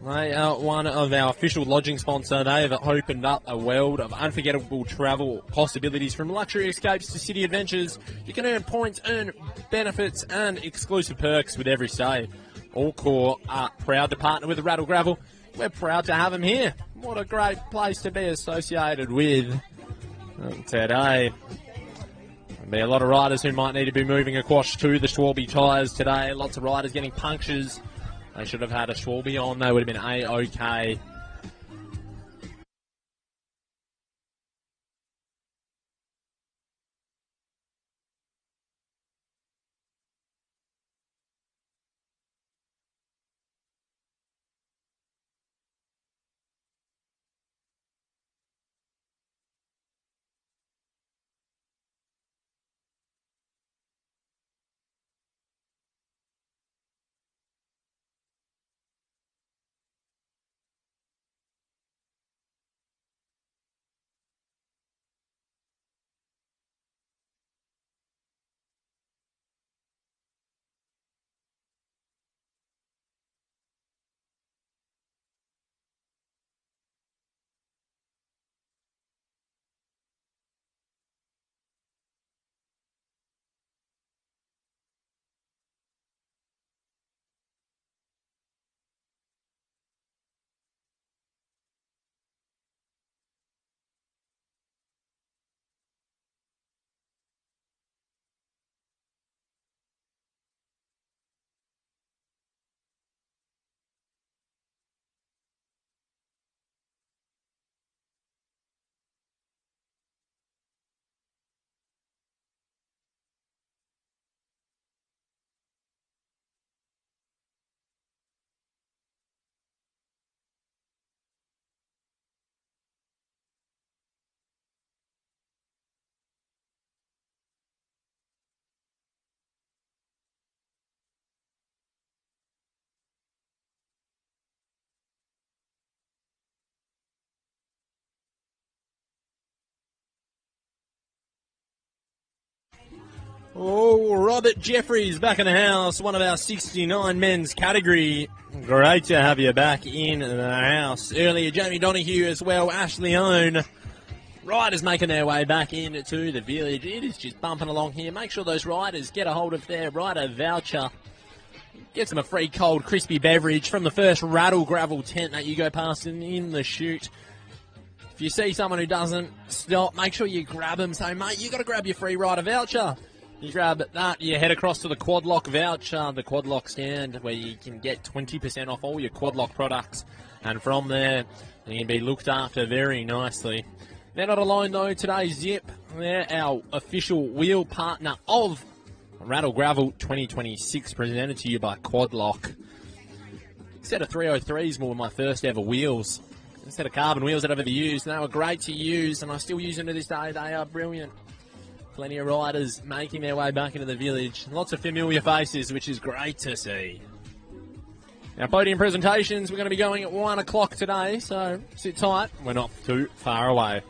They are one of our official lodging sponsors. They have opened up a world of unforgettable travel possibilities, from luxury escapes to city adventures. You can earn points, earn benefits, and exclusive perks with every stay. All Accor are proud to partner with Rattle Gravel. We're proud to have them here. What a great place to be associated with today. There'll be a lot of riders who might need to be moving across to the Schwalbe tyres today. Lots of riders getting punctures. They should have had a Schwalbe on. They would have been A-OK. Oh, Robert Jeffries back in the house, one of our 69 men's category. Great to have you back in the house. Earlier, Jamie Donahue as well, Ashley Owen. Riders making their way back into the village. It is just bumping along here. Make sure those riders get a hold of their rider voucher. Get them a free cold crispy beverage from the first Rattle Gravel tent that you go past in the chute. If you see someone who doesn't stop, make sure you grab them. Say, mate, you got to grab your free rider voucher. You grab that, you head across to the Quadlock voucher, the Quadlock stand, where you can get 20% off all your Quadlock products. And from there, you can be looked after very nicely. They're not alone, though. Today, Zip, they're our official wheel partner of Rattle Gravel 2026, presented to you by Quadlock. Set of 303s were my first ever wheels. Instead of carbon wheels that I've ever used. They were great to use, and I still use them to this day. They are brilliant. Plenty of riders making their way back into the village. Lots of familiar faces, which is great to see. Now, podium presentations, we're going to be going at 1 o'clock today, so sit tight. We're not too far away.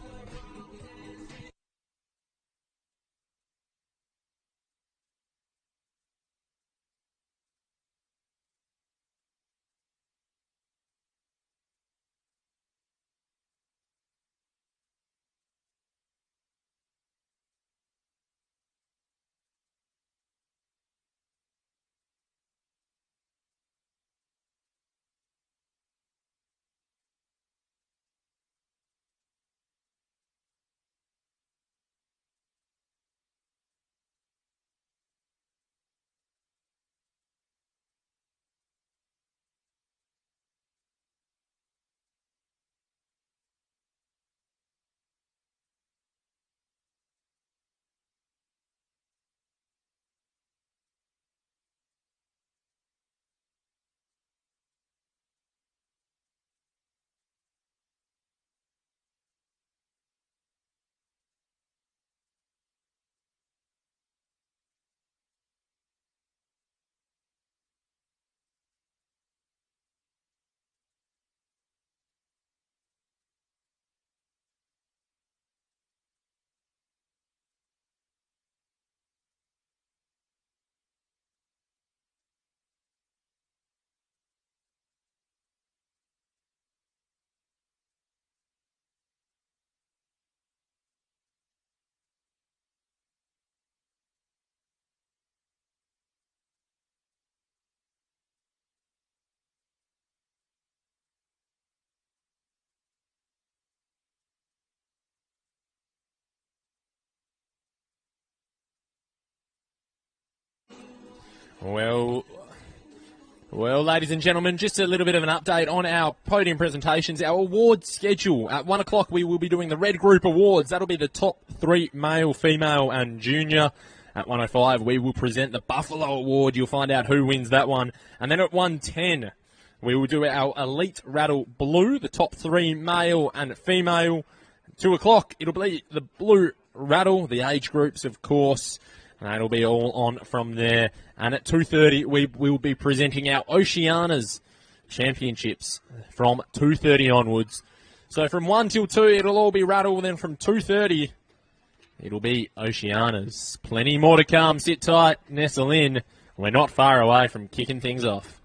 Well, ladies and gentlemen, just a little bit of an update on our podium presentations, our award schedule. At 1 o'clock, we will be doing the Red Group Awards. That'll be the top 3 male, female, and junior. At 1:05, we will present the Buffalo Award. You'll find out who wins that one. And then at 1:10, we will do our Elite Rattle Blue, the top 3 male and female. 2 o'clock, it'll be the Blue Rattle, the age groups, of course. And that'll be all on from there. And at 2:30, we will be presenting our Oceanias Championships from 2:30 onwards. So from 1 till 2, it'll all be Rattle. Then from 2:30, it'll be Oceanias. Plenty more to come. Sit tight, nestle in. We're not far away from kicking things off.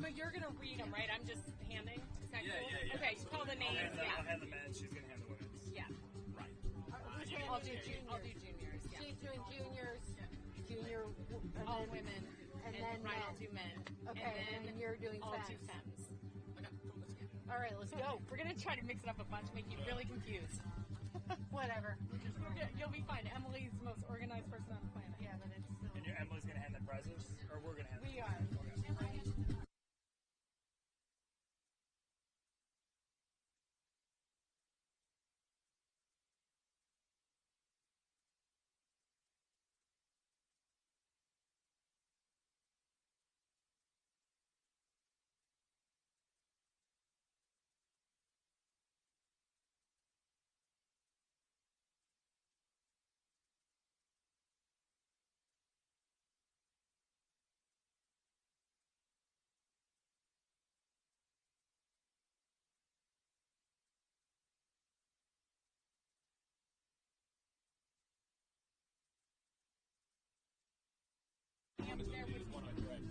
But you're gonna read them, right? I'm just handing. Is that Yeah, cool? yeah, yeah. Okay, just call the names. I'll hand the men's. She's gonna hand the women's. Yeah. Right. I'll do juniors. Yeah. She's doing juniors, junior, All women, and then Ryan men. will do men. Okay, and then you're doing I'll femmes. do femmes. All right, let's go. We're gonna try to mix it up a bunch, make you really confused. Whatever. You'll be fine. Emily's the most organized person on the planet. Yeah, but it's still. And Emily's gonna hand the prizes, or we're gonna hand. We are.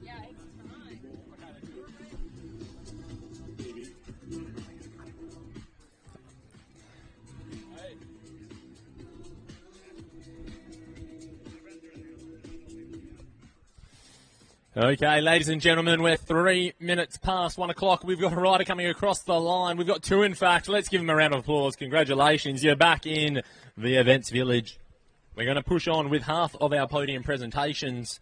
Yeah, it's time. Okay, ladies and gentlemen, we're 3 minutes past 1 o'clock. We've got a rider coming across the line. We've got two, in fact. Let's give him a round of applause. Congratulations. You're back in the events village. We're going to push on with half of our podium presentations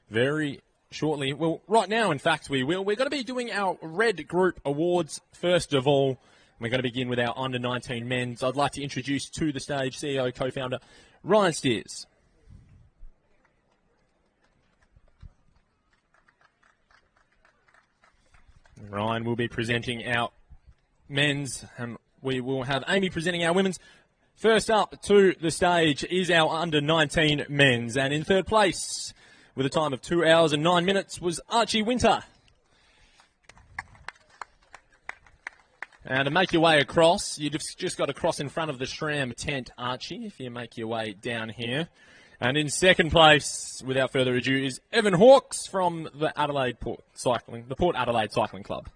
very shortly. Well, right now, in fact, we will. We're going to be doing our Red Group Awards first of all. We're going to begin with our under-19 men's. I'd like to introduce to the stage CEO, co-founder, Ryan Steers. Ryan will be presenting our men's, and we will have Amy presenting our women's. First up to the stage is our under-19 men's, and in third place, with a time of 2 hours and 9 minutes, was Archie Winter. And to make your way across, you've just got to cross in front of the Shram tent, Archie, if you make your way down here. And in second place, without further ado, is Evan Hawkes from the Port Adelaide Cycling Club.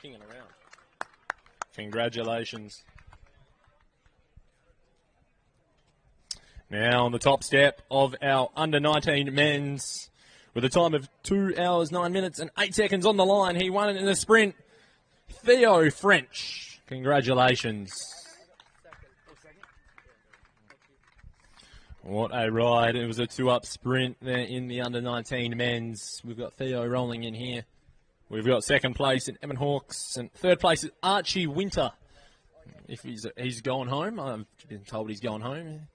Kinging around. Congratulations. Now on the top step of our under-19 men's, with a time of 2 hours, 9 minutes and 8 seconds on the line. He won it in a sprint. Theo French. Congratulations. What a ride. It was a two-up sprint there in the under-19 men's. We've got Theo rolling in here. We've got second place in Evan Hawkes, and third place is Archie Winter. If he's gone home, I've been told he's gone home.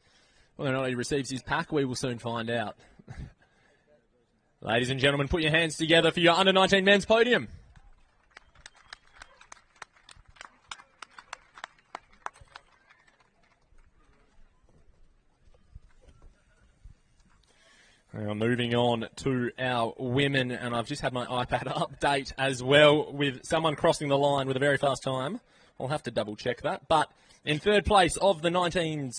Whether or not he receives his pack, we will soon find out. Ladies and gentlemen, put your hands together for your under-19 men's podium. Now moving on to our women, and I've just had my iPad update as well with someone crossing the line with a very fast time. I'll have to double check that. But in third place of the 19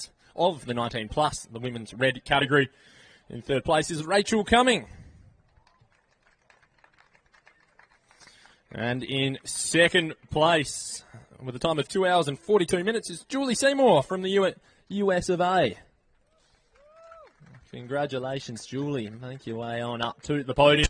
plus, the women's red category, in third place is Rachel Cumming. And in second place, with a time of 2 hours and 42 minutes, is Julie Seymour from the US of A. Congratulations, Julie. Make your way on up to the podium.